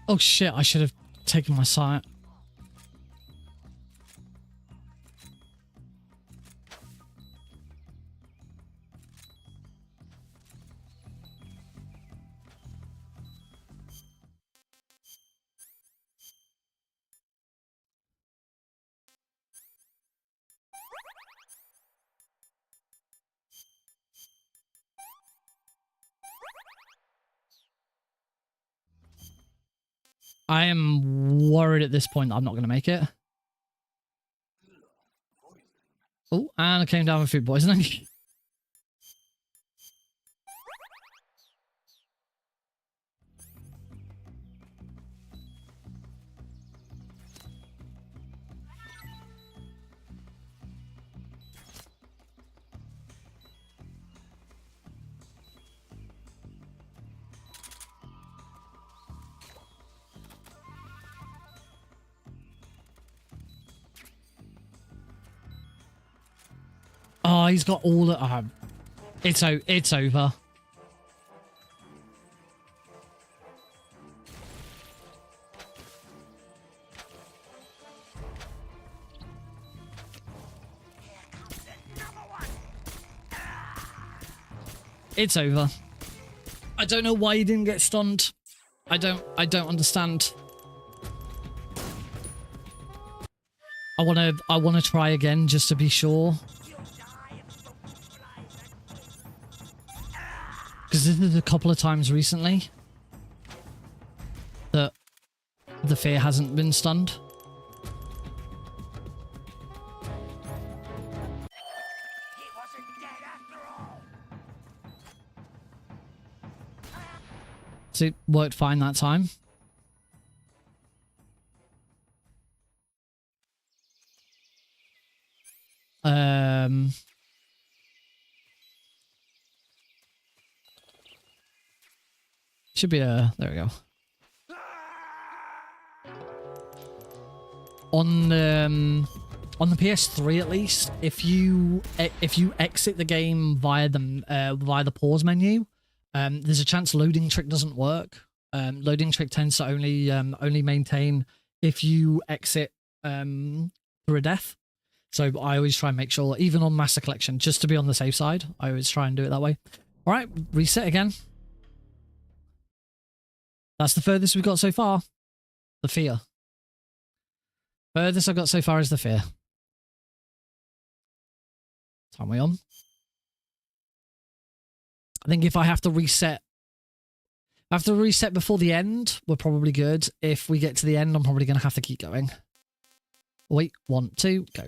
S1: Oh shit, I should have taken my sight. I am worried at this point that I'm not going to make it. Oh, and I came down with food poisoning. Oh, he's got all the... it's over. It's over. I don't know why he didn't get stunned. I don't understand. I wanna try again just to be sure. Because this is a couple of times recently that the fear hasn't been stunned. So it worked fine that time. Should be a... there we go. On the PS3 at least, if you exit the game via the pause menu, there's a chance loading trick doesn't work. Loading trick tends to only maintain if you exit through a death. So I always try and make sure, even on Master Collection, just to be on the safe side, I always try and do it that way. All right, reset again. That's the furthest we've got so far. The fear. Furthest I've got so far is the fear. Time we on? I think if I have to reset After reset before the end, we're probably good. If we get to the end, I'm probably going to have to keep going. Wait, 1, 2, go.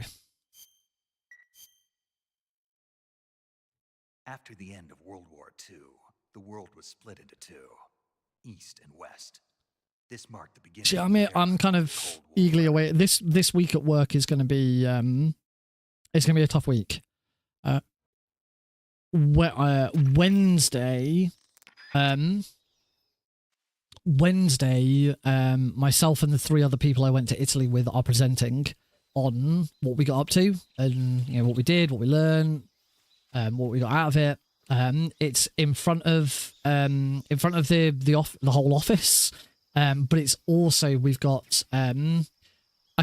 S2: After the end of World War II, the world was split into two, East and West. This marked the beginning.
S1: See, I'm kind of eagerly awaiting. This week at work is going to be it's going to be a tough week. Wednesday, myself and the 3 other people I went to Italy with are presenting on what we got up to and what we did, what we learned, what we got out of it. It's in front of the whole office, but it's also we've got I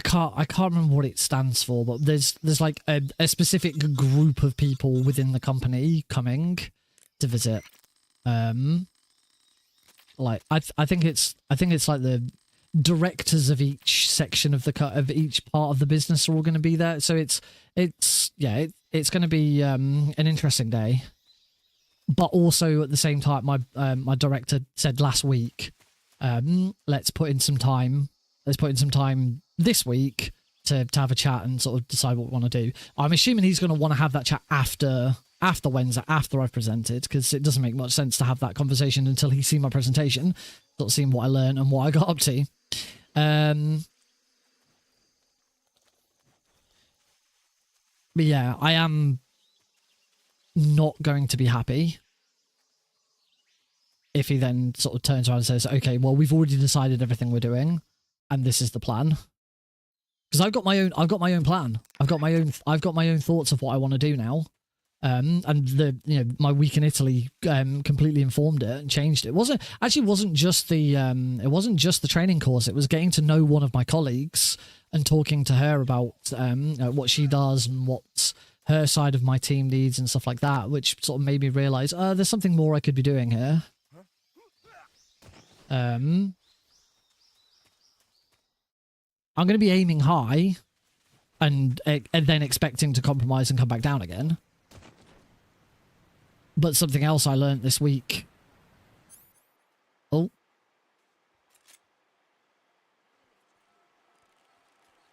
S1: can't remember what it stands for, but there's like a specific group of people within the company coming to visit. Like I think it's like the directors of each section of each part of the business are all going to be there. So it's going to be an interesting day. But also at the same time, my director said last week, let's put in some time this week to have a chat and sort of decide what we want to do. I'm assuming he's going to want to have that chat after Wednesday, after I've presented, because it doesn't make much sense to have that conversation until he's seen my presentation, sort of seeing what I learned and what I got up to. But yeah, I am not going to be happy if he then sort of turns around and says, okay, well, we've already decided everything we're doing and this is the plan. Because I've got my own plan. I've got my own thoughts of what I want to do now. And my week in Italy completely informed it and changed it. It wasn't just the training course. It was getting to know one of my colleagues and talking to her about what she does and what her side of my team needs and stuff like that, which sort of made me realize there's something more I could be doing here. I'm going to be aiming high and then expecting to compromise and come back down again. But something else I learned this week.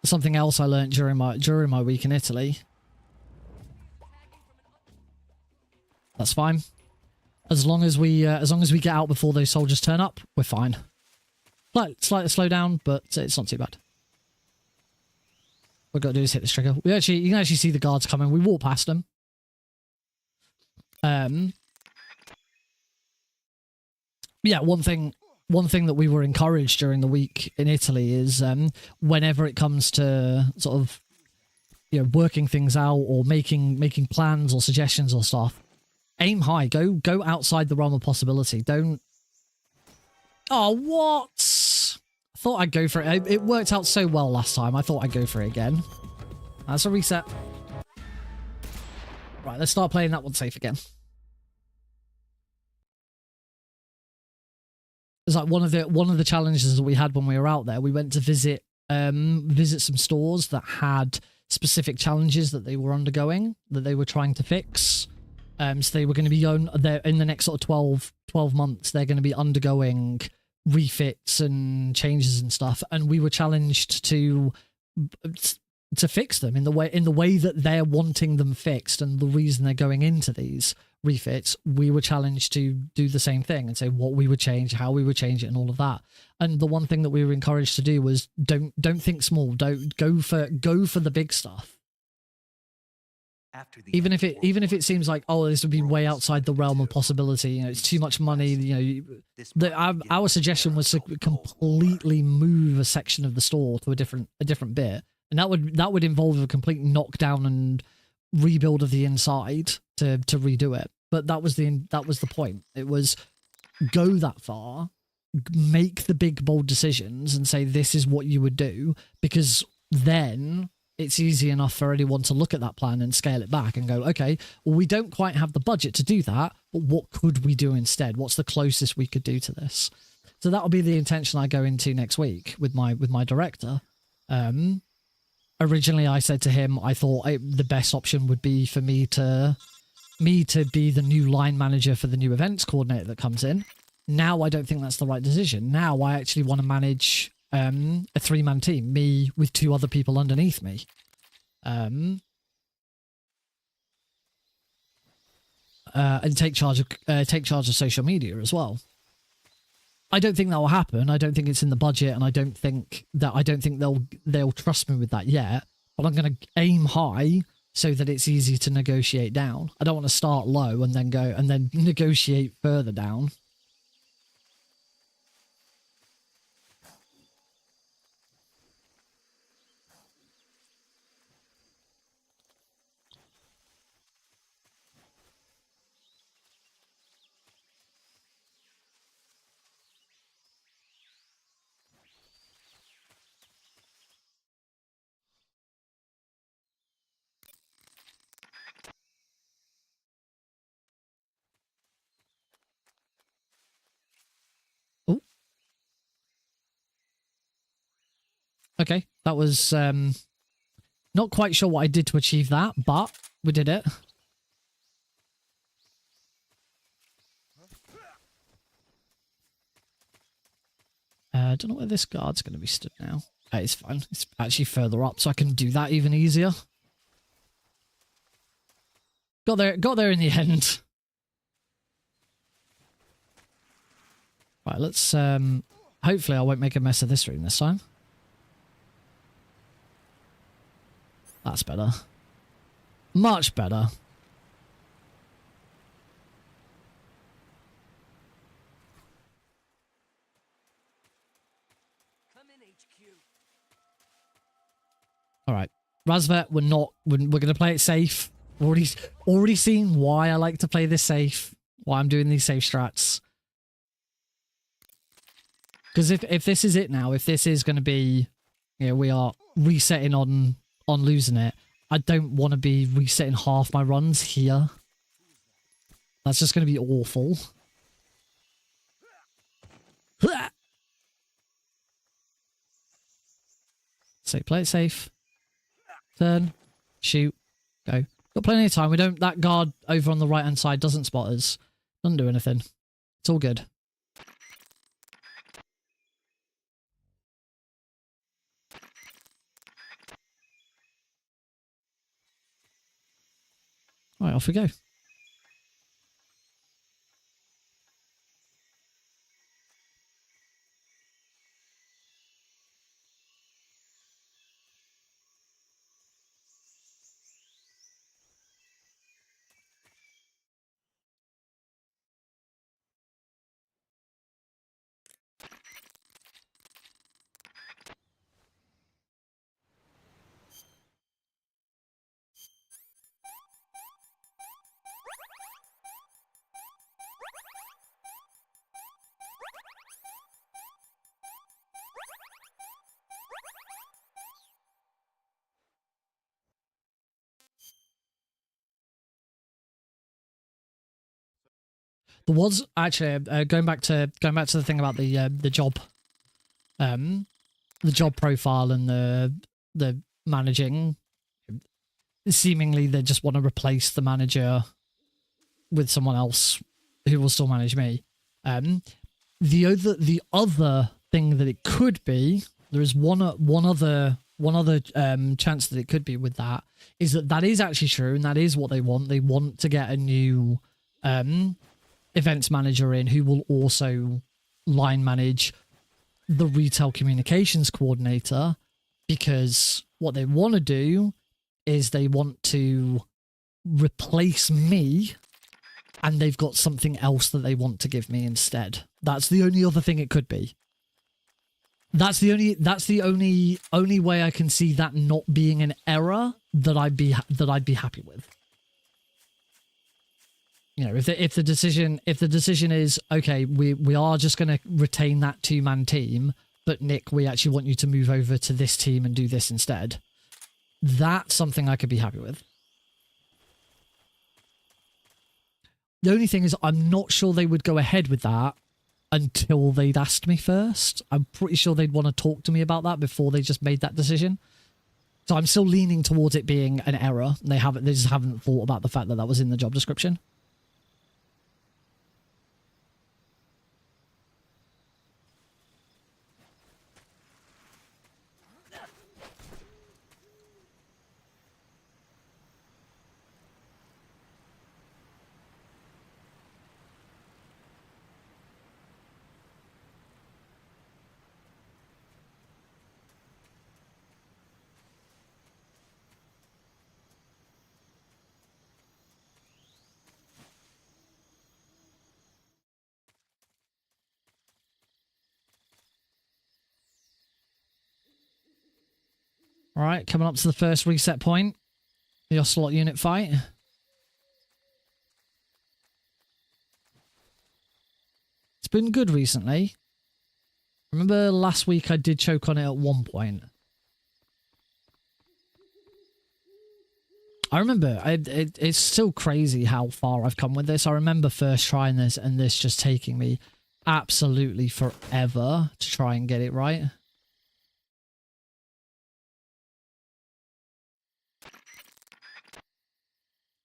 S1: Something else I learned during my week in Italy. That's fine. As long as we get out before those soldiers turn up, we're fine. Slightly slow down, but it's not too bad. What we've got to do is hit this trigger. You can actually see the guards coming. We walk past them. Yeah, one thing that we were encouraged during the week in Italy is whenever it comes to sort of working things out or making plans or suggestions or stuff, aim high. Go outside the realm of possibility. Don't. Oh, what? I thought I'd go for it. It worked out so well last time. I thought I'd go for it again. That's a reset. Right, let's start playing that one safe again. It's like one of the challenges that we had when we were out there. We went to visit some stores that had specific challenges that they were undergoing, that they were trying to fix. So they were going to be there in the next sort of 12 months. They're going to be undergoing refits and changes and stuff, and we were challenged to fix them in the way that they're wanting them fixed, and the reason they're going into these refits. We were challenged to do the same thing and say what we would change, how we would change it, and all of that. And the one thing that we were encouraged to do was don't think small. Don't go for the big stuff. Even if it seems like, oh, this would be way outside the realm of possibility, it's too much money. Our suggestion was to completely move a section of the store to a different bit, and that would involve a complete knockdown and rebuild of the inside to redo it. But that was the point. It was go that far, make the big bold decisions, and say this is what you would do, because then it's easy enough for anyone to look at that plan and scale it back and go, okay, well, we don't quite have the budget to do that, but what could we do instead? What's the closest we could do to this? So that'll be the intention I go into next week with my director. Originally, I said to him, I thought the best option would be for me to be the new line manager for the new events coordinator that comes in. Now I don't think that's the right decision. Now I actually want to manage a 3-man team, me with 2 other people underneath me. And take charge of social media as well. I don't think that will happen. I don't think it's in the budget, and I don't think they'll trust me with that yet. But I'm going to aim high so that it's easy to negotiate down. I don't want to start low and then negotiate further down. Okay, that was not quite sure what I did to achieve that, but we did it. I don't know where this guard's going to be stood now. It's fine. It's actually further up, so I can do that even easier. Got there in the end. Right, let's hopefully I won't make a mess of this room this time. That's better. Much better.
S3: Come in, HQ.
S1: All right, Razvet, we're going to play it safe. Already seen why I like to play this safe. Why I'm doing these safe strats. Because if this is it now, if this is going to be, you know, we are resetting on losing it, I don't want to be resetting half my runs here. That's just going to be awful. So play it safe. Turn. Shoot. Go. Got plenty of time. That guard over on the right hand side doesn't spot us. Doesn't do anything. It's all good. Right, off we go. There was actually going back to the thing about the job profile and the managing. Seemingly, they just want to replace the manager with someone else who will still manage me. The other thing that it could be, there is one other chance that it could be with that, is that is actually true, and that is what they want. They want to get a new events manager in who will also line manage the retail communications coordinator, because what they want to do is they want to replace me, and they've got something else that they want to give me instead. That's the only other thing it could be. That's the only way I can see that not being an error that I'd be happy with. You know, if the decision is okay, we are just going to retain that 2-man team, but Nick, we actually want you to move over to this team and do this instead. That's something I could be happy with. The only thing is, I'm not sure they would go ahead with that until they'd asked me first. I'm pretty sure they'd want to talk to me about that before they just made that decision. So I'm still leaning towards it being an error. They just haven't thought about the fact that that was in the job description. All right, coming up to the first reset point. The Ocelot unit fight. It's been good recently. Remember last week I did choke on it at one point. I remember, it's still crazy how far I've come with this. I remember first trying this and this just taking me absolutely forever to try and get it right.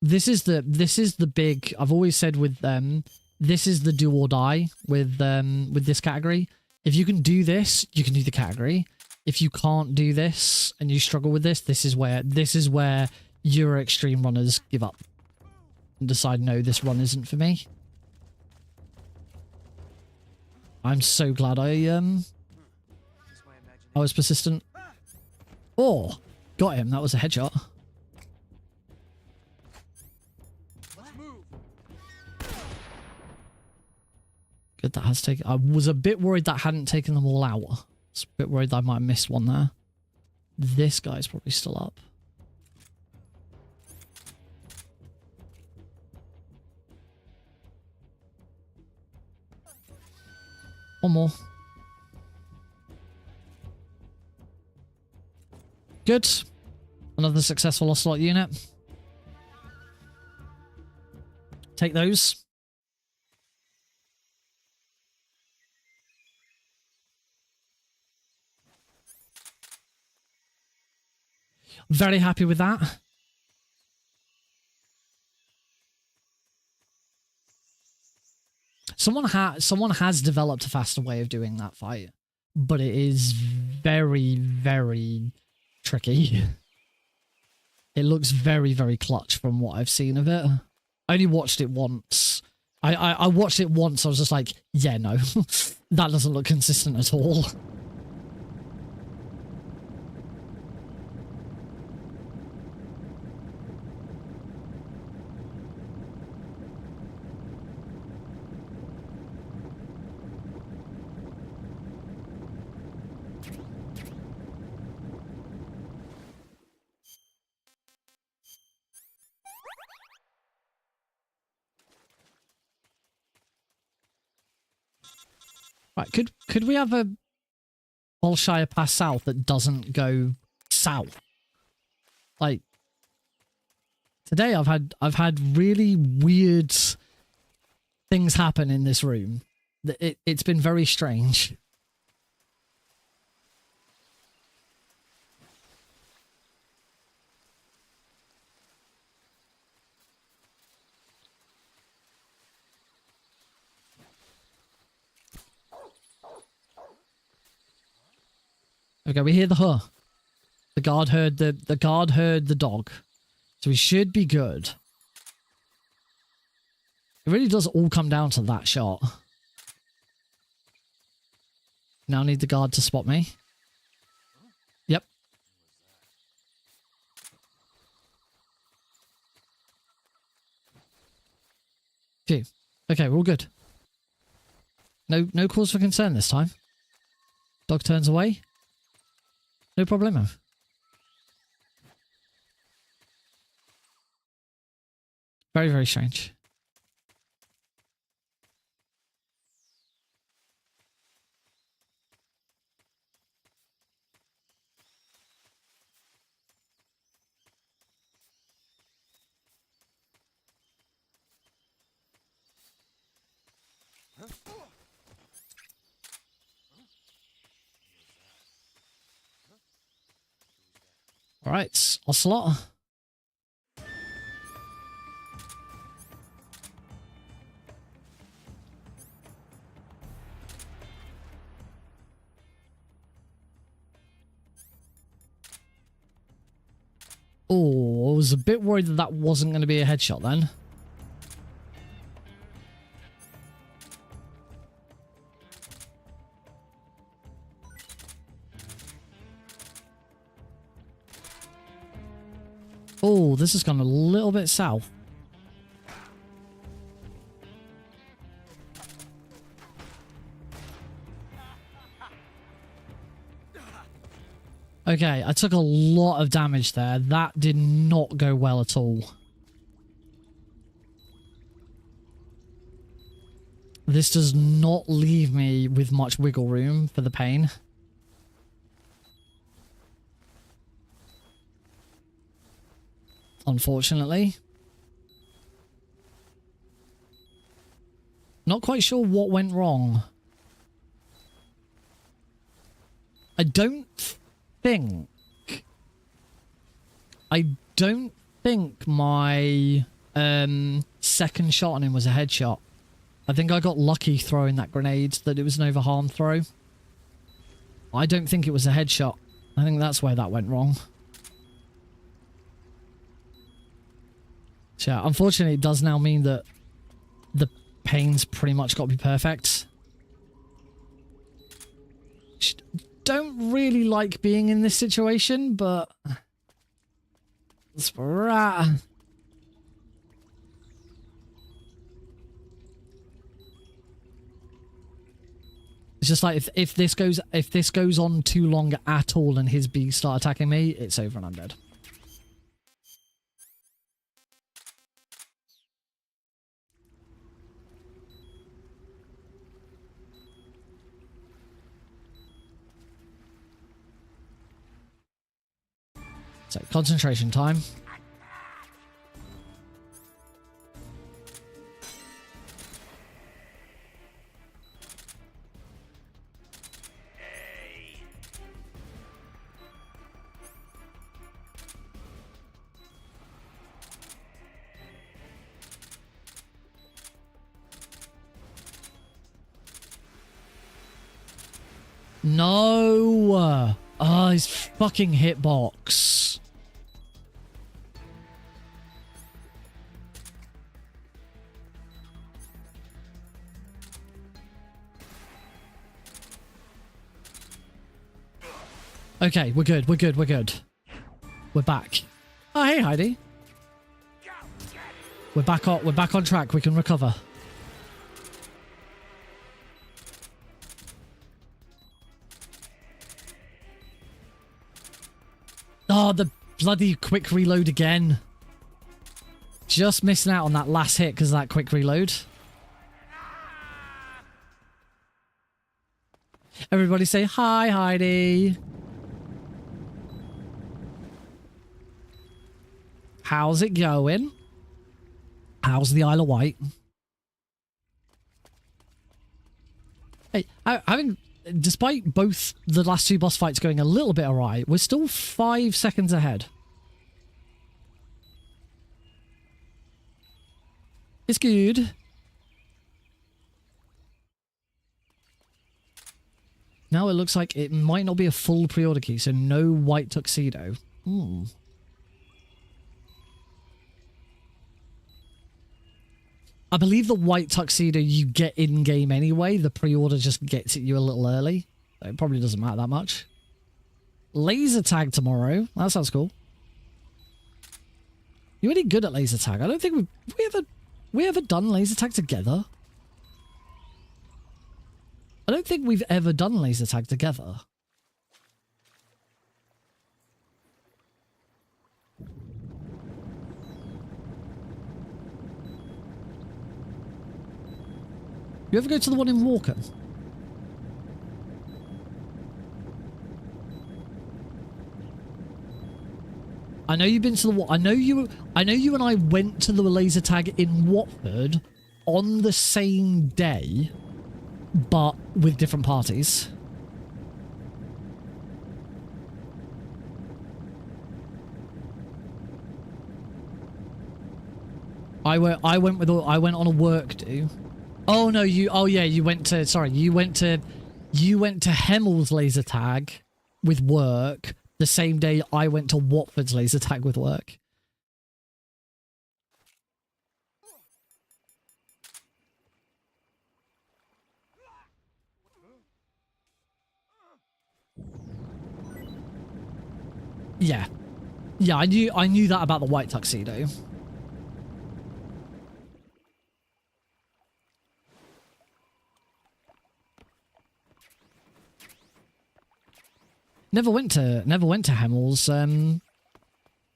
S1: This is the big, I've always said with this is the do or die with this category. If you can do this, you can do the category. If you can't do this and you struggle with this is where Euro Extreme runners give up and decide, no, this run isn't for me. I'm so glad I was persistent. Oh, got him. That was a headshot. Good, that has taken... I was a bit worried that hadn't taken them all out. I was a bit worried that I might have missed one there. This guy's probably still up. One more. Good. Another successful Ocelot unit. Take those. Very happy with that. Someone has developed a faster way of doing that fight, but it is very, very tricky. It looks very, very clutch from what I've seen of it. I only watched it once. I watched it once. I was just like, yeah, no, that doesn't look consistent at all. Right, could we have a Bolshire pass south that doesn't go south? Like today I've had really weird things happen in this room. It's been very strange. Okay, we hear the huh. The guard heard the dog. So we should be good. It really does all come down to that shot. Now I need the guard to spot me. Yep. Phew. Okay, we're all good. No cause for concern this time. Dog turns away. No problemo. Very, very strange. All right, Ocelot. Oh, I was a bit worried that that wasn't going to be a headshot then. Oh, this has gone a little bit south. Okay, I took a lot of damage there. That did not go well at all. This does not leave me with much wiggle room for the pain. Unfortunately. Not quite sure what went wrong. I don't think my second shot on him was a headshot. I think I got lucky throwing that grenade, that it was an overharm throw. I don't think it was a headshot. I think that's where that went wrong. So yeah, unfortunately, it does now mean that the pain's pretty much got to be perfect. Don't really like being in this situation, but... Sprat. It's just like if this goes on too long at all and his bees start attacking me, it's over and I'm dead. So concentration time. No! Oh, his fucking hitbox. Okay, we're good, we're good, we're good. We're back. Oh, hey, Heidi. We're back on track, we can recover. Oh, the bloody quick reload again. Just missing out on that last hit because of that quick reload. Everybody say hi, Heidi. How's it going? How's the Isle of Wight? Hey, despite both the last two boss fights going a little bit awry, we're still 5 seconds ahead. It's good. Now it looks like it might not be a full pre-order key, so no white tuxedo. I believe the white tuxedo you get in-game anyway. The pre-order just gets at you a little early. So it probably doesn't matter that much. Laser tag tomorrow. That sounds cool. You're really good at laser tag. I don't think we ever done laser tag together. I don't think we've ever done laser tag together. You ever go to the one in Walker? I know you've been to the. I know you and I went to the laser tag in Watford on the same day, but with different parties. I went on a work do. Oh no, you went to Hemmel's laser tag with work the same day I went to Watford's laser tag with work. Yeah. Yeah, I knew that about the white tuxedo. Never went to Hamill's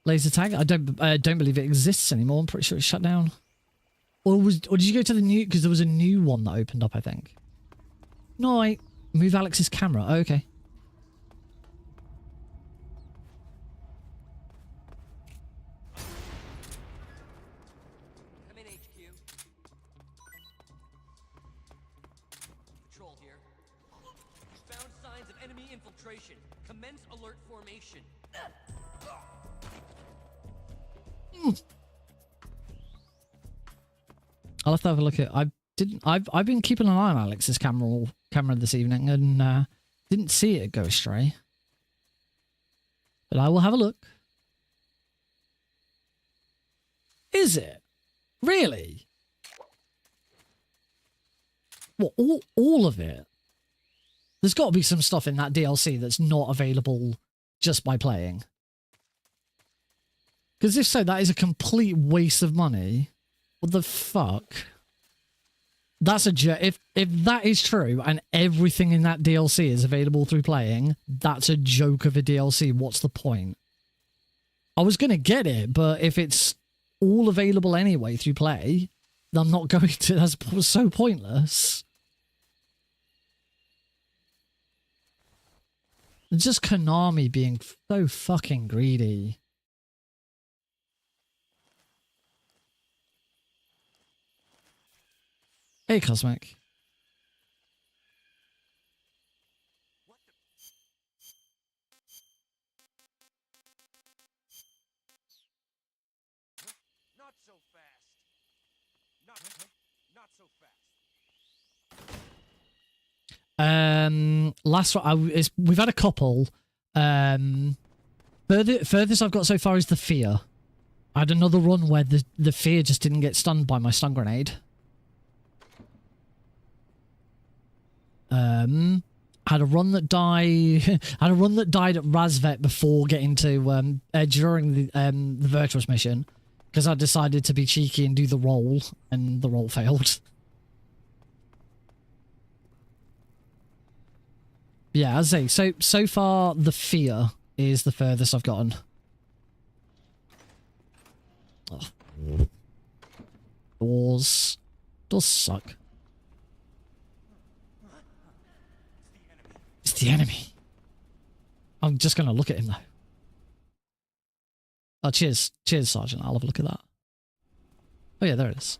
S1: laser tag. I don't believe it exists anymore. I'm pretty sure it's shut down. Or did you go to the new? Because there was a new one that opened up, I think. No, I move Alex's camera. Oh, okay.
S3: Come in, HQ. Patrol here. Found signs of enemy infiltration. Commence alert formation.
S1: I'll have to have a look at. I've been keeping an eye on Alex's camera this evening and didn't see it go astray. But I will have a look. Is it? Really? What, all of it? There's got to be some stuff in that DLC that's not available just by playing. Because if so, that is a complete waste of money. What the fuck? That's a joke. If that is true and everything in that DLC is available through playing, that's a joke of a DLC. What's the point? I was going to get it, but if it's all available anyway through play, then I'm not going to. That's so pointless. It's just Konami being so fucking greedy. Hey, Cosmic.
S4: Not so fast. Not so fast.
S1: Last one, we've had a couple. Furthest I've got so far is the fear. I had another run where the fear just didn't get stunned by my stun grenade. Had a run that died. Had a run that died at Razvet before getting to during the Virtuous mission, because I decided to be cheeky and do the roll, and the roll failed. Yeah, as I say, so far the fear is the furthest I've gotten. Oh. Doors suck. It's the enemy. I'm just going to look at him, though. Oh, cheers. Cheers, Sergeant. I'll have a look at that. Oh, yeah, there it is.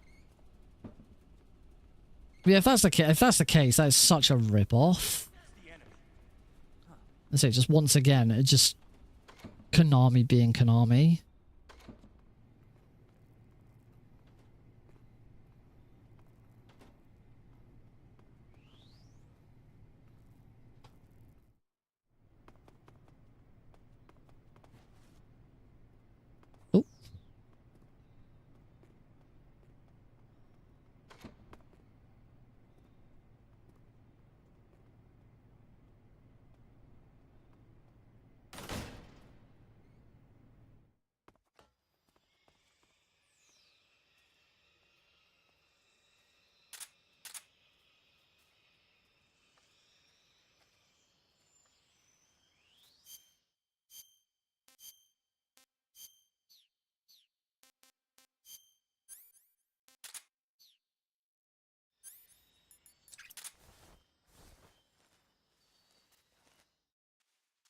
S1: But yeah, if that's the case, that is such a rip-off. Let's say, just once again, it just... Konami being Konami.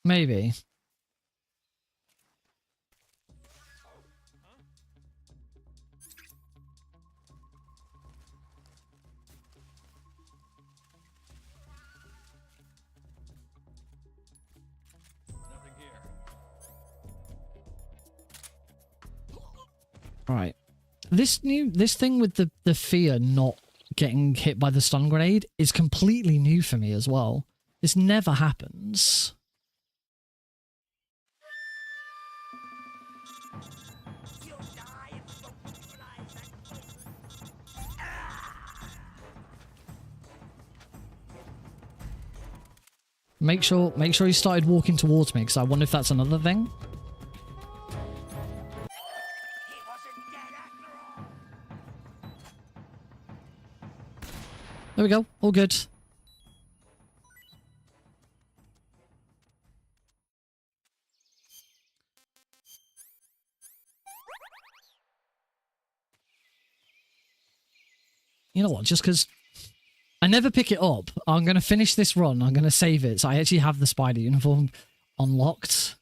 S1: Maybe. Right. This thing with the fear not getting hit by the stun grenade is completely new for me as well. This never happens. Make sure he started walking towards me, because I wonder if that's another thing. There we go. All good. you know what? Just because I never pick it up, I'm going to finish this run. I'm going to save it. So I actually have the spider uniform unlocked.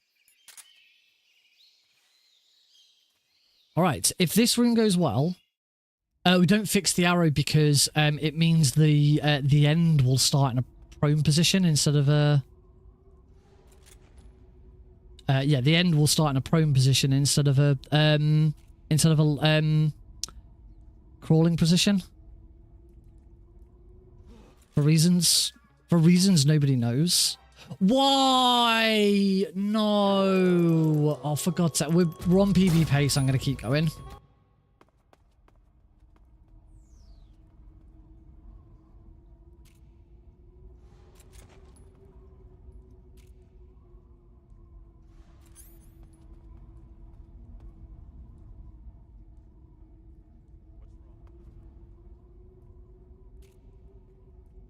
S1: All right. If this run goes well, we don't fix the arrow because it means the end will start in a prone position instead of a... yeah, the end will start in a prone position instead of a crawling position. For reasons nobody knows. Why? No. Oh, for God's sake. We're on PB pace. I'm going to keep going.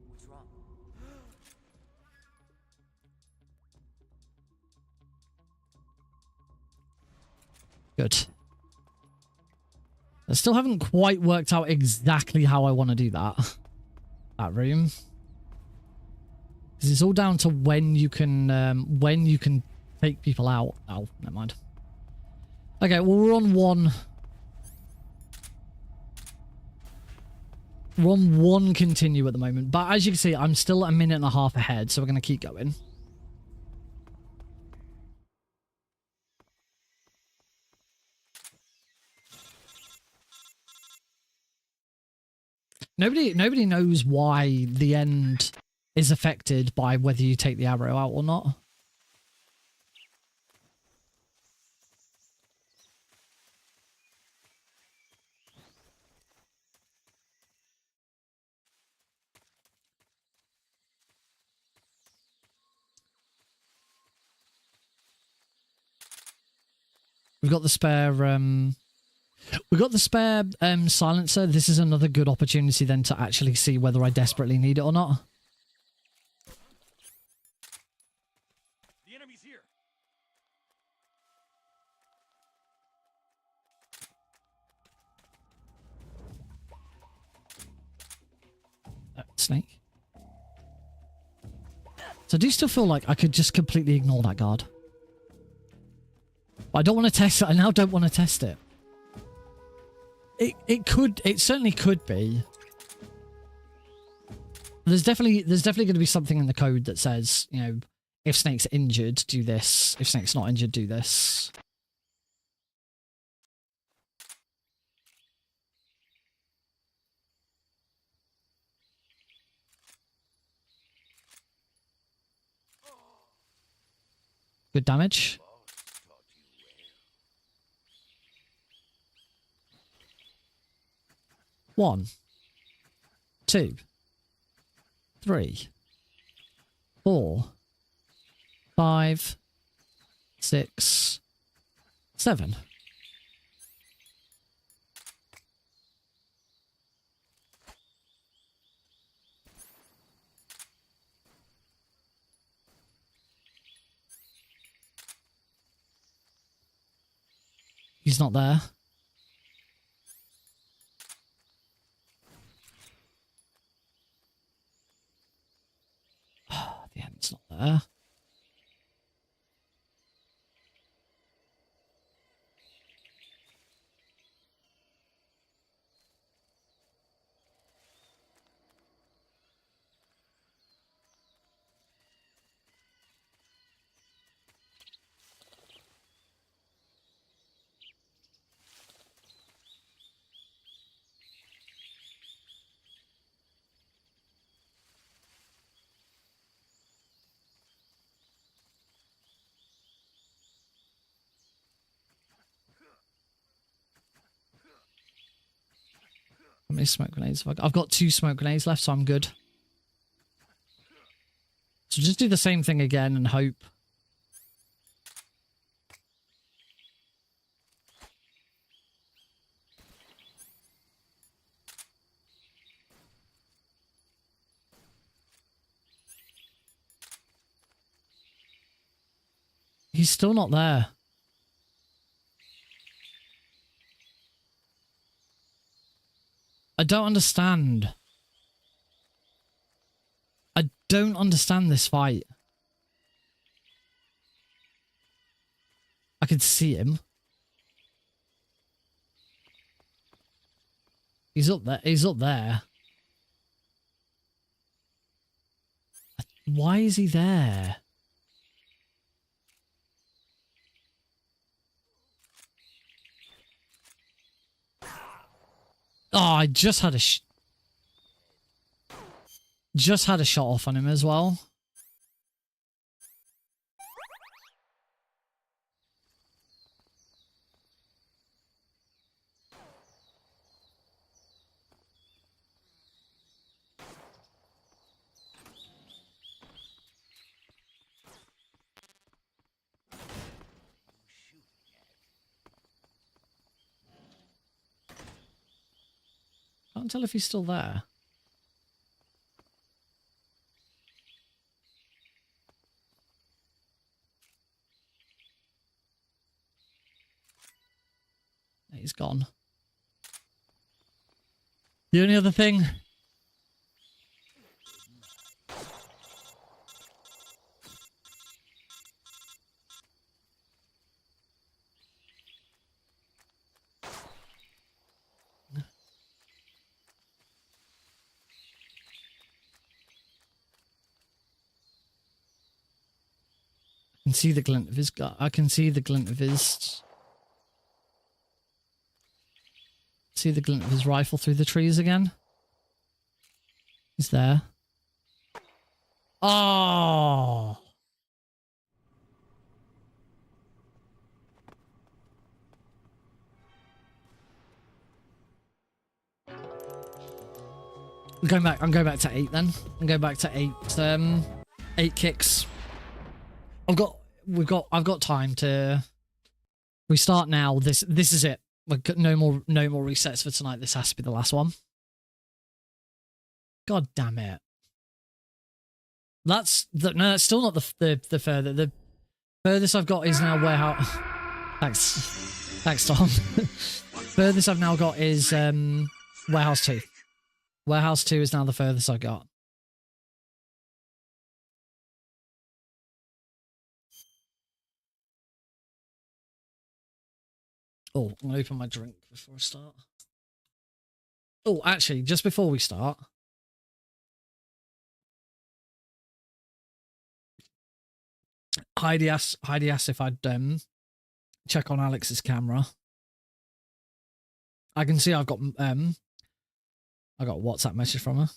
S3: What's wrong?
S1: Good. I still haven't quite worked out exactly how I want to do that. That room. Because it's all down to when you can take people out. Oh, never mind. Okay, well, we're on one. We're on one continue at the moment. But as you can see, I'm still a minute and a half ahead, so we're going to keep going. Nobody knows why the end is affected by whether you take the arrow out or not. We've got the spare silencer. This is another good opportunity then to actually see whether I desperately need it or not.
S3: The enemy's here.
S1: Snake. So I do still feel like I could just completely ignore that guard. But I don't want to test it. I now don't want to test it. It certainly could be. There's definitely going to be something in the code that says, you know, if Snake's injured, do this. If Snake's not injured, do this. Good damage. One, 2, 3, 4, 5, 6, 7. He's not there. The end's not there. How many smoke grenades have I got? I've got 2 smoke grenades left, so I'm good. So just do the same thing again and hope. He's still not there. I don't understand. I don't understand this fight. I can see him. He's up there. He's up there. Why is he there? Oh, I just had a shot off on him as well. Can't tell if he's still there. He's gone. The only other thing... I can see the glint of his gut. I can see the glint of his... See the glint of his rifle through the trees again. He's there. Oh! I'm going back to 8 then. I'm going back to 8 kicks. I've got time to... We start now. This is it. We've got no more resets for tonight. This has to be the last one. God damn it. That's still not the further. The furthest I've got is now warehouse. Thanks, Tom. Furthest I've now got is warehouse 2. Warehouse 2 is now the furthest I got. Oh, I'm gonna open my drink before I start. Oh, actually, just before we start. Heidi asked if I'd check on Alex's camera. I can see I got a WhatsApp message from her.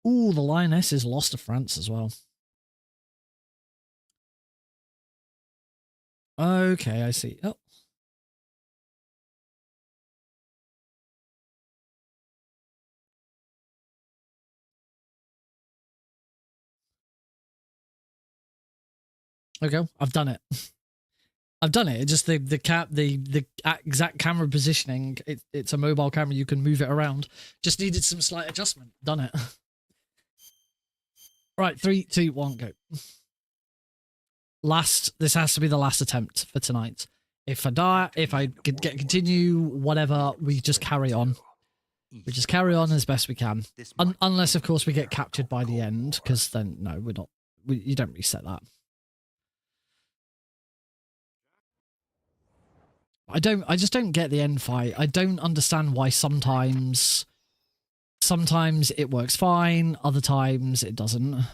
S1: Ooh, the Lioness is lost to France as well. Okay, I see. Oh. Okay, I've done it. I've done it. It's just the exact camera positioning. It's a mobile camera. You can move it around. Just needed some slight adjustment. Done it. Right, 3, 2, 1, go. This has to be the last attempt for tonight. If I die, if I continue, whatever, we just carry on. We just carry on as best we can. Unless, of course, we get captured by the end, because then, no, we're not. You don't reset that. I just don't get the end fight. I don't understand why sometimes it works fine, other times it doesn't.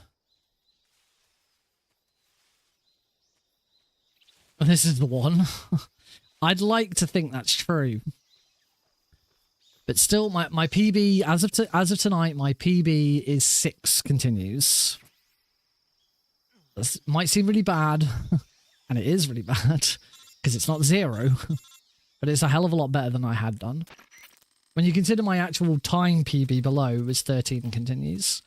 S1: This is the one. I'd like to think that's true. But still, my PB, as of tonight, my PB is 6 continues. This might seem really bad, and it is really bad, because it's not 0, but it's a hell of a lot better than I had done. When you consider my actual time PB below was 13 continues.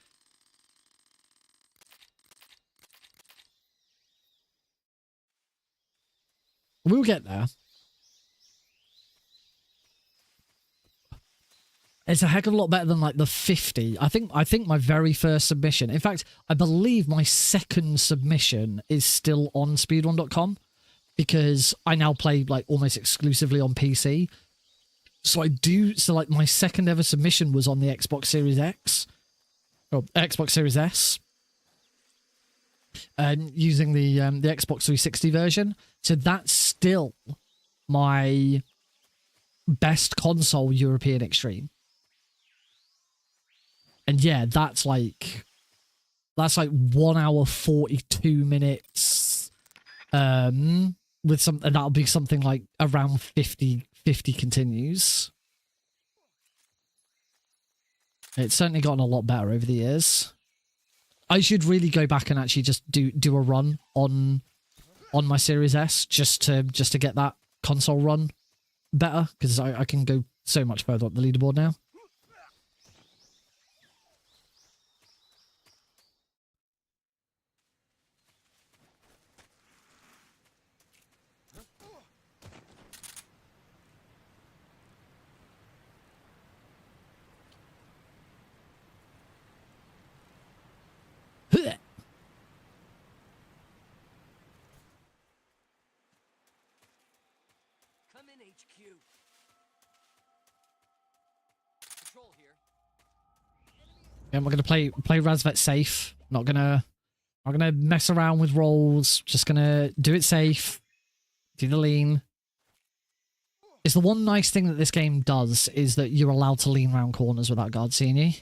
S1: We'll get there. It's a heck of a lot better than like the 50. I think my very first submission. In fact, I believe my second submission is still on speedrun.com. because I now play like almost exclusively on PC. So like my second ever submission was on the Xbox Series X or Xbox Series S, and using the Xbox 360 version. So that's still my best console European Extreme. And yeah, that's like 1 hour 42 minutes. With some, and that'll be something like around 50 continues. It's certainly gotten a lot better over the years. I should really go back and actually just do a run on my Series S just to get that console run better, because I can go so much further up the leaderboard now.
S3: Come in, HQ. Patrol here.
S1: Yeah, we're gonna play Razvet safe. Not gonna mess around with rolls. Just gonna do it safe. Do the lean. It's the one nice thing that this game does is that you're allowed to lean around corners without guards seeing you.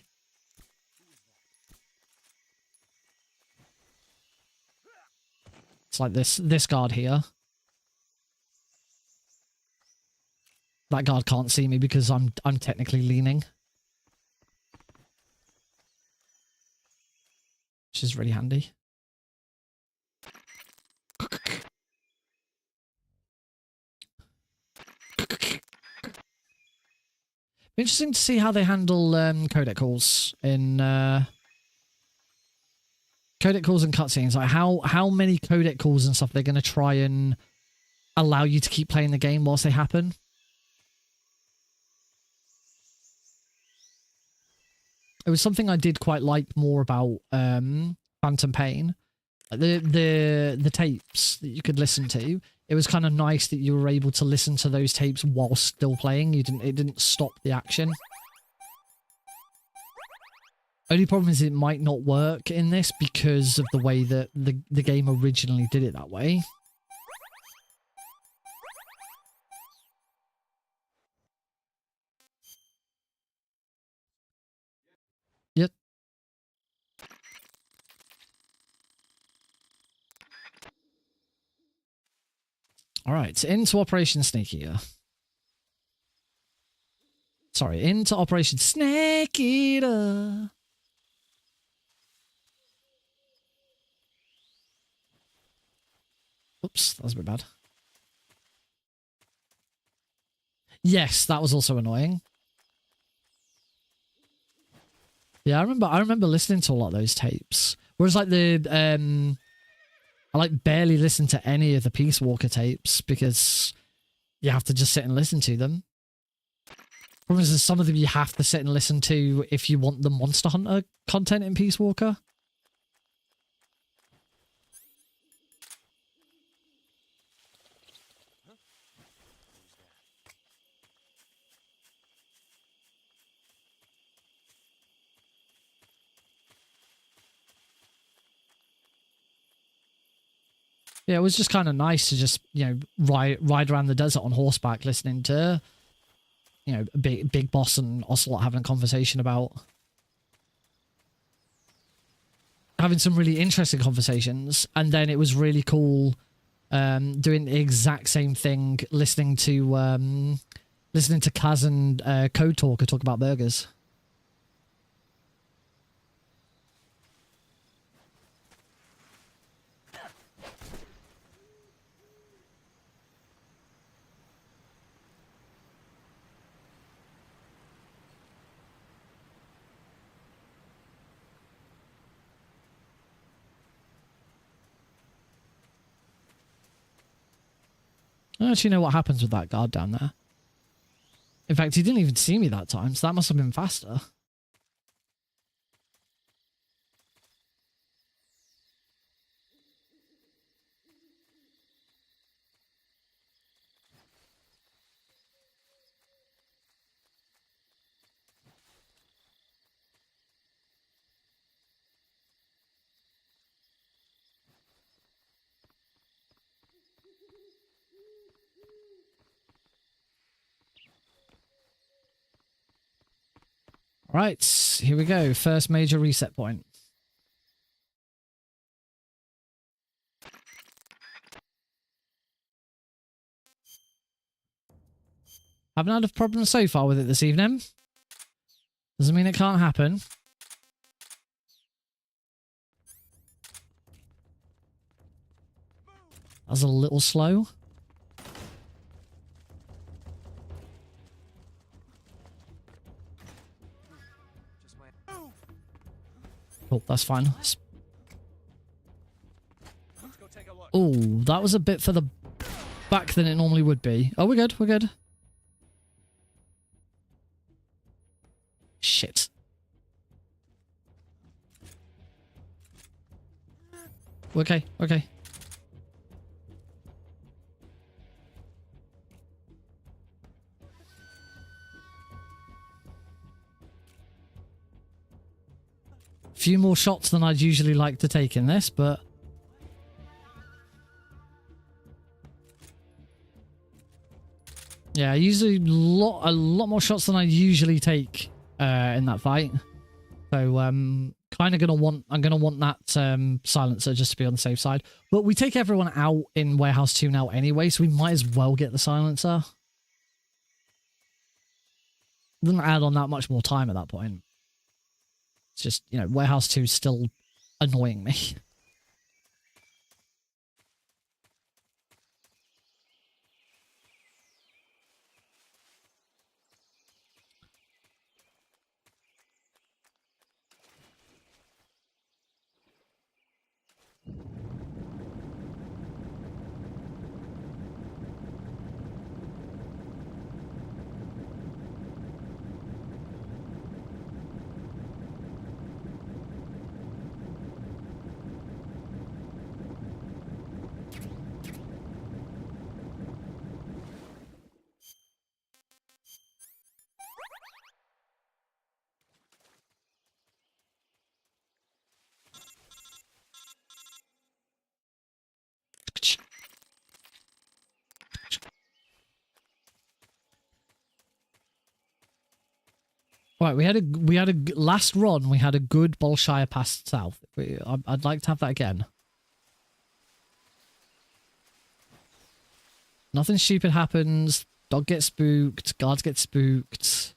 S1: It's like this guard here. That guard can't see me because I'm technically leaning. Which is really handy. Interesting to see how they handle codec calls in codec calls and cutscenes. Like how many codec calls and stuff they're going to try and allow you to keep playing the game whilst they happen. It was something I did quite like more about Phantom Pain. The tapes that you could listen to. It was kind of nice that you were able to listen to those tapes while still playing. It didn't stop the action. Only problem is it might not work in this because of the way that the game originally did it that way. Yep. All right, into Operation Snake Eater. Sorry, into Operation Snake Eater. Oops, that was a bit bad. Yes, that was also annoying. Yeah, I remember listening to a lot of those tapes. Whereas like I like barely listen to any of the Peace Walker tapes because you have to just sit and listen to them. Problem is, some of them you have to sit and listen to if you want the Monster Hunter content in Peace Walker. Yeah, it was just kind of nice to just, you know, ride around the desert on horseback listening to, you know, Big Boss and Ocelot having a conversation about having some really interesting conversations. And then it was really cool doing the exact same thing, listening to Kaz and Code Talker talk about burgers. I don't actually know what happens with that guard down there. In fact, he didn't even see me that time, so that must have been faster. Right, here we go. First major reset point. Haven't had a problem so far with it this evening. Doesn't mean it can't happen. That was a little slow. Oh, that's fine. Oh, that was a bit further back than it normally would be. Oh, we're good, we're good. Shit. Okay, okay. Few more shots than I'd usually like to take in this, but yeah, usually a lot more shots than I usually take in that fight. So I'm gonna want that silencer just to be on the safe side. But we take everyone out in Warehouse 2 now anyway, so we might as well get the silencer. Doesn't add on that much more time at that point. It's just, you know, Warehouse 2 is still annoying me. Right, we had a last run. We had a good Bolshire pass south. I'd like to have that again. Nothing stupid happens. Dog gets spooked. Guards get spooked.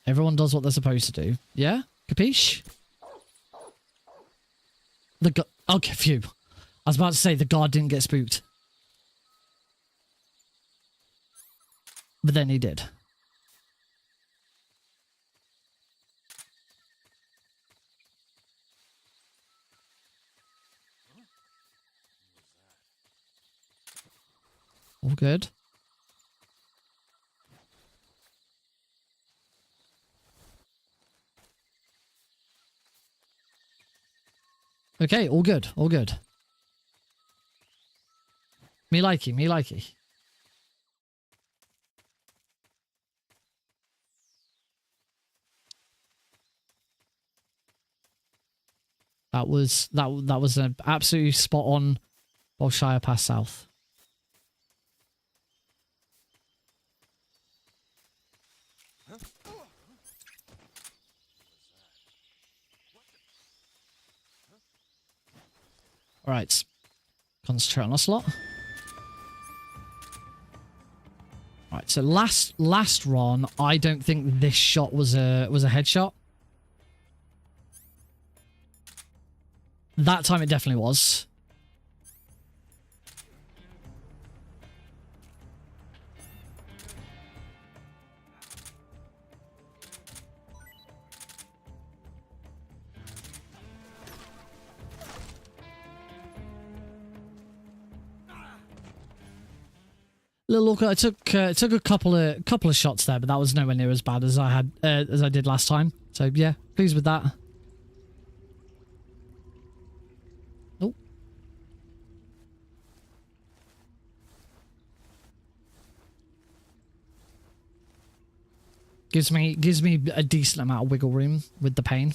S1: Everyone does what they're supposed to do. Yeah, capiche? Okay, phew. I was about to say the guard didn't get spooked, but then he did. All good. Okay, all good, all good. Me likey, me likey. That was an absolutely spot on Bolshire Pass South. All right, concentrate on us lot. All right, so last run, I don't think this shot was a headshot. That time it definitely was. Little look, I took a couple of shots there, but that was nowhere near as bad as I did last time. So yeah, pleased with that. Nope. Gives me a decent amount of wiggle room with the pain.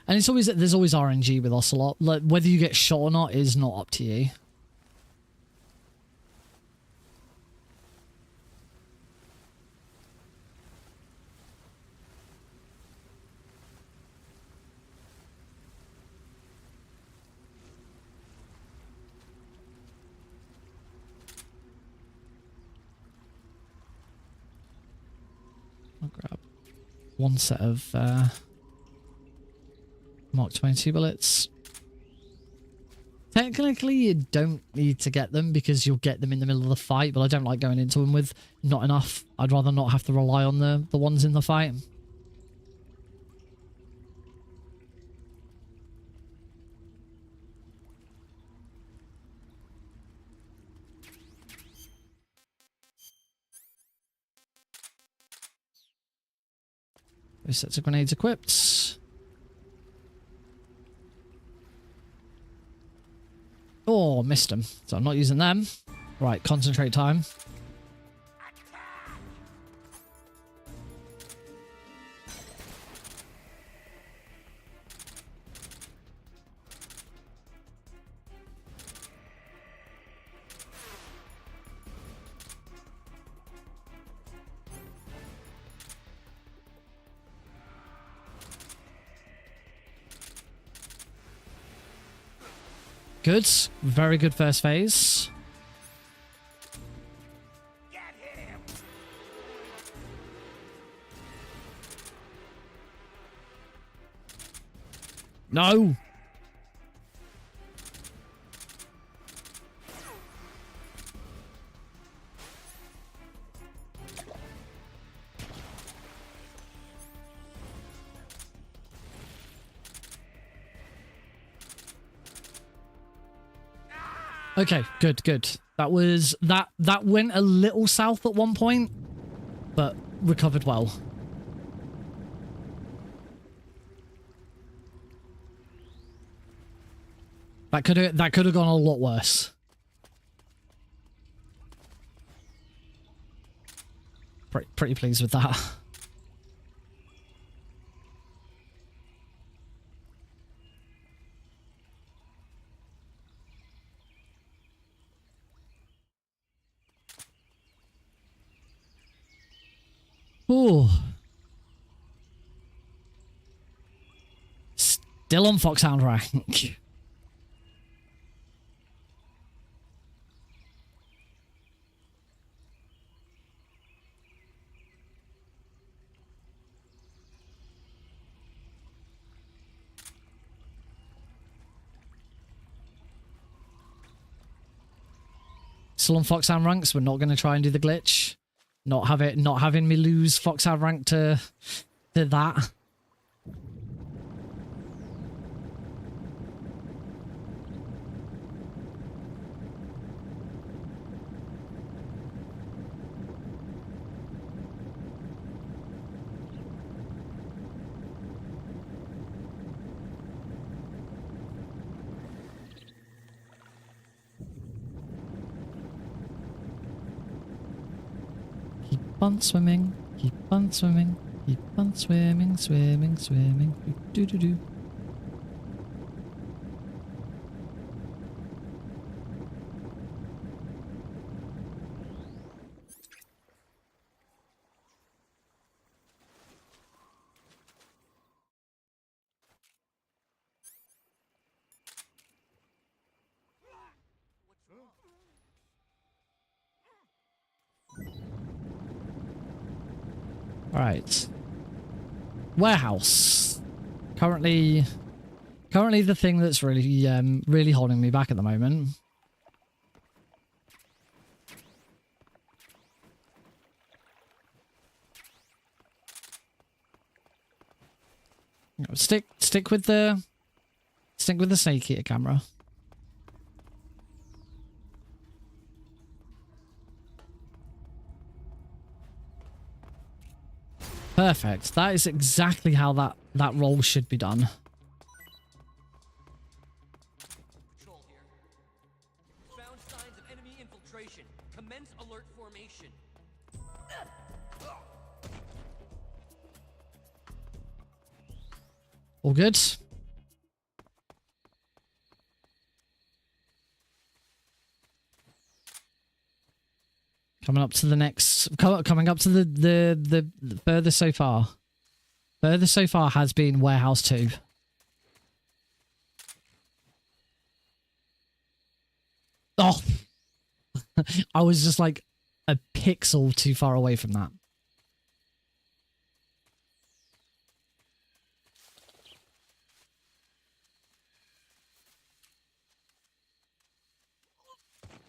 S1: And there's always RNG with Ocelot. Like, whether you get shot or not is not up to you. one set of Mark 22 bullets. Technically, you don't need to get them because you'll get them in the middle of the fight, but I don't like going into them with not enough. I'd rather not have to rely on the ones in the fight. Those sets of grenades equipped. Oh, missed them. So I'm not using them. Right, concentrate time. Good. Very good first phase. No! Okay, good, good. That was that went a little south at one point, but recovered well. That could have gone a lot worse. Pretty pleased with that. Ooh. Still on Foxhound Rank. Still on Foxhound ranks. We're not going to try and do the glitch. Not having me lose Foxhound rank to that. Keep on swimming, keep on swimming, keep on swimming, swimming, swimming. Do do do. Right. Warehouse. Currently the thing that's really holding me back at the moment. Stick with the snake eater camera. Perfect. That is exactly how that roll should be done.
S3: Patrol here. Found signs of enemy infiltration. Commence alert formation.
S1: All good. Coming up to the next, coming up to the furthest so far. Furthest so far has been Warehouse 2. Oh! I was just like a pixel too far away from that.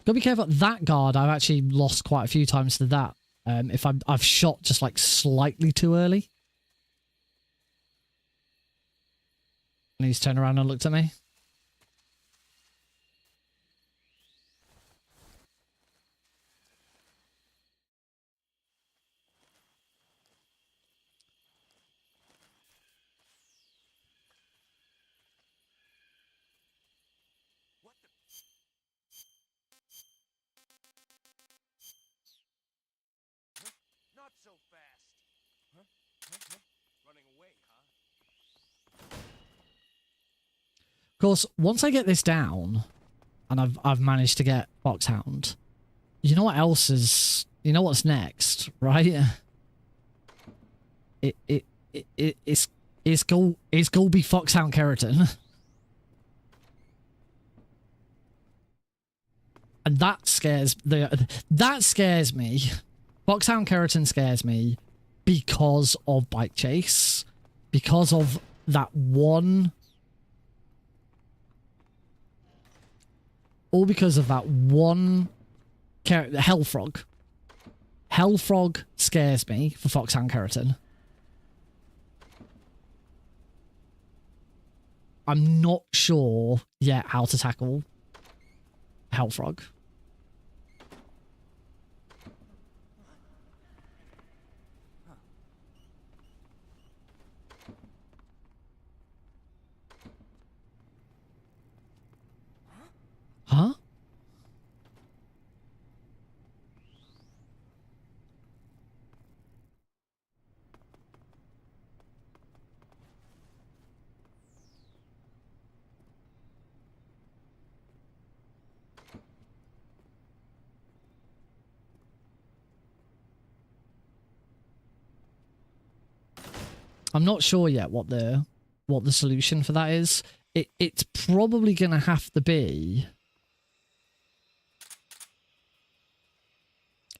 S1: Gotta be careful. That guard, I've actually lost quite a few times to that. If I've shot just like slightly too early. And he's turned around and looked at me.
S3: Not so fast. Running away, huh?
S1: Of course, once I get this down, and I've managed to get Foxhound, you know what else is? You know what's next, right? It's gonna be Foxhound Keratin. And that scares me. Foxhound Keratin scares me because of Bike Chase, because of that one, all because of that one Hellfrog. Hellfrog scares me for Foxhound Keratin. I'm not sure yet how to tackle Hellfrog. Huh? I'm not sure yet what the solution for that is. It's probably gonna have to be.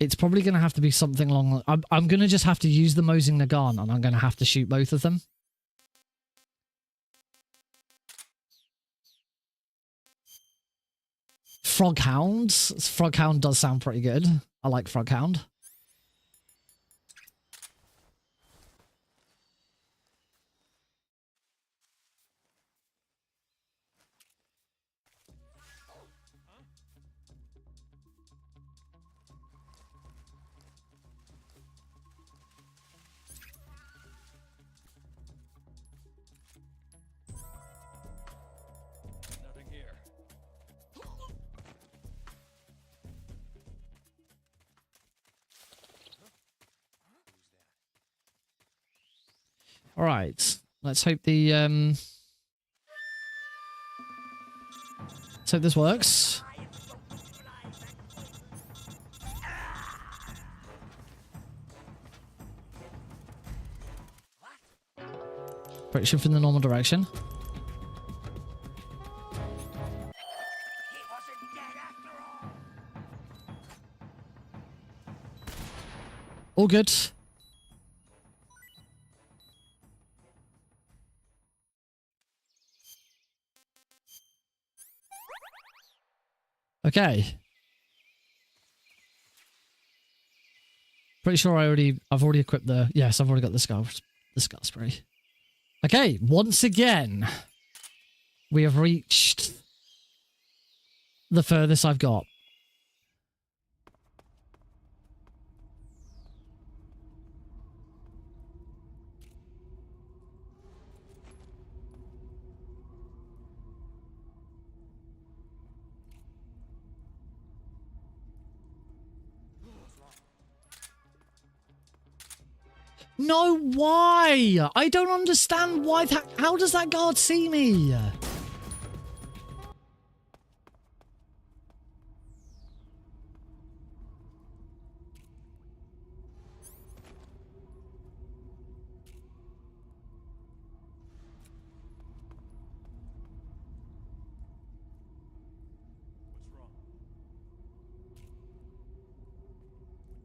S1: It's probably gonna have to be something along. I'm gonna just have to use the Mosing Nagan, and I'm gonna have to shoot both of them. Froghound. Froghound does sound pretty good. I like Froghound.
S3: Nothing here.
S1: All right. Let's hope the let's hope this works. Pretty sure from the normal direction. All good. Okay. Pretty sure I've already equipped the, yes, I've already got the skull spray. Okay, once again, we have reached the furthest I've got. No, why? I don't understand why that... How does that guard see me?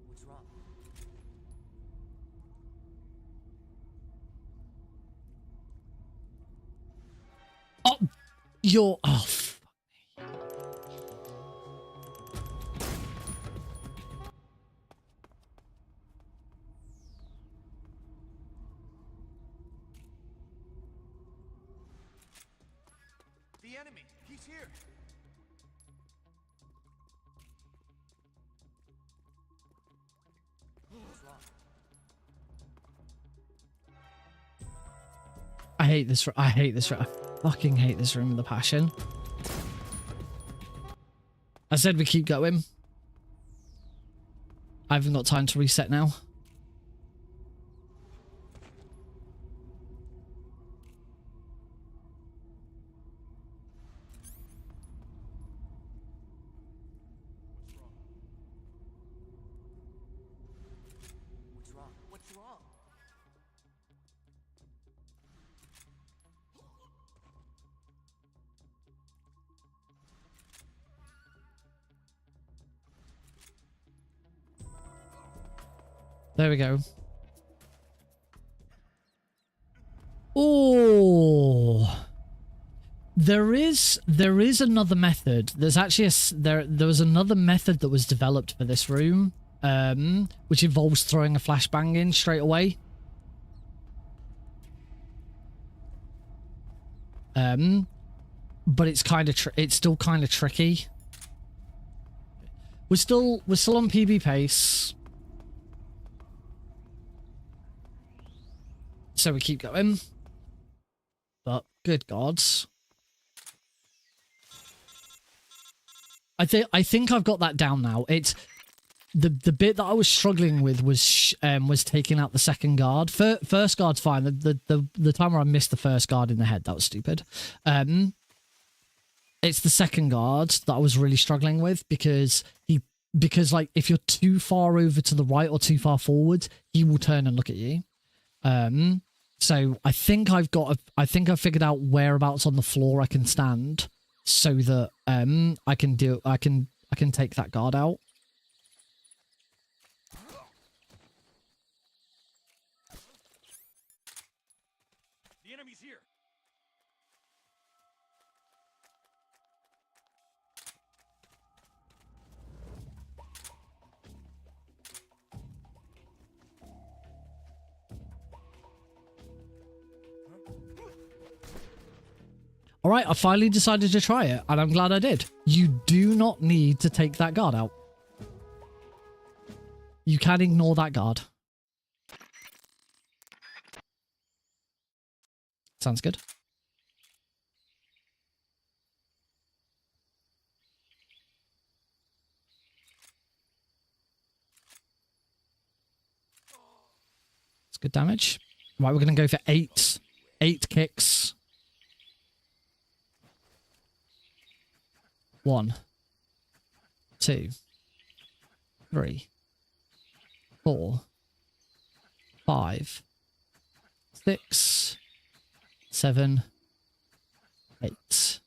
S3: What's wrong?
S1: Oh, you're... Oh, fuck me.
S3: the enemy. He's here. What's wrong?
S1: I hate this. I hate this. I fucking hate this room with a passion. I said we keep going. I haven't got time to reset now.
S3: What's wrong? What's wrong?
S1: There we go. Oh, there is another method. There's actually there was another method that was developed for this room, which involves throwing a flashbang in straight away. But it's still kind of tricky. We're still on PB pace. So we keep going. But good gods. I think I've got that down now. It's the bit that I was struggling with was taking out the second guard. First guard's fine. The time where I missed the first guard in the head, that was stupid. It's the second guard that I was really struggling with because like if you're too far over to the right or too far forward, he will turn and look at you. So I think I've figured out whereabouts on the floor I can stand so that I can take that guard out.
S3: The enemy's here.
S1: All right, I finally decided to try it, and I'm glad I did. You do not need to take that guard out. You can ignore that guard. Sounds good. It's good damage. Right, we're going to go for 8 kicks. 1, 2, 3, 4, 5, 6, 7, 8.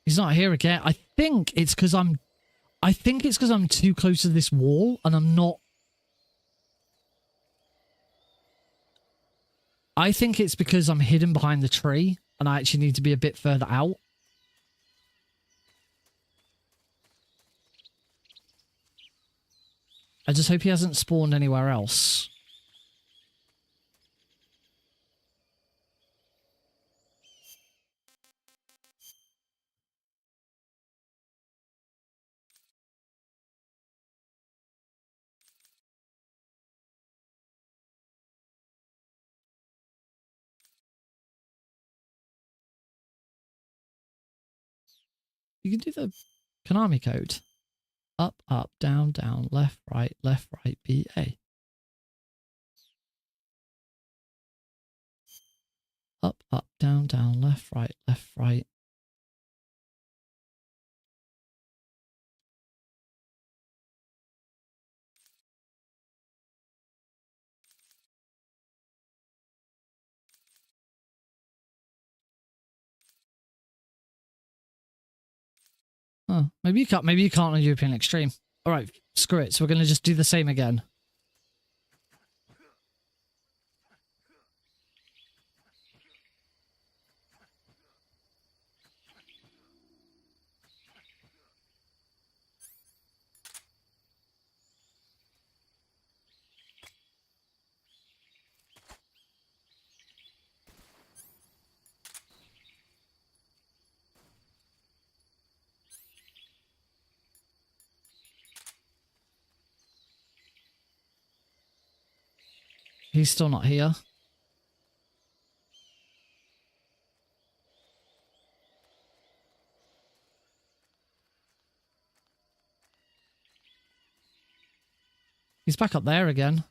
S1: He's not here again. I think it's because I'm too close to this wall and I'm not. I think it's because I'm hidden behind the tree and I actually need to be a bit further out. I just hope he hasn't spawned anywhere else. You can do the Konami code. Up, up, down, down, left, right, B, A. Up, up, down, down, left, right, left, right. Oh, maybe you can't on European Extreme. All right, screw it. So we're going to just do the same again. He's still not here. He's back up there again.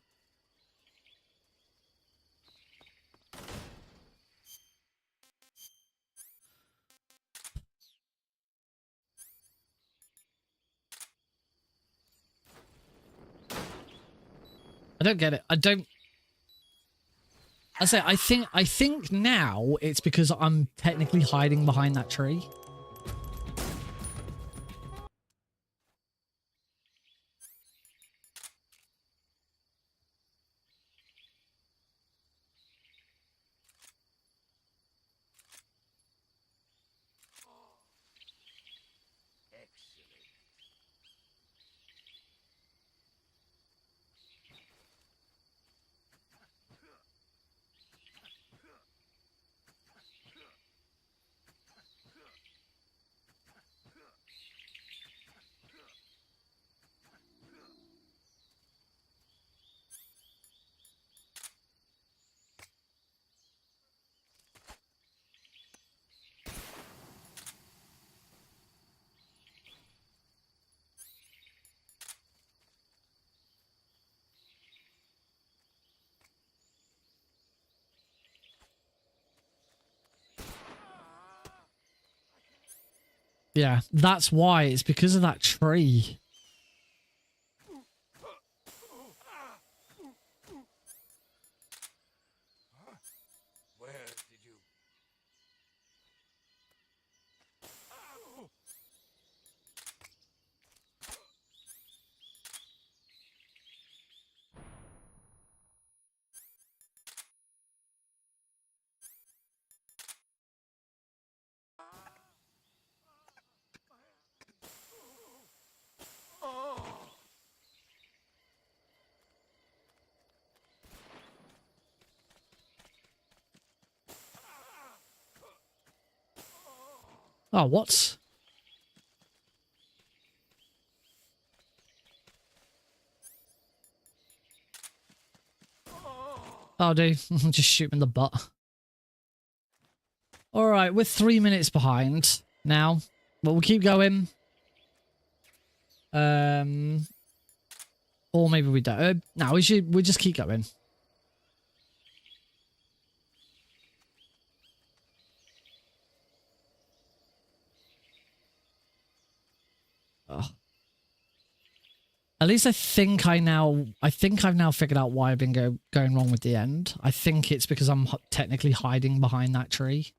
S1: I don't get it. I don't... I think now it's because I'm technically hiding behind that tree. Yeah, that's why. It's because of that tree.
S6: Where did you...
S1: Oh, what? Oh, dude. Just shoot him in the butt. Alright, we're 3 minutes behind now. But we'll keep going. Or maybe we don't. No, we just keep going. Oh. At least I think I've now figured out why I've been going wrong with the end. I think it's because I'm technically hiding behind that tree.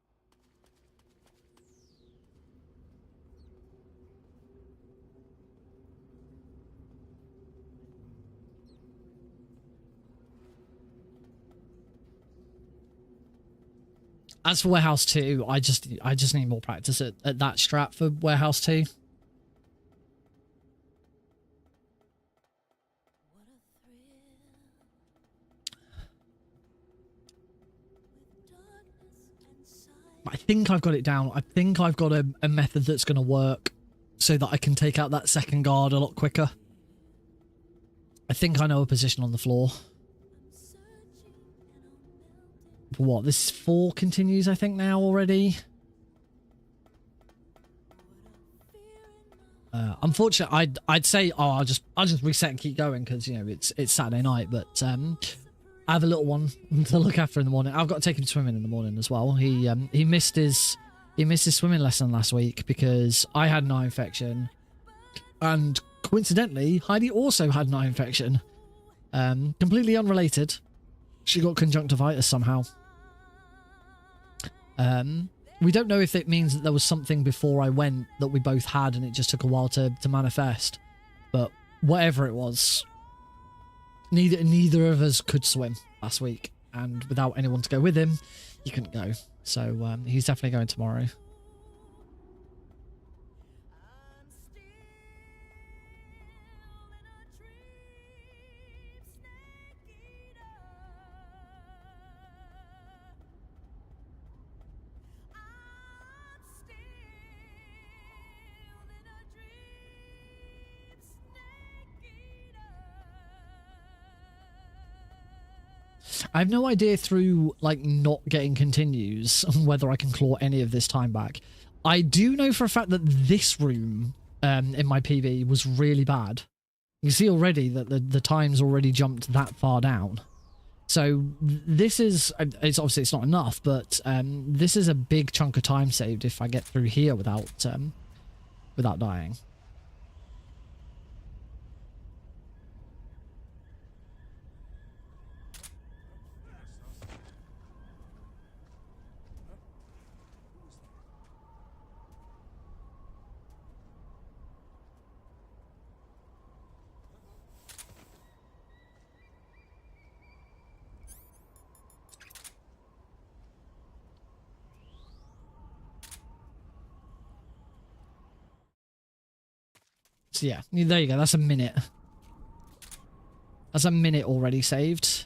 S1: As for Warehouse 2, I just need more practice at that strat for Warehouse 2. I think I've got it down. I think I've got a method that's going to work so that I can take out that second guard a lot quicker. I think I know a position on the floor. What, this 4 continues, I think, now already? Unfortunately, I'd say, oh, I'll just reset and keep going because, you know, it's Saturday night, but I have a little one to look after in the morning. I've got to take him swimming in the morning as well. He missed his swimming lesson last week because I had an eye infection, and coincidentally, Heidi also had an eye infection. Completely unrelated. She got conjunctivitis somehow. We don't know if it means that there was something before I went that we both had and it just took a while to manifest. But whatever it was, neither of us could swim last week. And without anyone to go with him, he couldn't go. So he's definitely going tomorrow. I have no idea through, like, not getting continues whether I can claw any of this time back. I do know for a fact that this room in my PB was really bad. You can see already that the time's already jumped that far down. So this is, it's obviously it's not enough, but this is a big chunk of time saved if I get through here without dying. So yeah, there you go. That's a minute. That's a minute already saved.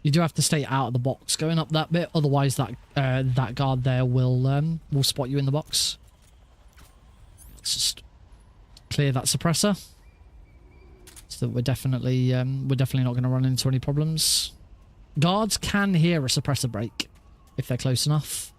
S1: You do have to stay out of the box going up that bit, otherwise that guard there will spot you in the box. Let's just clear that suppressor, so that we're definitely not going to run into any problems. Guards can hear a suppressor break if they're close enough.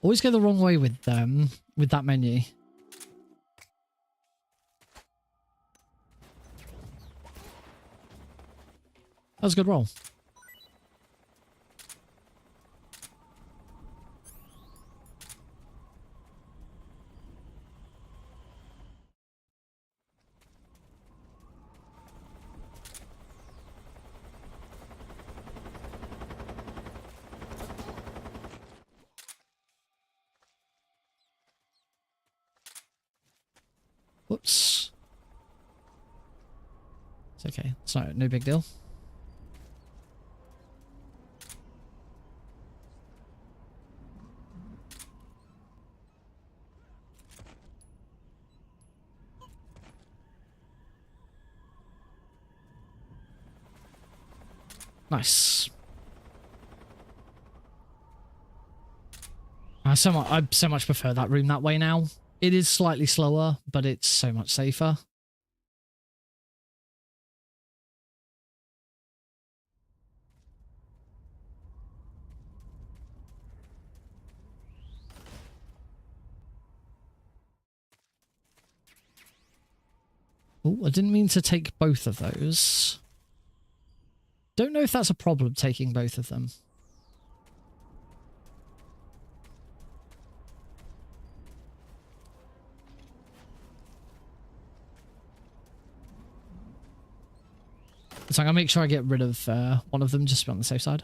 S1: Always go the wrong way with that menu. That was a good roll. Whoops. It's okay. It's no big deal. Nice. I so much prefer that room that way now. It is slightly slower, but it's so much safer. Oh, I didn't mean to take both of those. Don't know if that's a problem, taking both of them. So I'm going to make sure I get rid of one of them just to be on the safe side.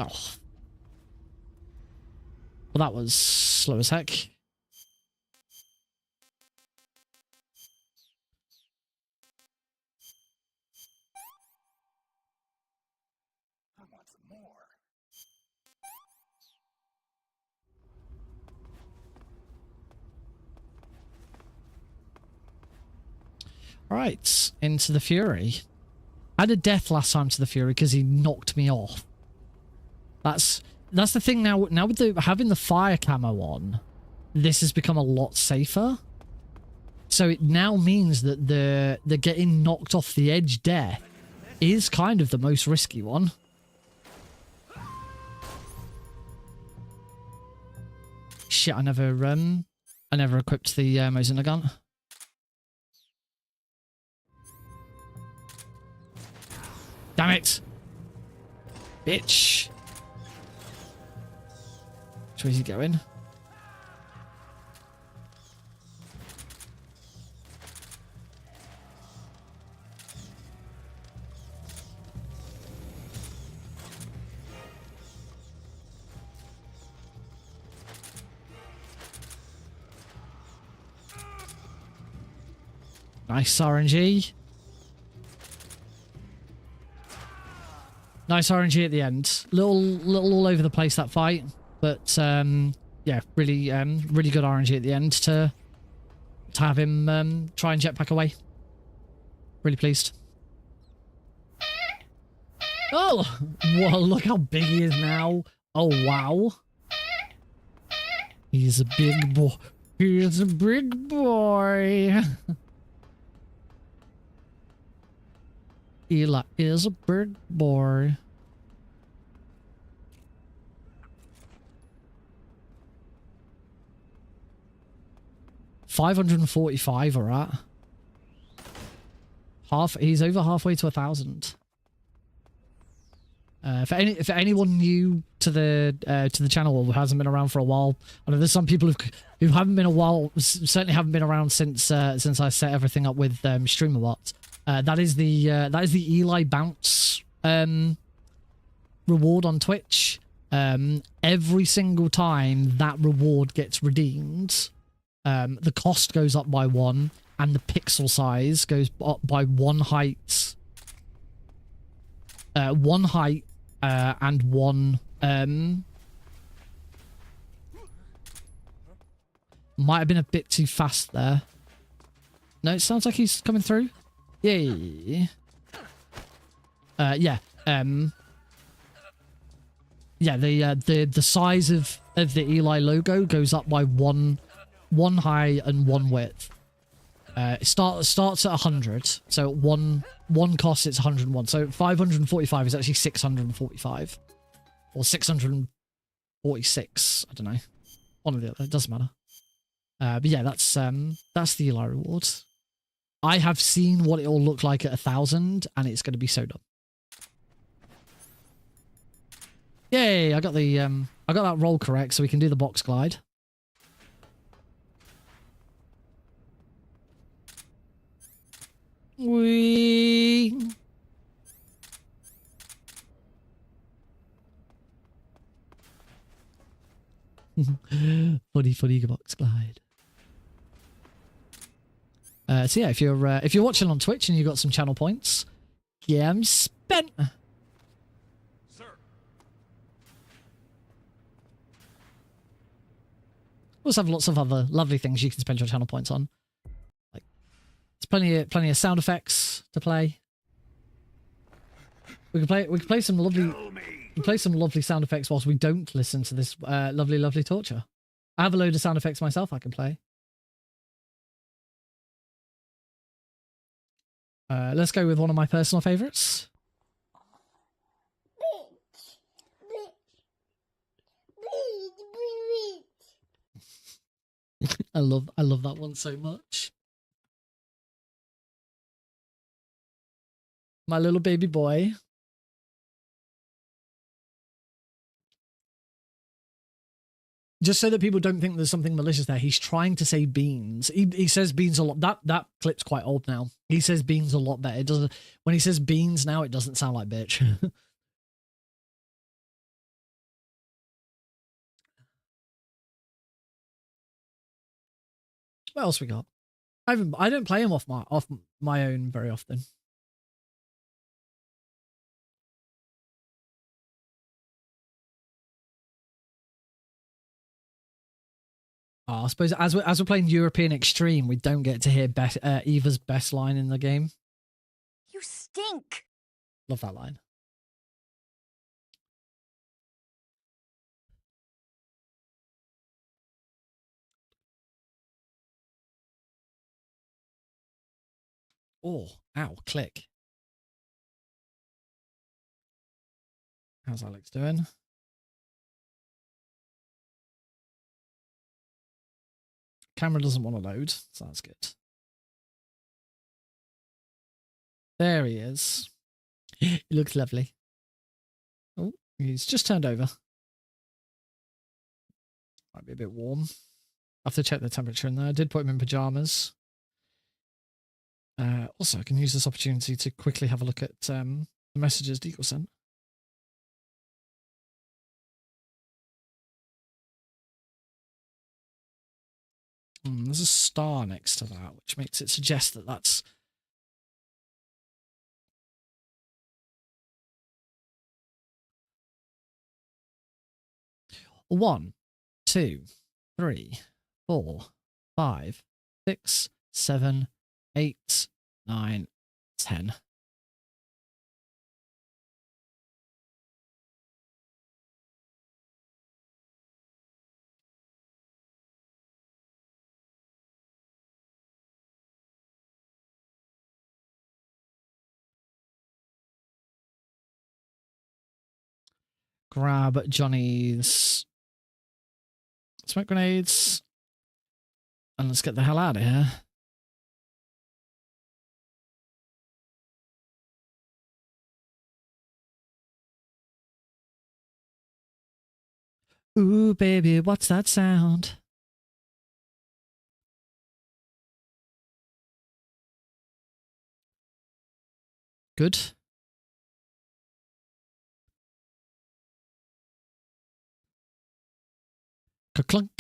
S1: Oh. Well, that was slow as heck. Right, into the Fury. I had a death last time to the Fury because he knocked me off. That's the thing now. Now with having the fire camo on, this has become a lot safer. So it now means that the getting knocked off the edge death is kind of the most risky one. Shit, I never equipped the Mosinda gun. Damn it! Bitch! Which way is he going? Nice RNG. Nice RNG at the end. Little all over the place, that fight. But, yeah, really good RNG at the end to have him try and jetpack away. Really pleased. Oh! Whoa, look how big he is now. Oh, wow. He's a big boy. He's a big boy. Eli is a big boy. $545 are at. He's over halfway to 1,000. For anyone new to the channel or who hasn't been around for a while, I know there's some people who haven't been a while, certainly haven't been around since I set everything up with StreamerBot. That is the Eli bounce reward on Twitch. Every single time that reward gets redeemed, the cost goes up by 1, and the pixel size goes up by 1 height. 1 height and 1 might have been a bit too fast there. No, it sounds like he's coming through. Yay. Yeah. Yeah, the size of the Eli logo goes up by 1 high and 1 width. It starts at 100, so one cost it's 101. So 545 is actually 645, or 646. I don't know. One of the other. It doesn't matter. But yeah, that's the Eli reward. I have seen what it will look like at 1,000, and it's going to be so dumb. Yay! I got that roll correct, so we can do the box glide. Whee! funny box glide. So yeah, if you're watching on Twitch and you got some channel points, yeah, I'm spent.
S4: Sir.
S1: We also have lots of other lovely things you can spend your channel points on. Like, there's plenty of sound effects to play. We can play some lovely sound effects whilst we don't listen to this lovely torture. I have a load of sound effects myself I can play. Let's go with one of my personal favorites. I love that one so much. My little baby boy. Just so that people don't think there's something malicious there, he's trying to say beans. He says beans a lot. That clip's quite old now. He says beans a lot better. It doesn't. When he says beans now, it doesn't sound like bitch. What else we got? I don't play him off my own very often. Oh, I suppose as we're playing European Extreme, we don't get to hear Eva's best line in the game.
S5: You stink.
S1: Love that line. Oh, ow, click. How's Alex doing? Camera doesn't want to load, so that's good. There he is. He looks lovely. Oh, he's just turned over. Might be a bit warm. I have to check the temperature in there. I did put him in pajamas. Also, I can use this opportunity to quickly have a look at the messages Deagle sent. there's a star next to that, which makes it suggest that that's... One, 2, 3, 4, 5, 6, 7, 8, 9, 10. Grab Johnny's smoke grenades and let's get the hell out of here. Ooh, baby, what's that sound? Good. Ka-clunk.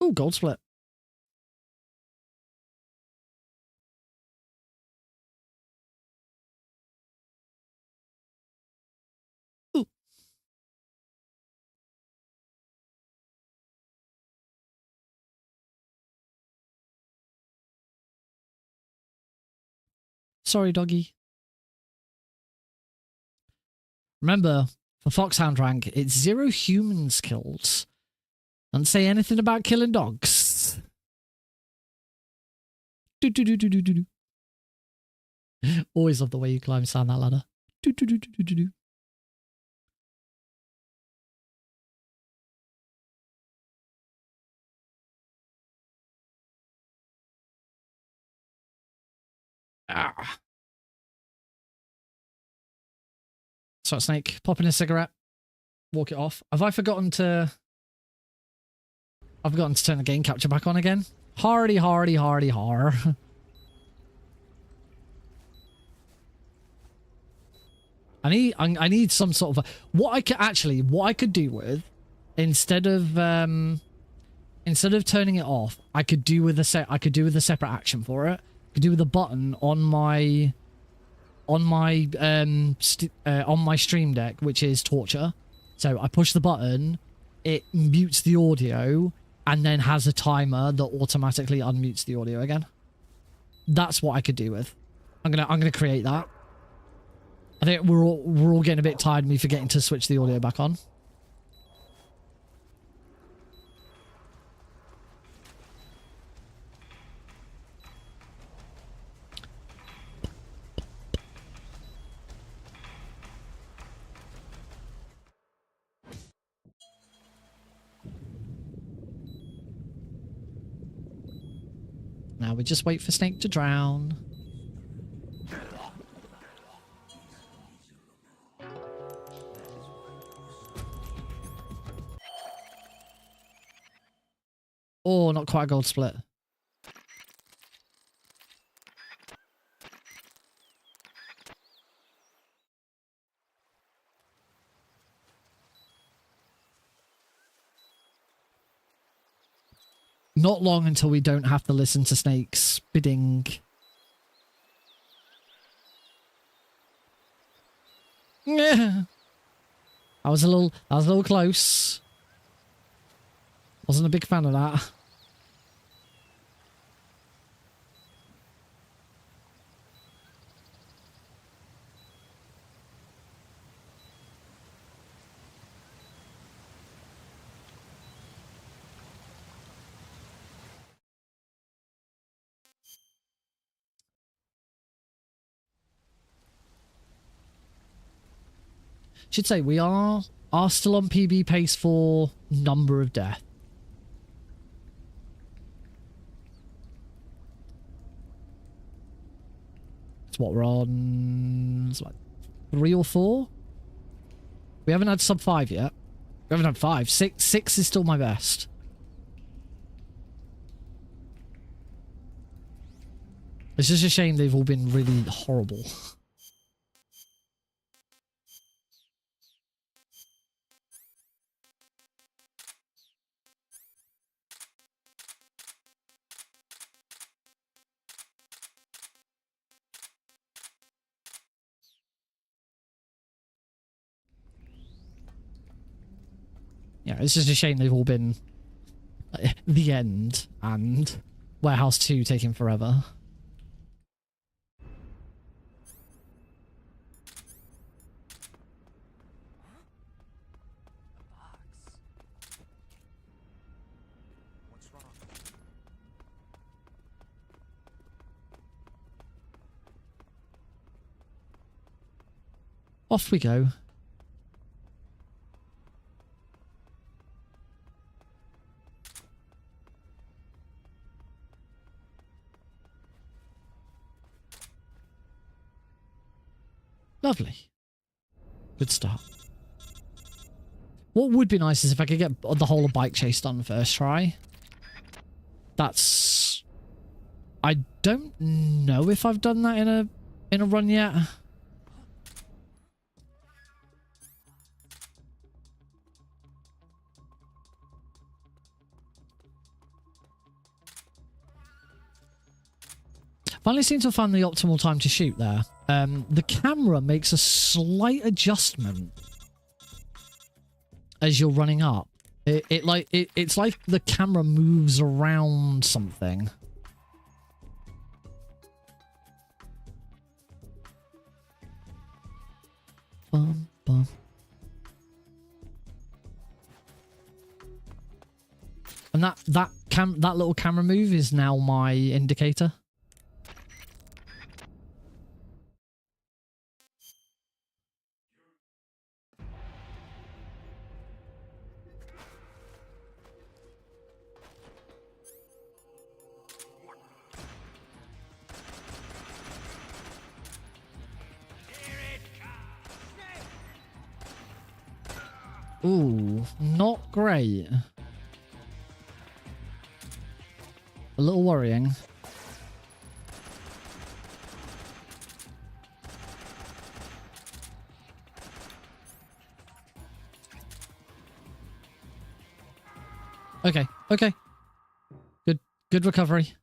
S1: Ooh, gold split. Ooh. Sorry, doggy. Remember, for Foxhound Rank, it's 0 humans killed. Don't say anything about killing dogs. Do, do, do, do, do, do, do. Always love the way you climb down that ladder. Do, do, do, do, do, do, do. Ah. Sorry, Snake. Pop in a cigarette. Walk it off. Have I forgotten to... I've forgotten to turn the game capture back on again. Hardy, hardy, hardy, har. I need some sort of what I could do with instead of turning it off, I could do with a separate action for it. I could do with a button on my stream deck, which is torture. So I push the button, it mutes the audio, and then has a timer that automatically unmutes the audio again. That's what I could do with. I'm gonna create that. I think we're all getting a bit tired of me forgetting to switch the audio back on. Now we just wait for Snake to drown. Oh, not quite a gold split. Not long until we don't have to listen to Snake's bidding. Yeah. I was a little close. Wasn't a big fan of that. Should say we are still on PB pace for number of death. It's what we're on. It's like 3 or 4. We haven't had sub 5 yet. We haven't had 5. 6 is still my best. It's just a shame they've all been really horrible. Yeah, it's just a shame they've all been The End and Warehouse 2 taking forever.
S2: What's wrong?
S1: Off we go. Lovely. Good start. What would be nice is if I could get the whole bike chase done first try. That's... I don't know if I've done that in a run yet. Finally seem to have found the optimal time to shoot there. The camera makes a slight adjustment as you're running up. It's like the camera moves around something. Bum, bum. And that little camera move is now my indicator. Ooh, not great. A little worrying. Okay, okay. Good recovery.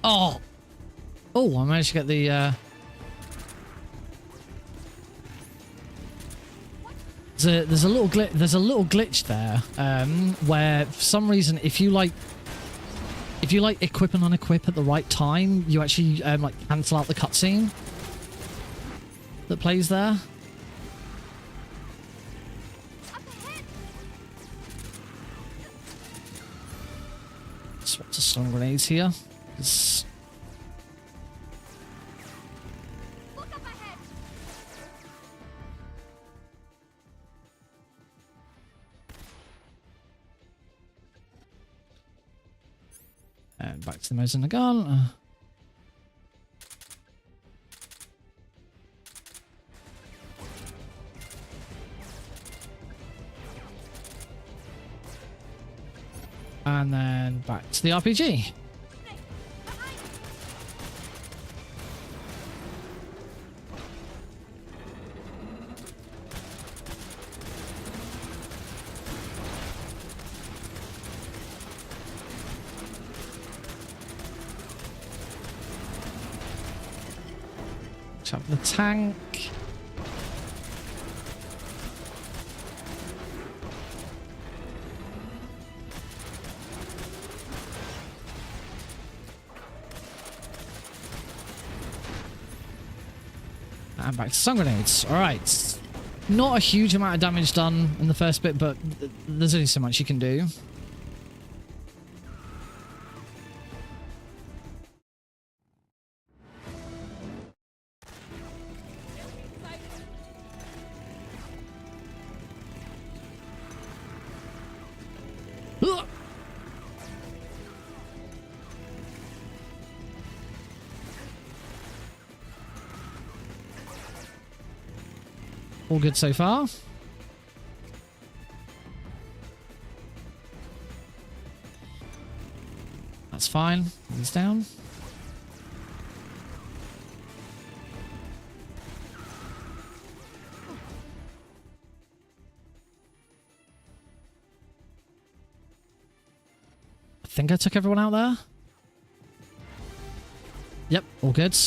S1: Oh! Oh, I managed to get the, There's a little glitch there, where for some reason, if you equip and unequip at the right time, you actually, like, cancel out the cutscene that plays there. Swap to stun grenades here. And back to the modes in the gun. And then back to the RPG. Up the tank. And back to stun grenades. Alright. Not a huge amount of damage done in the first bit, but there's only so much you can do. All good so far. That's fine. He's down. I think I took everyone out there. Yep, all good.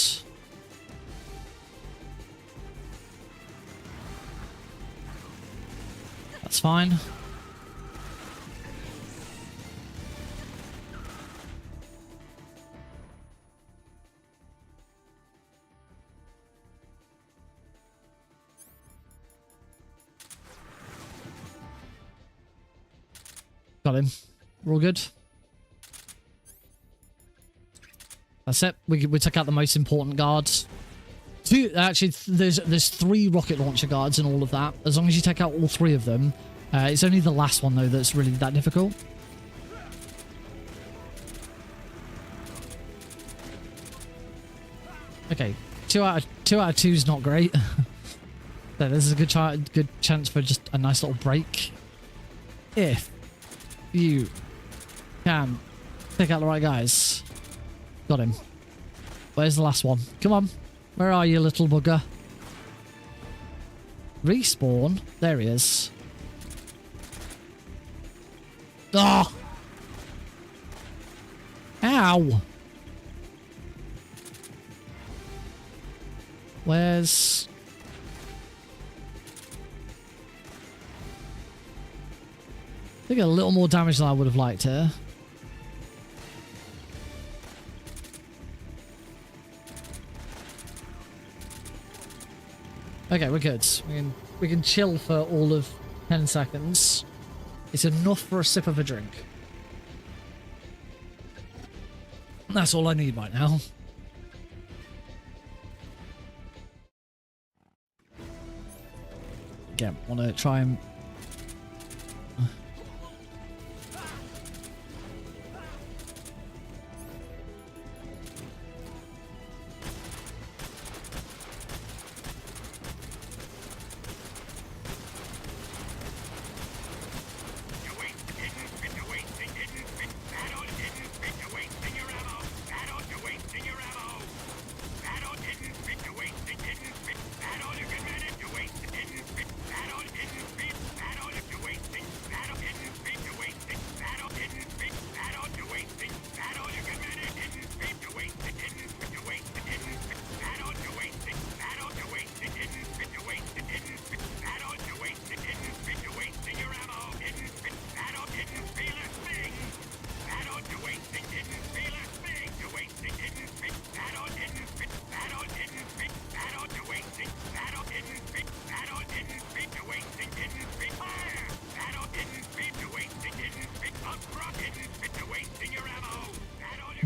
S1: That's fine. Got him. We're all good. That's it. We took out the most important guards. Actually, there's 3 rocket launcher guards in all of that. As long as you take out all 3 of them. It's only the last one, though, that's really that difficult. Okay. 2 out of 2 is not great. So this is a good chance for just a nice little break. If you can pick out the right guys. Got him. Where's the last one? Come on. Where are you, little bugger? Respawn? There he is. Oh! Ow! Where's... I think a little more damage than I would have liked here. Okay, we're good. We can chill for all of 10 seconds. It's enough for a sip of a drink. That's all I need right now. Again, want to try and...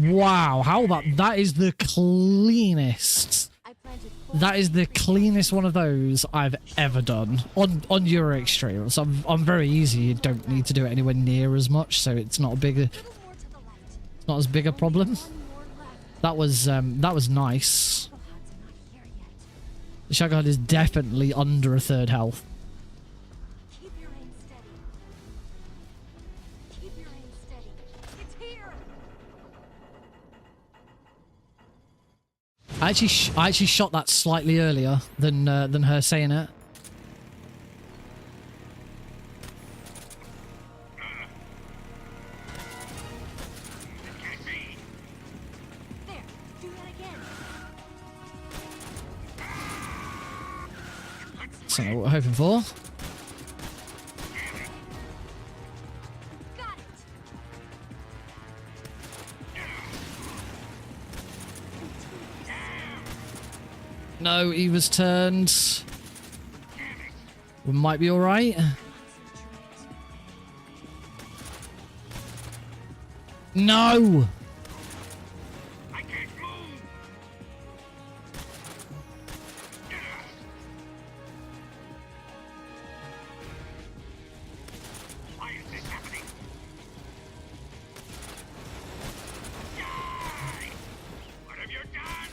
S1: Wow, how about that? Is the cleanest. That is the cleanest one of those I've ever done on Euro Extreme. So I'm very easy. You don't need to do it anywhere near as much, so it's not it's not as big a problem. That was nice. The Shagard is definitely under a third health.
S5: Keep your aim steady. Keep your aim steady. It's here.
S1: I actually shot that slightly earlier than her saying it.
S5: There. Do that again.
S1: So what we're hoping for.
S5: Got it.
S1: No, he was turned. We might be all right. No.
S4: I can't move. Why is this happening? Die! What have you done?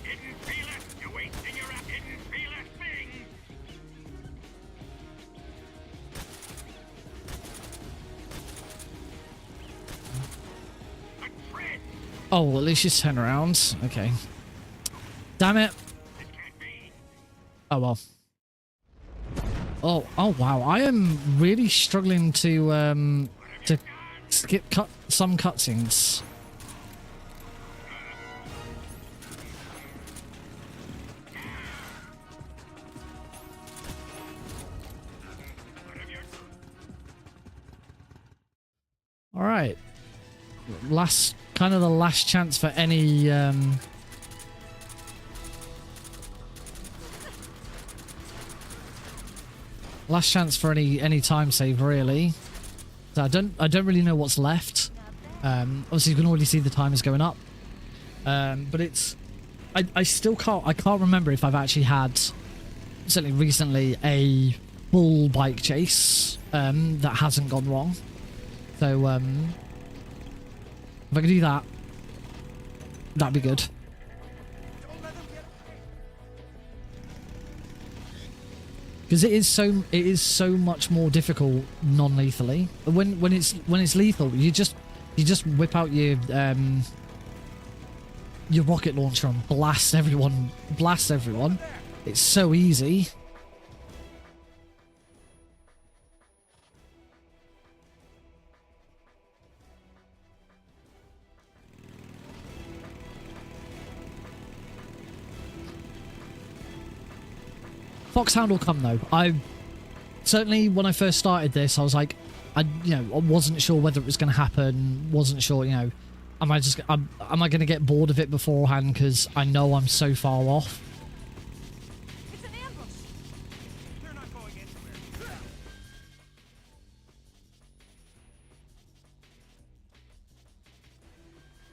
S4: Didn't feel it. You're wasting your didn't feel a thing.
S1: Oh, well, at least she's turned around. Okay. Damn it. Oh, well. Oh, wow. I am really struggling to skip some cutscenes. All right. Kind of the last chance for any last chance for any time save, really. So I don't really know what's left. Obviously you can already see the time is going up. But it's I still can't remember if I've actually had, certainly recently, a full bike chase that hasn't gone wrong. So if I could do that, that'd be good. Because it is so much more difficult non-lethally. When it's lethal, you just whip out your rocket launcher and blast everyone. It's so easy. Foxhound will come though. I certainly, when I first started this, I was like, I wasn't sure whether it was going to happen. Wasn't sure, am I going to get bored of it beforehand because I know I'm so far off.
S5: It's an ambush.
S4: They're not going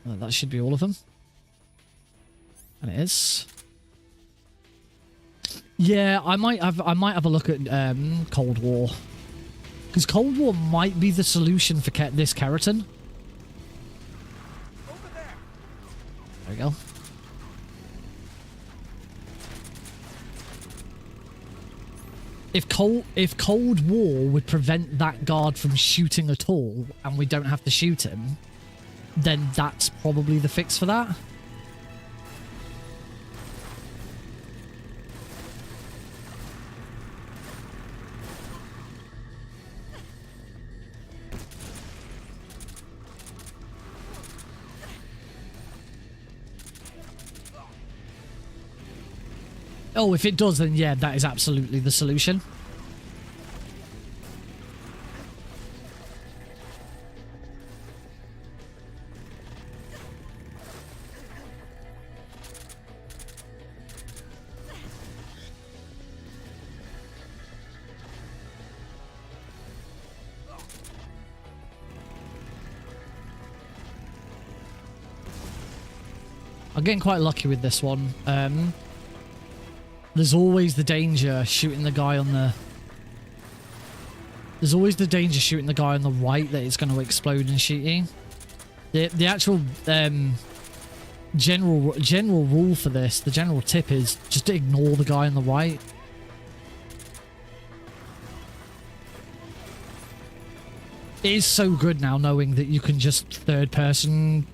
S4: anywhere.
S1: That should be all of them, and it is. Yeah, I might have a look at Cold War, because Cold War might be the solution for this keratin. There we go. If Cold War would prevent that guard from shooting at all, and we don't have to shoot him, then that's probably the fix for that. Oh, if it does, then yeah, that is absolutely the solution. I'm getting quite lucky with this one. There's always the danger shooting the guy on the... There's always the danger shooting the guy on the right that it's going to explode and shoot you. The actual general rule for this, the general tip is just to ignore the guy on the right. It is so good now knowing that you can just third person...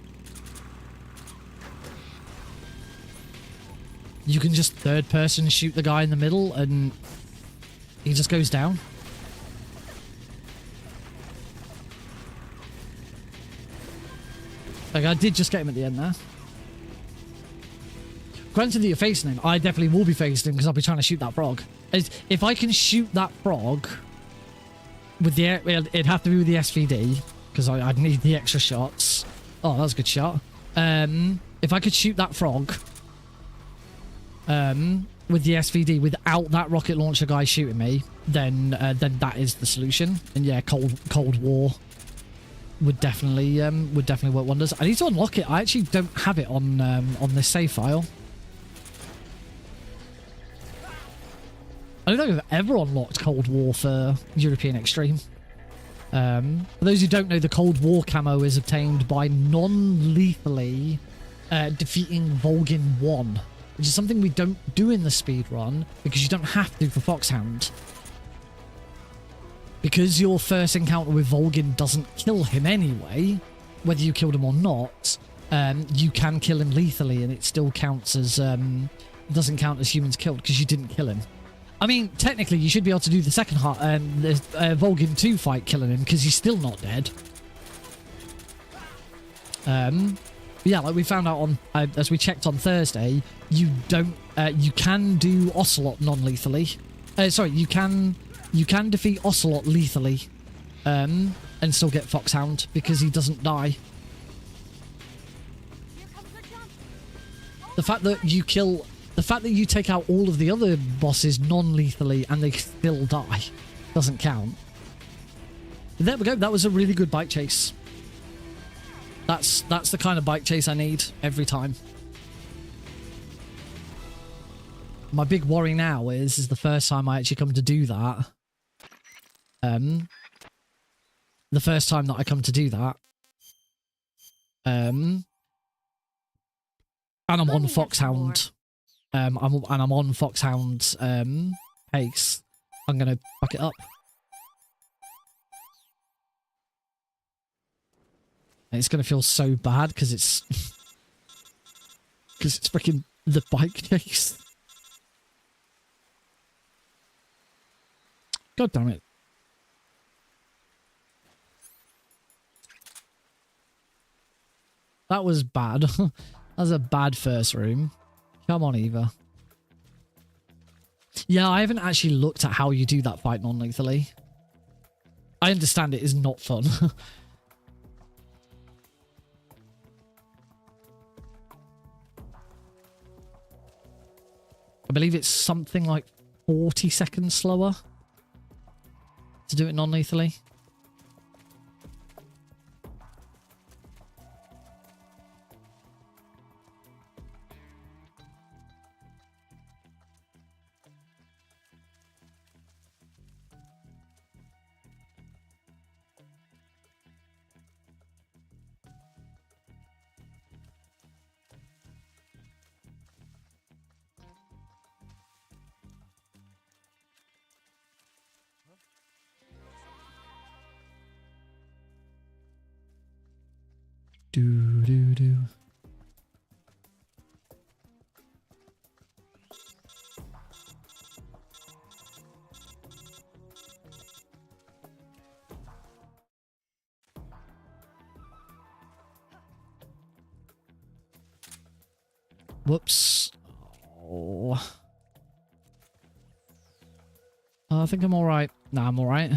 S1: You can just third person shoot the guy in the middle and he just goes down. Like, I did just get him at the end there. Granted that you're facing him, I definitely will be facing him because I'll be trying to shoot that frog. If I can shoot that frog with the... It'd have to be with the SVD because I'd need the extra shots. Oh, that was a good shot. If I could shoot that frog... with the SVD without that rocket launcher guy shooting me, then that is the solution. And yeah, Cold War would definitely work wonders. I need to unlock it. I actually don't have it on this save file. I don't think I've ever unlocked Cold War for European Extreme. For those who don't know, the Cold War camo is obtained by non-lethally defeating Volgin 1. Which is something we don't do in the speedrun, because you don't have to for Foxhound. Because your first encounter with Volgin doesn't kill him anyway, whether you killed him or not, you can kill him lethally and it still counts as it doesn't count as humans killed because you didn't kill him. I mean, technically you should be able to do the second the Volgin 2 fight killing him because he's still not dead. Yeah, like we found out on as we checked on Thursday, you can do Ocelot non-lethally. Sorry, you can defeat Ocelot lethally and still get Foxhound because he doesn't die. The fact that you take out all of the other bosses non-lethally and they still die doesn't count. There we go. That was a really good bike chase. That's the kind of bike chase I need every time. My big worry now is the first time I actually come to do that. The first time that I come to do that. And I'm on Foxhound. I'm on Foxhound's pace. I'm gonna fuck it up. And it's gonna feel so bad because it's freaking the bike chase. God damn it. That was bad. That was a bad first room. Come on, Eva. Yeah, I haven't actually looked at how you do that fight non-lethally. I understand it is not fun. I believe it's something like 40 seconds slower to do it non-lethally. Do. Whoops. Oh. I think I'm alright. Nah, I'm alright.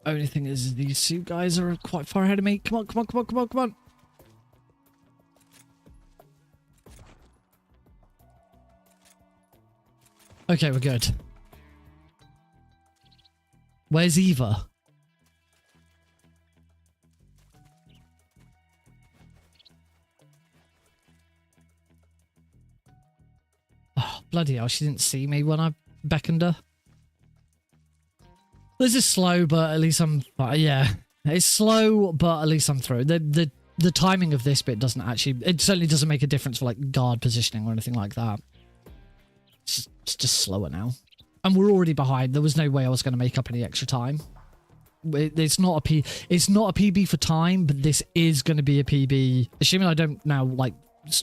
S1: Only thing is these two guys are quite far ahead of me. Come on, come on, come on, come on, come on. Okay, we're good. Where's Eva? Oh, bloody hell, she didn't see me when I beckoned her. This is slow, but at least I'm... yeah, it's slow, but at least I'm through. The timing of this bit doesn't actually... It certainly doesn't make a difference for, like, guard positioning or anything like that. It's just slower now. And we're already behind. There was no way I was going to make up any extra time. It's not a PB for time, but this is going to be a PB. Assuming I don't now, like,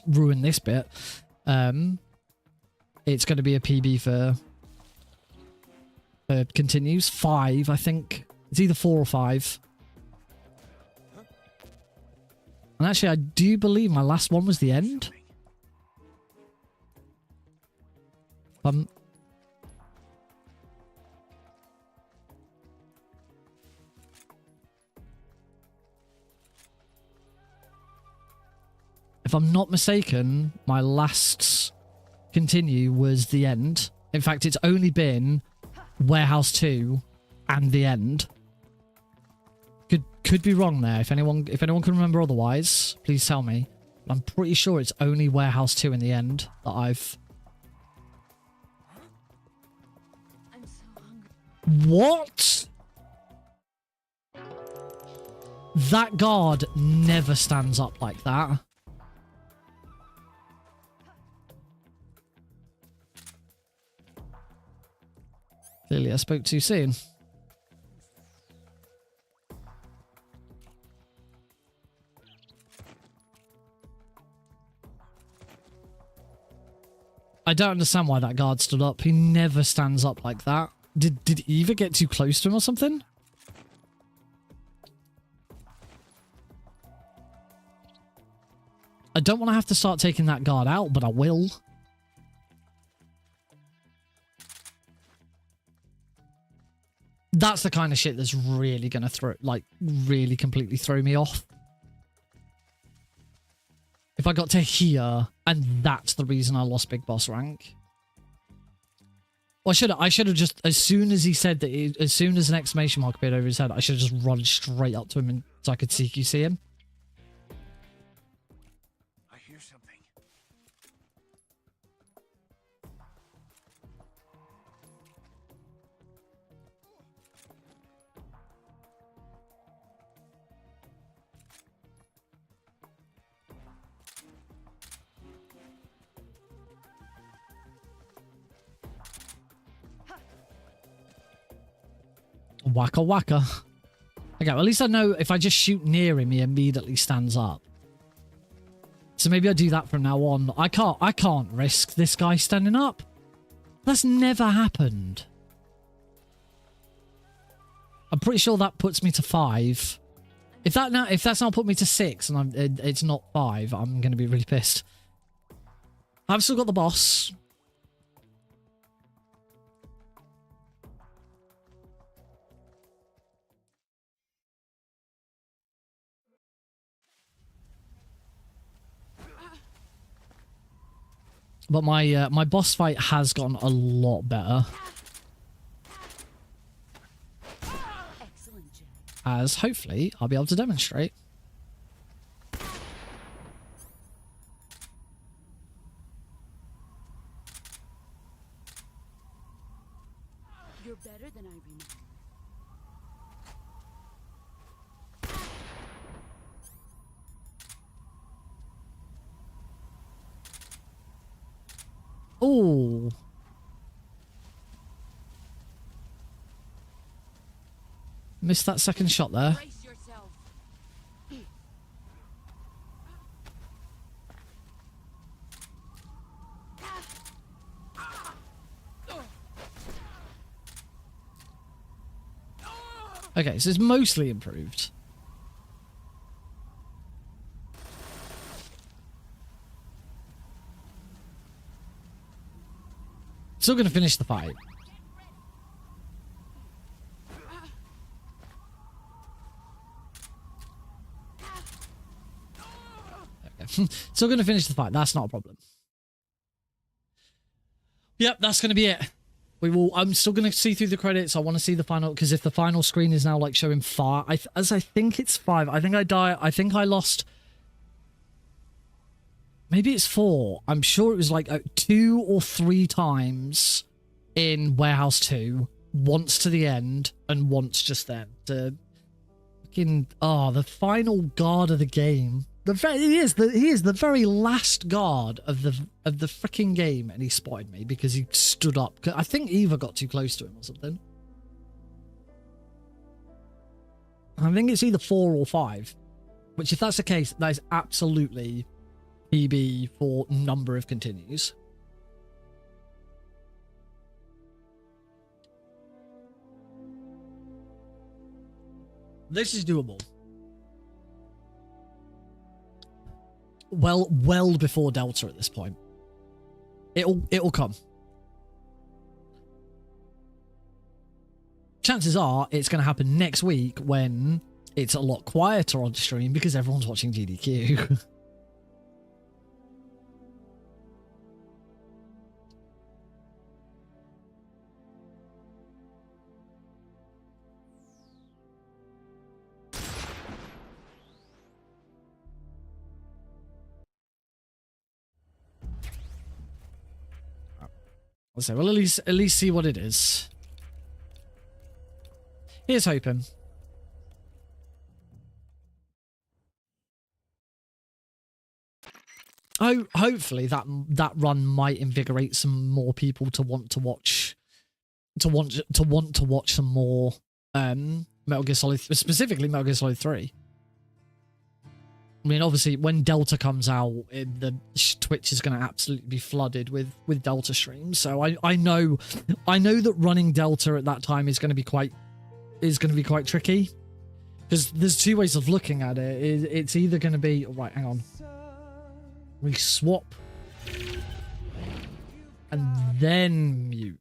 S1: ruin this bit. It's going to be a PB for... continues 5, I think. It's either 4 or 5. And actually, I do believe my last one was the end. If I'm not mistaken, my last continue was the end. In fact, it's only been Warehouse 2 and the end. Could be wrong there. If anyone can remember otherwise, please tell me. I'm pretty sure it's only Warehouse 2 and the end that I've...
S5: I'm so hungry.
S1: What? That guard never stands up like that. Clearly I spoke too soon. I don't understand why that guard stood up. He never stands up like that. Did Eva get too close to him or something? I don't want to have to start taking that guard out, but I will. That's the kind of shit that's really going to throw, like, really completely throw me off. If I got to here, and that's the reason I lost Big Boss rank. Well, I should have just, as soon as he said that, as soon as an exclamation mark appeared over his head, I should have just run straight up to him and, so I could CQC him.
S4: I hear something.
S1: Waka waka. Okay, well, at least I know if I just shoot near him, he immediately stands up. So maybe I do that from now on. I can't risk this guy standing up. That's never happened. I'm pretty sure that puts me to 5. If that's not put me to 6 and it's not 5, I'm going to be really pissed. I've still got the boss. But my boss fight has gotten a lot better.
S5: Excellent, Jay.
S1: As hopefully I'll be able to demonstrate.
S5: You're better than I remember.
S1: Oh. Missed that second shot there.
S5: Brace yourself.
S1: Okay, so it's mostly improved. Still going to finish the fight. Okay. Still going to finish the fight. That's not a problem. Yep, that's going to be it. I'm still going to see through the credits. I want to see the final, because if the final screen is now like showing 5, as I think it's 5. I think I lost. Maybe it's 4. I'm sure it was like 2 or 3 times in Warehouse 2. Once to the end and once just then. The fucking the final guard of the game. He is the very last guard of the freaking game, and he spotted me because he stood up. I think Eva got too close to him or something. I think it's either 4 or 5. Which, if that's the case, that is absolutely PB for number of continues. This is doable. Well before Delta at this point. It'll come. Chances are it's going to happen next week when it's a lot quieter on stream because everyone's watching GDQ. Let's say, well, at least see what it is. Here's hoping. Oh, hopefully that run might invigorate some more people to want to watch, some more Metal Gear Solid, specifically Metal Gear Solid 3. I mean, obviously, when Delta comes out, the Twitch is going to absolutely be flooded with Delta streams. So I know that running Delta at that time is going to be quite tricky, because there's two ways of looking at it. It's either going to be right. Hang on, we swap and then mute.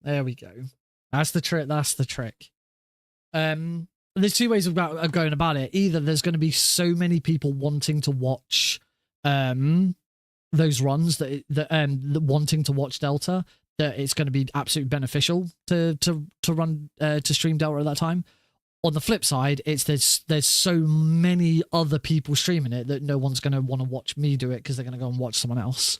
S1: There we go. That's the trick. That's the trick. There's two ways of going about it. Either there's going to be so many people wanting to watch those runs that wanting to watch Delta that it's going to be absolutely beneficial to run to stream Delta at that time. On the flip side, there's so many other people streaming it that no one's going to want to watch me do it because they're going to go and watch someone else.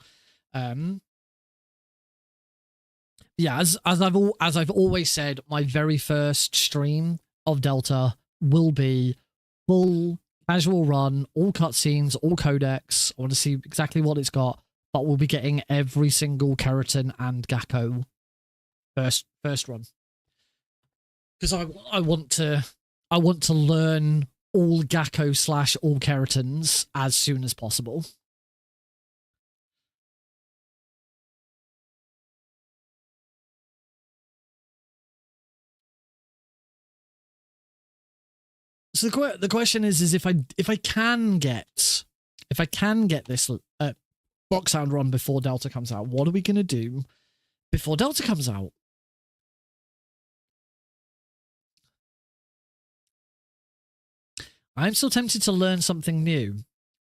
S1: Yeah, as I've always said, my very first stream of Delta will be full casual run, all cutscenes, all codecs. I want to see exactly what it's got, but we'll be getting every single keratin and Gakko first run, because I want to learn all Gakko / all keratins as soon as possible. So the question is if I can get this Foxhound run before Delta comes out, what are we gonna do before Delta comes out? I'm still tempted to learn something new.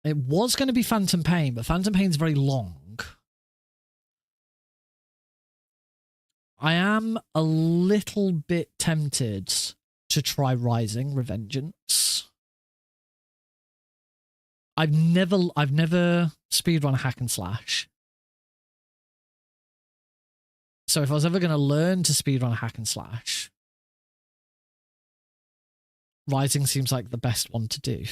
S1: It was going to be Phantom Pain, but Phantom Pain's very long. I am a little bit tempted to try Rising Revengeance. I've never speedrun hack and slash. So if I was ever going to learn to speedrun hack and slash, Rising seems like the best one to do.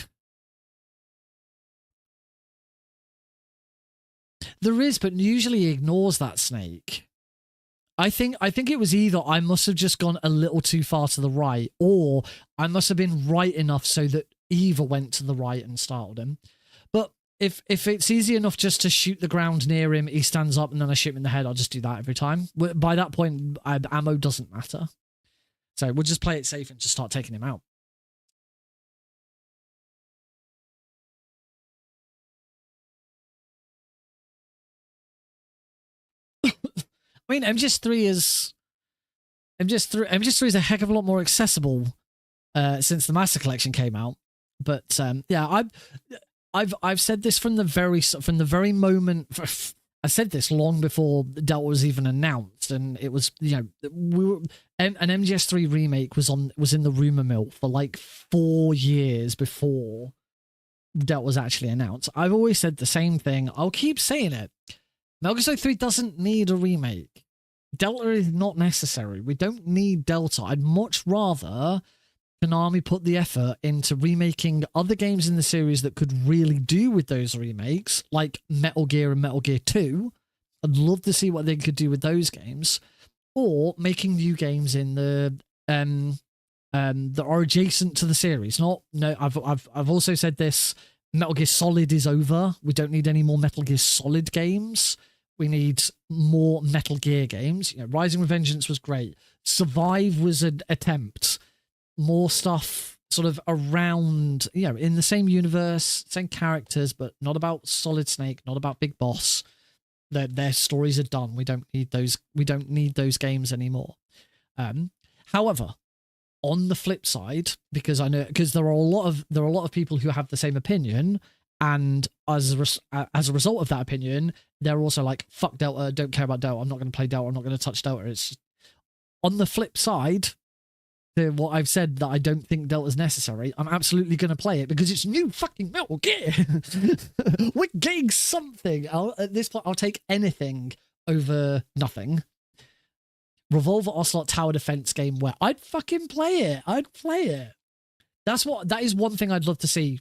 S1: There is, but usually ignores that snake. I think it was either I must have just gone a little too far to the right, or I must have been right enough so that Eva went to the right and startled him. But if it's easy enough just to shoot the ground near him, he stands up and then I shoot him in the head, I'll just do that every time. By that point, ammo doesn't matter. So we'll just play it safe and just start taking him out. I mean, MGS3 is a heck of a lot more accessible since the Master Collection came out. But yeah, I've said this from the very moment. I said this long before Delta was even announced, and it was, you know, an MGS3 remake was in the rumor mill for like 4 years before Delta was actually announced. I've always said the same thing. I'll keep saying it. Metal Gear Solid 3 doesn't need a remake. Delta is not necessary. We don't need Delta. I'd much rather Konami put the effort into remaking other games in the series that could really do with those remakes, like Metal Gear and Metal Gear 2. I'd love to see what they could do with those games, or making new games in the that are adjacent to the series. I've also said this. Metal Gear Solid is over. We don't need any more Metal Gear Solid games. We need more Metal Gear games. You know, Rising Revengeance was great. Survive was an attempt. More stuff sort of around, you know, in the same universe, same characters, but not about Solid Snake, not about Big Boss. Their stories are done. We don't need those. We don't need those games anymore. However, on the flip side, because there are a lot of people who have the same opinion, and as a result of that opinion, they're also like, fuck Delta, don't care about Delta, I'm not going to play Delta, I'm not going to touch Delta. It's just, on the flip side to what I've said, that I don't think Delta's necessary, I'm absolutely going to play it because it's new fucking Metal Gear. We're getting something. At this point, I'll take anything over nothing. Revolver Ocelot tower defense game where I'd fucking play it. I'd play it. That is one thing I'd love to see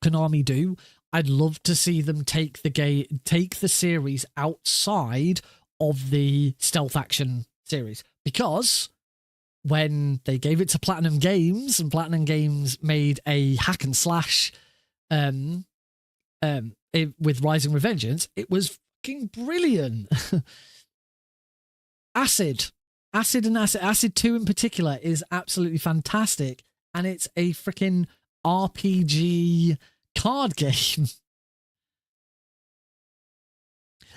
S1: Konami do. I'd love to see them take the series outside of the stealth action series, because when they gave it to Platinum Games and Platinum Games made a hack and slash with Rising Revengeance, it was fucking brilliant. Acid 2 in particular is absolutely fantastic, and it's a freaking RPG card game.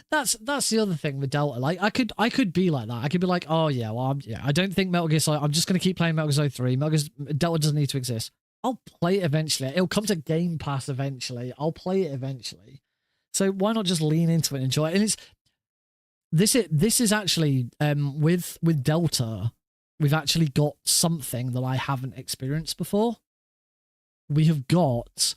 S1: That's the other thing with Delta. Like, I could be like that. I could be like, oh yeah, well, I don't think Metal Gear Solid. I'm just gonna keep playing Metal Gear Solid 3. Delta doesn't need to exist. I'll play it eventually. It'll come to Game Pass eventually. I'll play it eventually. So why not just lean into it and enjoy it? And this is actually with Delta, we've actually got something that I haven't experienced before. We have got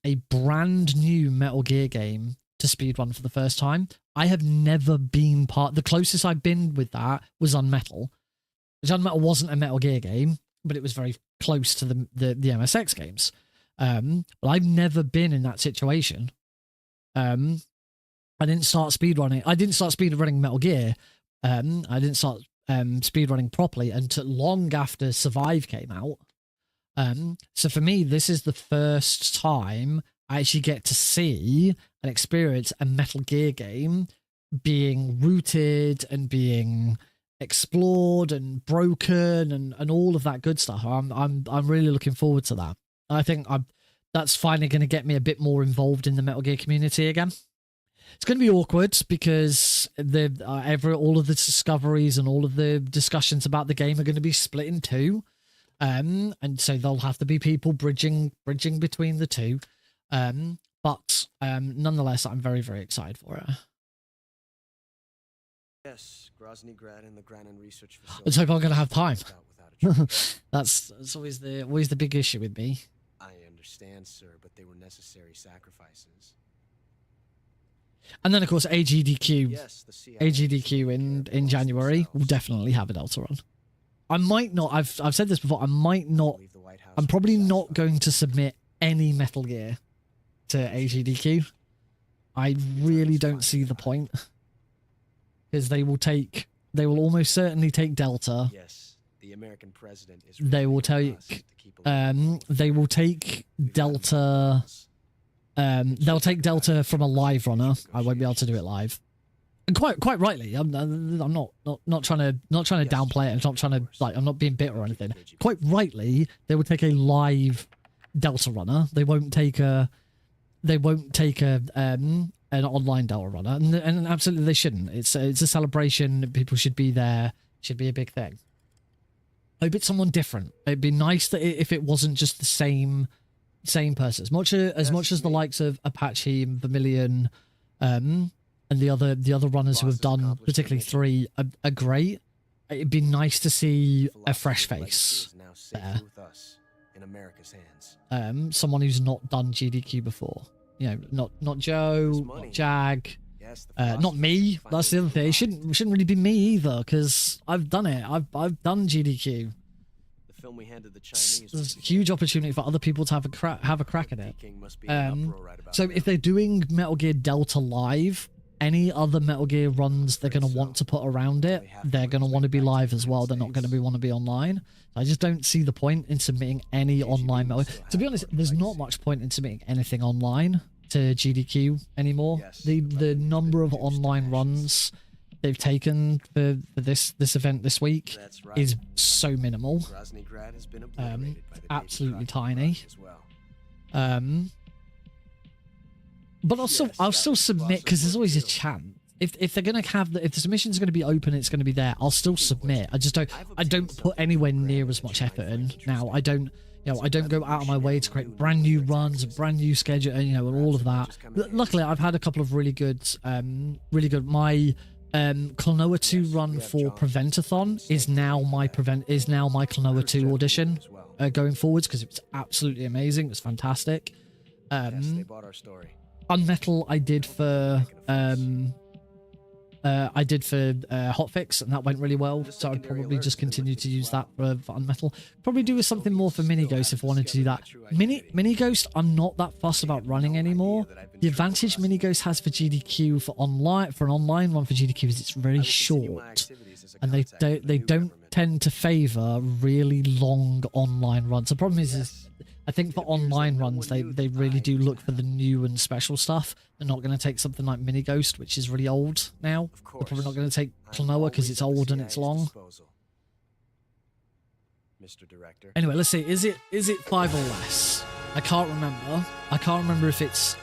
S1: a brand new Metal Gear game to speedrun for the first time. I have never been the closest I've been with that was Unmetal, which Unmetal wasn't a Metal Gear game, but it was very close to the MSX games. But I've never been in that situation. I didn't start speedrunning. I didn't start speedrunning Metal Gear. I didn't start speedrunning properly until long after Survive came out. So for me, this is the first time I actually get to see and experience a Metal Gear game being rooted and being explored and broken and all of that good stuff. I'm really looking forward to that. I think that's finally going to get me a bit more involved in the Metal Gear community again. It's going to be awkward because all of the discoveries and all of the discussions about the game are going to be split in two, and so there'll have to be people bridging between the two. But nonetheless, I'm very, very excited for it.
S7: Yes, Grozny Grad and the Granin Research Facility.
S1: Let's hope I'm going to have time. That's always the big issue with me.
S7: I understand, sir, but they were necessary sacrifices.
S1: And then, of course, AGDQ.
S7: Yes, the CIA
S1: AGDQ in January will definitely have a Delta run. I might not. I've said this before. I might not. I'm probably not going to submit any Metal Gear to AGDQ. I really don't see the point, because they will almost certainly take Delta.
S7: Yes, the American president is.
S1: They will take Delta. They'll take Delta from a live runner. I won't be able to do it live, and quite rightly. I'm not trying to downplay it. I'm not being bitter or anything. Quite rightly, they will take a live Delta runner. They won't take an online Delta runner, and absolutely they shouldn't. It's a celebration. People should be there. Should be a big thing. I hope it's someone different. It'd be nice that if it wasn't just the same person. As much as the likes of Apache and Vermilion, and the other runners who have done, particularly 3, are great. It'd be nice to see a fresh face there.
S7: In America's hands.
S1: Someone who's not done GDQ before. You know, not Joe, not Jag, not me. That's the other thing. It shouldn't really be me either, because I've done it. I've done GDQ.
S7: The film we handed the Chinese.
S1: There's a huge opportunity for other people to have a crack at it. So if they're doing Metal Gear Delta live, any other Metal Gear runs they're going to want to put around it, they're going to want to be live as well. They're not going to want to be online. I just don't see the point in submitting any online Metal Gear. To be honest, there's not much point in submitting anything online to GDQ anymore. The number of online runs they've taken for this event this week is so minimal. Absolutely tiny. But I'll still submit, because there's always a chance. If they're gonna have if the submission's gonna be open, it's gonna be there. I'll still submit. I don't put anywhere near as much effort in now. I don't go out of my way to create brand new runs, a brand new schedule, and all of that. Luckily, I've had a couple of really good. My Klonoa 2 run for Preventathon is now my Klonoa 2 audition going forwards, because it's absolutely amazing. It's fantastic. Unmetal I did for Hotfix, and that went really well, so I'd probably just continue to use that for Unmetal. Probably do something more for Mini Ghost if I wanted to do that. Mini Ghost I'm not that fussed about running anymore. The advantage Mini Ghost has for GDQ for an online run for GDQ is it's very short, and they don't tend to favor really long online runs. The problem is I think for online runs, they really do look for the new and special stuff. They're not going to take something like Mini Ghost, which is really old now. They're probably not going to take Klonoa because it's old and it's long.
S7: Mr. Director.
S1: Anyway, let's see. Is it 5 or less? I can't remember. I can't remember if it's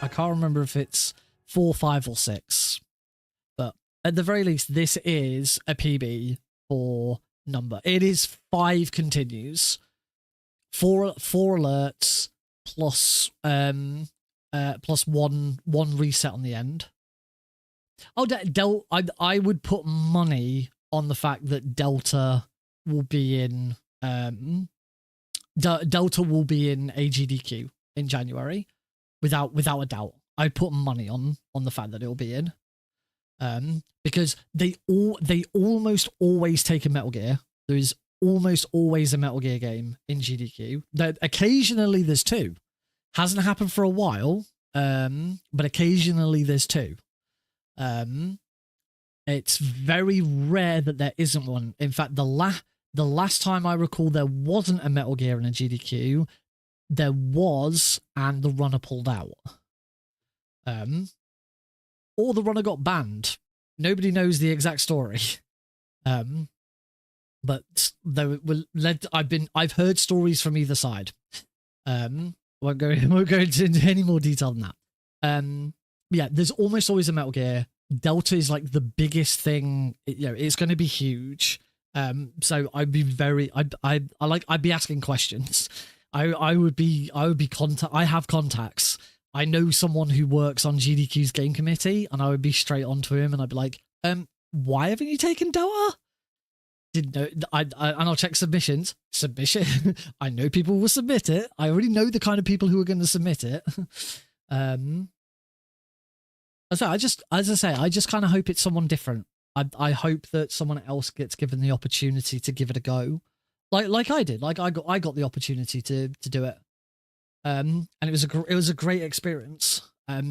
S1: 4, 5, or 6. But at the very least, this is a PB for number. It is 5 continues, 4 alerts plus plus one reset on the end. Oh, I would put money on the fact that Delta will be in Delta will be in AGDQ in January, without a doubt. I'd put money on the fact that it'll be in, because they almost always take a Metal Gear. There is almost always a Metal Gear game in GDQ. That occasionally there's 2. Hasn't happened for a while, but occasionally there's 2. It's very rare that there isn't one. In fact, the last time I recall there wasn't a Metal Gear in a GDQ, there was, and the runner pulled out. Or the runner got banned. Nobody knows the exact story. But I've heard stories from either side. Won't go into any more detail than that. Yeah, there's almost always a Metal Gear. Delta is like the biggest thing. It's going to be huge. So I'd be asking questions. I have contacts. I know someone who works on GDQ's game committee, and I would be straight onto him, and I'd be like, why haven't you taken Delta? Didn't know. And I'll check submissions. Submission. I know people will submit it. I already know the kind of people who are going to submit it. As I say, I just kind of hope it's someone different. I hope that someone else gets given the opportunity to give it a go, like I did. Like I got the opportunity to do it, and it was a great experience.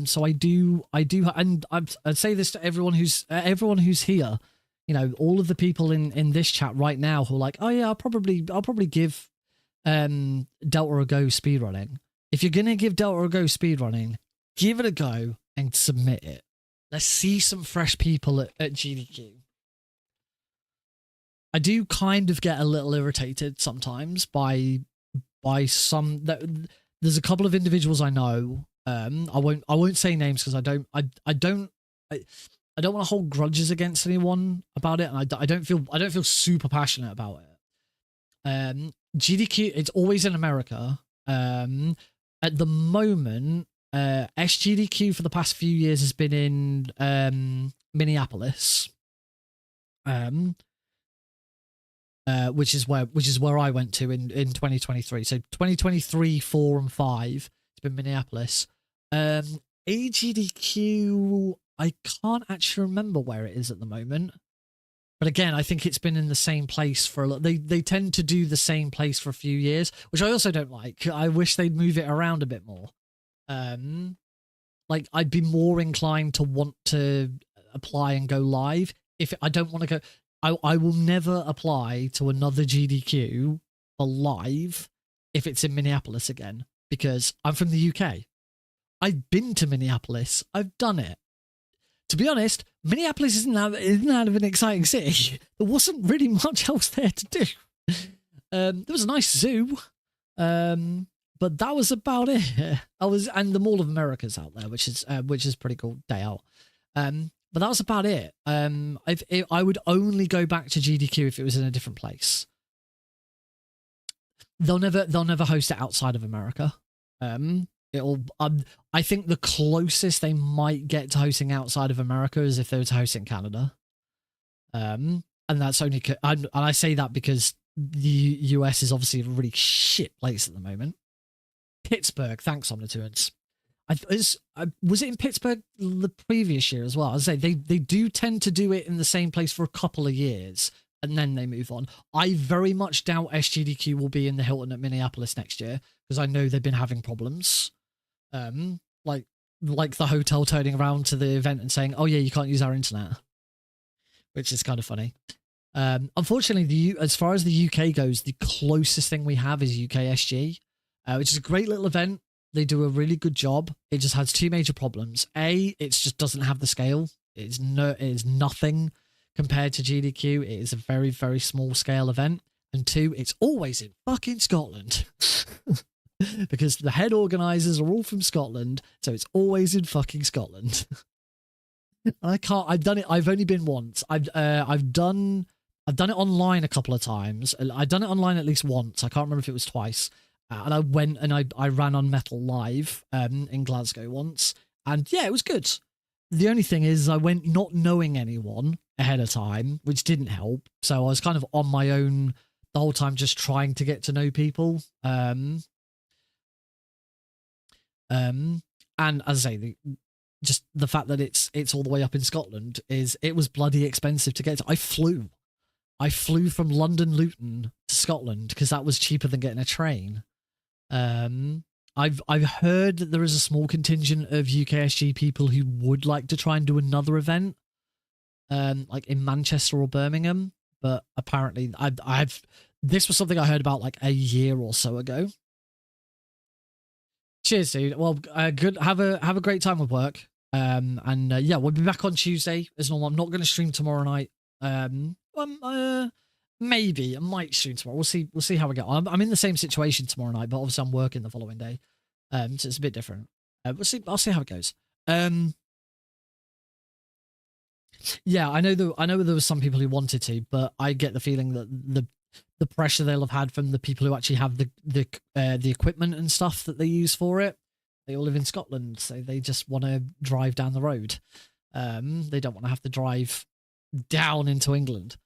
S1: So I do, and I'd say this to everyone who's here. All of the people in this chat right now who are like, oh yeah, I'll probably give Delta a go speedrunning. If you're gonna give Delta a go speedrunning, give it a go and submit it. Let's see some fresh people at GDQ. I do kind of get a little irritated sometimes by some. There's a couple of individuals I know. I won't say names because I don't want to hold grudges against anyone about it, and I don't feel super passionate about it. GDQ, it's always in America. At the moment, SGDQ for the past few years has been in Minneapolis, which is where I went to in 2023. So 2023, 4 and 5, it's been Minneapolis. AGDQ, I can't actually remember where it is at the moment. But again, I think it's been in the same place for a lot. They tend to do the same place for a few years, which I also don't like. I wish they'd move it around a bit more. Like I'd be more inclined to want to apply and go live. If I don't want to go, I will never apply to another GDQ for live if it's in Minneapolis again, because I'm from the UK. I've been to Minneapolis. I've done it. To be honest, Minneapolis isn't that of an exciting city. There wasn't really much else there to do. There was a nice zoo, but that was about it. And the Mall of America's out there, which is pretty cool day out. But that was about it. I would only go back to GDQ if it was in a different place. They'll never host it outside of America. I think the closest they might get to hosting outside of America is if they were to host in Canada. And that's only, and I say that because the US is obviously a really shit place at the moment. Pittsburgh, thanks, Omnituance. Was it in Pittsburgh the previous year as well? I say they do tend to do it in the same place for a couple of years and then they move on. I very much doubt SGDQ will be in the Hilton at Minneapolis next year because I know they've been having problems. Like the hotel turning around to the event and saying, "Oh yeah, you can't use our internet," which is kind of funny. Unfortunately, as far as the UK goes, the closest thing we have is UKSG. which is a great little event. They do a really good job. It just has two major problems. A, it just doesn't have the scale. It is nothing compared to GDQ. It is a very, very small scale event. And two, it's always in fucking Scotland. Because the head organisers are all from Scotland, so it's always in fucking Scotland. And I've only been once. I've done it online a couple of times. I've done it online at least once. I can't remember if it was twice. And I went and I ran on Metal Live in Glasgow once. And yeah, it was good. The only thing is I went not knowing anyone ahead of time, which didn't help. So I was kind of on my own the whole time, just trying to get to know people. And as I say, just the fact that it's all the way up in Scotland it was bloody expensive to get to. I flew from London Luton to Scotland because that was cheaper than getting a train. I've heard that there is a small contingent of UKSG people who would like to try and do another event, like in Manchester or Birmingham. But apparently, this was something I heard about like a year or so ago. Cheers, dude. Well, good. Have a great time with work. Yeah, we'll be back on Tuesday as normal. I'm not going to stream tomorrow night. Maybe I might stream tomorrow. We'll see how we get on. I'm in the same situation tomorrow night, but obviously I'm working the following day. So it's a bit different. We'll see. I'll see how it goes. Yeah, I know there was some people who wanted to, but I get the feeling that the pressure they'll have had from the people who actually have the equipment and stuff that they use for it. They all live in Scotland, so they just want to drive down the road. They don't want to have to drive down into England.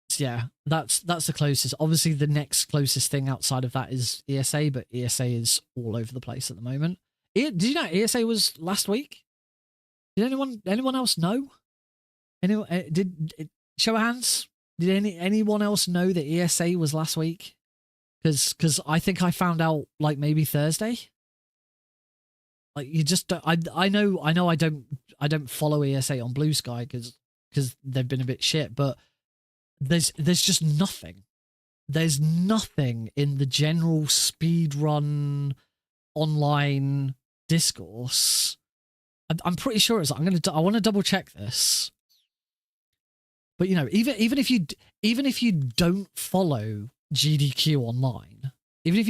S1: So yeah, that's the closest. Obviously, the next closest thing outside of that is ESA, but ESA is all over the place at the moment. Did you know ESA was last week? Did anyone else know? Show of hands? Did anyone else know that ESA was last week? Because I think I found out like maybe Thursday. Like you just don't, I know I don't follow ESA on Blue Sky because they've been a bit shit, but there's just nothing. There's nothing in the general speedrun online discourse. I'm pretty sure it's. I want to double check this. But you know, even if you don't follow GDQ online, even if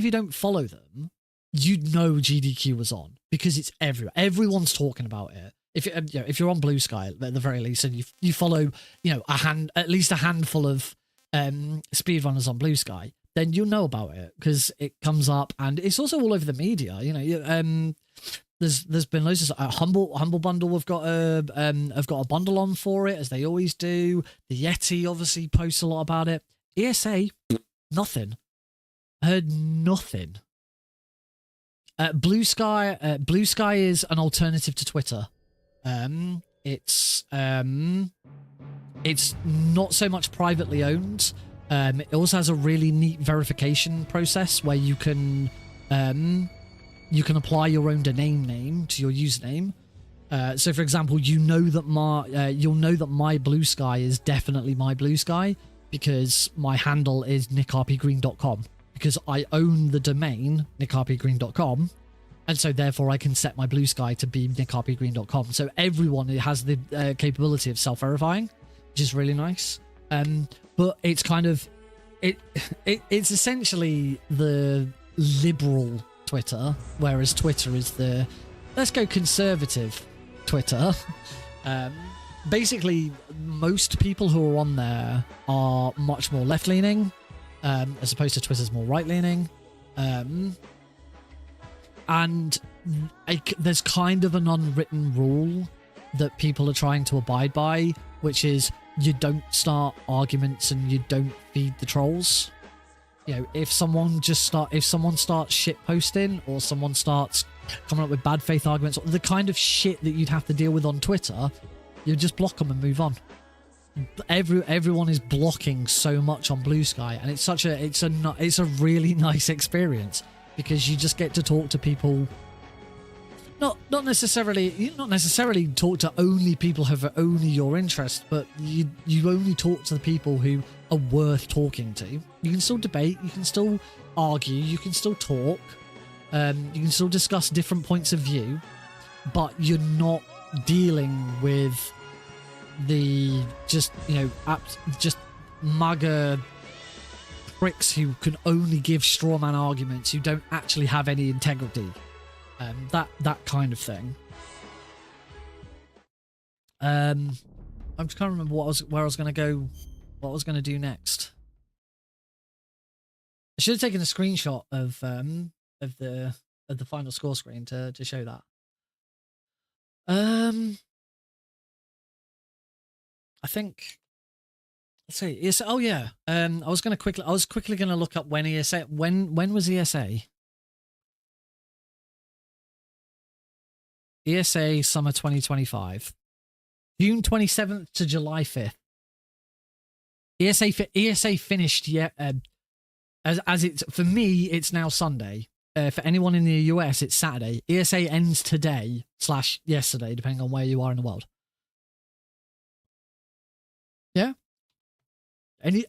S1: you don't follow them, you'd know GDQ was on because it's everywhere. Everyone's talking about it. If you're on Blue Sky at the very least, and you follow at least a handful of speedrunners on Blue Sky, then you'll know about it because it comes up and it's also all over the media. You know, there's been loads of Humble Bundle have got a bundle on for it as they always do. The Yeti obviously posts a lot about it. ESA, nothing. I heard nothing. Blue Sky is an alternative to Twitter. It's not so much privately owned. It also has a really neat verification process where you can apply your own domain name to your username. So, for example, you'll know that my Blue Sky is definitely my Blue Sky because my handle is nickrpgreen.com because I own the domain nickrpgreen.com. And so, therefore, I can set my Blue Sky to be nickrpgreen.com. So everyone has the capability of self-verifying, which is really nice. But it's kind of it's essentially the liberal Twitter, whereas Twitter is the let's go conservative Twitter. Basically, most people who are on there are much more left-leaning, as opposed to Twitter's more right-leaning. And there's kind of an unwritten rule that people are trying to abide by, which is you don't start arguments and you don't feed the trolls. You know, if someone starts shit posting or someone starts coming up with bad faith arguments, the kind of shit that you'd have to deal with on Twitter, you just block them and move on. Everyone is blocking so much on Blue Sky, and it's a really nice experience because you just get to talk to people. Not necessarily talk to only people who have only your interest, but you only talk to the people who are worth talking to. You can still debate, you can still argue, you can still talk, you can still discuss different points of view, but you're not dealing with the just, you know, just MAGA pricks who can only give straw man arguments, who don't actually have any integrity. That kind of thing. I'm just trying to remember where I was going to go, what I was going to do next. I should have taken a screenshot of the final score screen to show that. I think. Let's see. ESA, oh yeah. I was quickly going to look up when ESA. When was ESA? ESA summer 2025. June 27th to July 5th. ESA finished as it's, for me, it's now Sunday. For anyone in the US, it's Saturday. ESA ends today / yesterday, depending on where you are in the world. Yeah?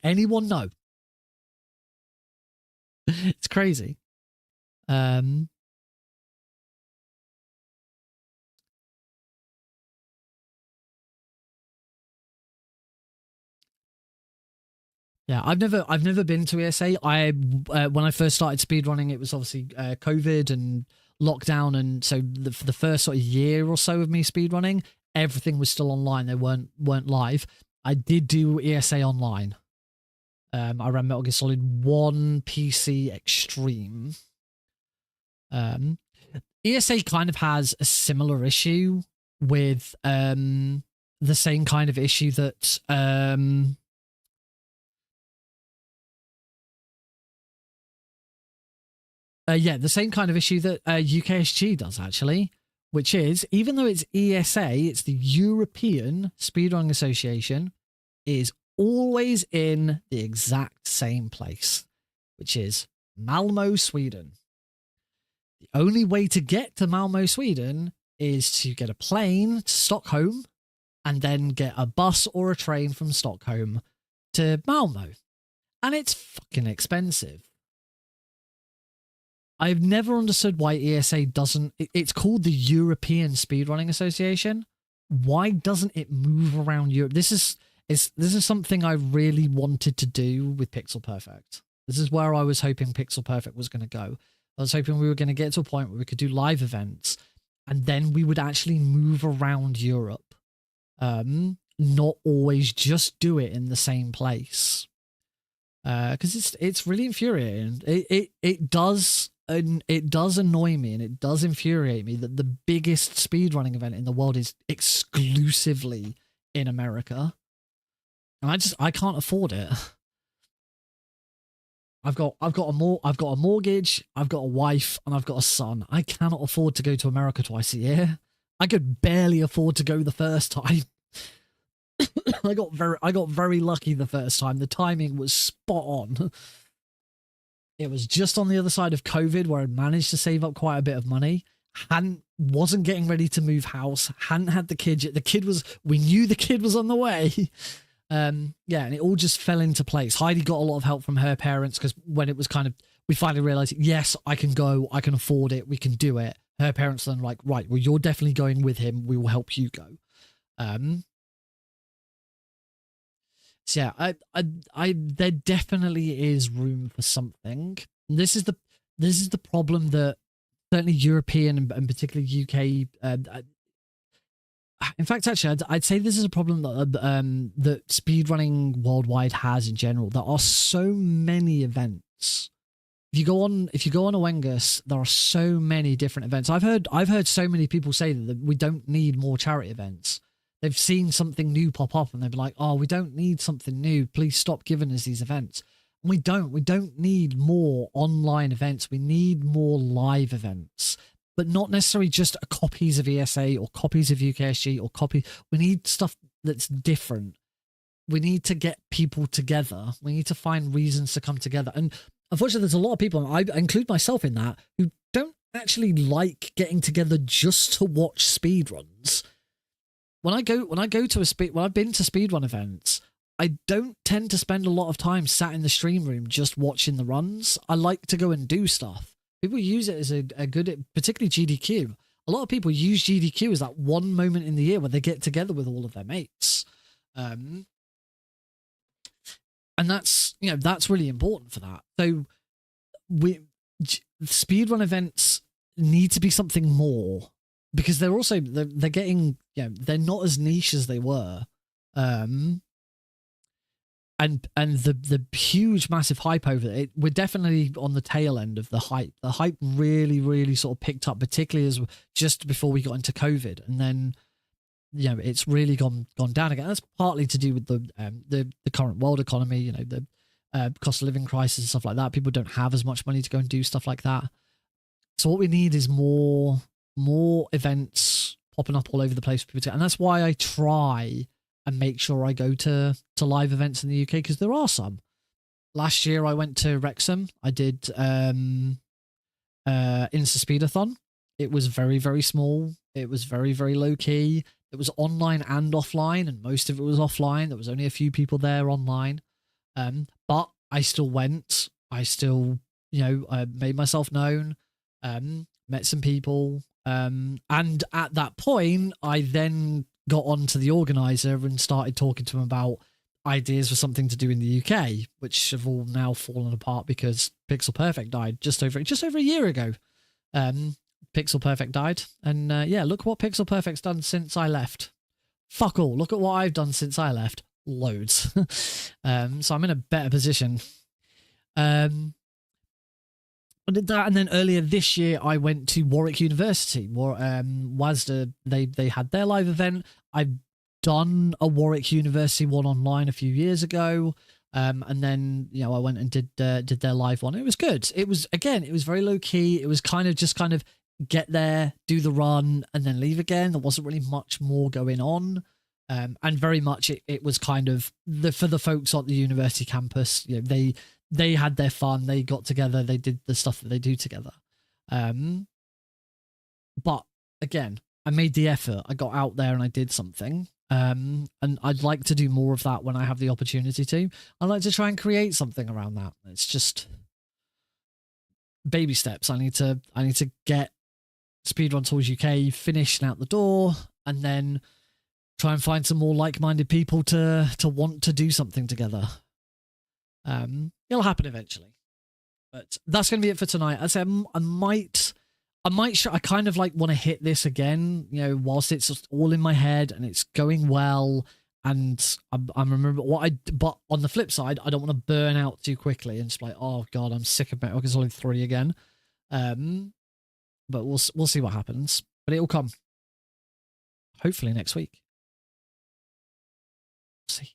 S1: Anyone know? It's crazy. Yeah, I've never been to ESA. When I first started speedrunning, it was obviously COVID and lockdown, and so for the first sort of year or so of me speedrunning, everything was still online. They weren't live. I did do ESA online. I ran Metal Gear Solid 1 PC Extreme. ESA kind of has a similar issue with the same kind of issue that the same kind of issue that UKSG does, actually, which is, even though it's ESA, it's the European Speedrunning Association, is always in the exact same place, which is Malmo, Sweden. The only way to get to Malmo, Sweden is to get a plane to Stockholm and then get a bus or a train from Stockholm to Malmo. And it's fucking expensive. I've never understood why ESA doesn't... It's called the European Speedrunning Association. Why doesn't it move around Europe? This is something I really wanted to do with Pixel Perfect. This is where I was hoping Pixel Perfect was going to go. I was hoping we were going to get to a point where we could do live events, and then we would actually move around Europe. Not always just do it in the same place. Because it's really infuriating. It does annoy me, and it does infuriate me that the biggest speedrunning event in the world is exclusively in America. And I can't afford it. I've got a mortgage, I've got a wife, and I've got a son. I cannot afford to go to America twice a year. I could barely afford to go the first time. I got very lucky the first time. The timing was spot on. It was just on the other side of COVID where I managed to save up quite a bit of money. Wasn't getting ready to move house. Hadn't had the kid yet. We knew the kid was on the way. And it all just fell into place. Heidi got a lot of help from her parents, because when it was we finally realized, yes, I can go, I can afford it, we can do it. Her parents then like, right, well, you're definitely going with him. We will help you go. So yeah, there definitely is room for something. And this is the problem that certainly European and particularly UK. In fact, actually, I'd say this is a problem that speedrunning worldwide has in general. There are so many events. If you go on Awengus, there are so many different events. I've heard so many people say that we don't need more charity events. They've seen something new pop up and they'd be like, oh, we don't need something new. Please stop giving us these events. And we don't need more online events. We need more live events, but not necessarily just copies of ESA or copies of UKSG or we need stuff that's different. We need to get people together. We need to find reasons to come together. And unfortunately, there's a lot of people, and I include myself in that, who don't actually like getting together just to watch speedruns. When I've been to speedrun events, I don't tend to spend a lot of time sat in the stream room just watching the runs. I like to go and do stuff. People use it as a good, particularly GDQ. A lot of people use GDQ as that one moment in the year where they get together with all of their mates. And that's, you know, that's really important for that. So speedrun events need to be something more, because they're also, they're getting, you know, they're not as niche as they were. And the huge massive hype over it, we're definitely on the tail end of the hype. The hype really sort of picked up, particularly as just before we got into COVID, and then, you know, it's really gone down again. That's partly to do with the current world economy, you know, the cost of living crisis and stuff like that. People don't have as much money to go and do stuff like that. So what we need is more events popping up all over the place for people to, and that's why I try and make sure I go to live events in the UK, because there are some. Last year I went to Wrexham. I did Insta Speedathon. It was very small. It was very low key. It was online and offline, and most of it was offline. There was only a few people there online. But I still went. I still, you know, I made myself known, met some people. And at that point, I then got on to the organizer and started talking to him about ideas for something to do in the UK, which have all now fallen apart because Pixel Perfect died just over a year ago. Pixel Perfect died, and yeah, look what Pixel Perfect's done since I left. Fuck all. Look at what I've done since I left. Loads. So I'm in a better position. I did that, and then earlier this year I went to Warwick University. WASDA, they had their live event. I've done a Warwick University one online a few years ago, and then, you know, I went and did their live one. It was good. It was very low key. It was kind of get there, do the run, and then leave again. There wasn't really much more going on, and very much it was kind of for the folks on the university campus. You know, they had their fun, they got together, they did the stuff that they do together. But again, I made the effort. I got out there and I did something. And I'd like to do more of that when I have the opportunity to. I'd like to try and create something around that. It's just baby steps. I need to get Speedrun Tours UK finished and out the door, and then try and find some more like-minded people to want to do something together. It'll happen eventually, but that's going to be it for tonight. I say I kind of like want to hit this again, you know, whilst it's just all in my head and it's going well, and I'm remember but on the flip side, I don't want to burn out too quickly and just like, oh god, I'm sick of Metal Gear Solid 3 again. But we'll see what happens, but it'll come hopefully next week. See.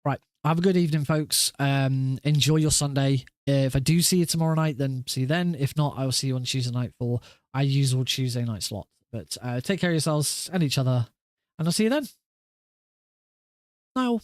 S1: Right. Have a good evening, folks. Enjoy your Sunday. If I do see you tomorrow night, then see you then. If not, I will see you on Tuesday night for our usual Tuesday night slot. But take care of yourselves and each other, and I'll see you then. Now.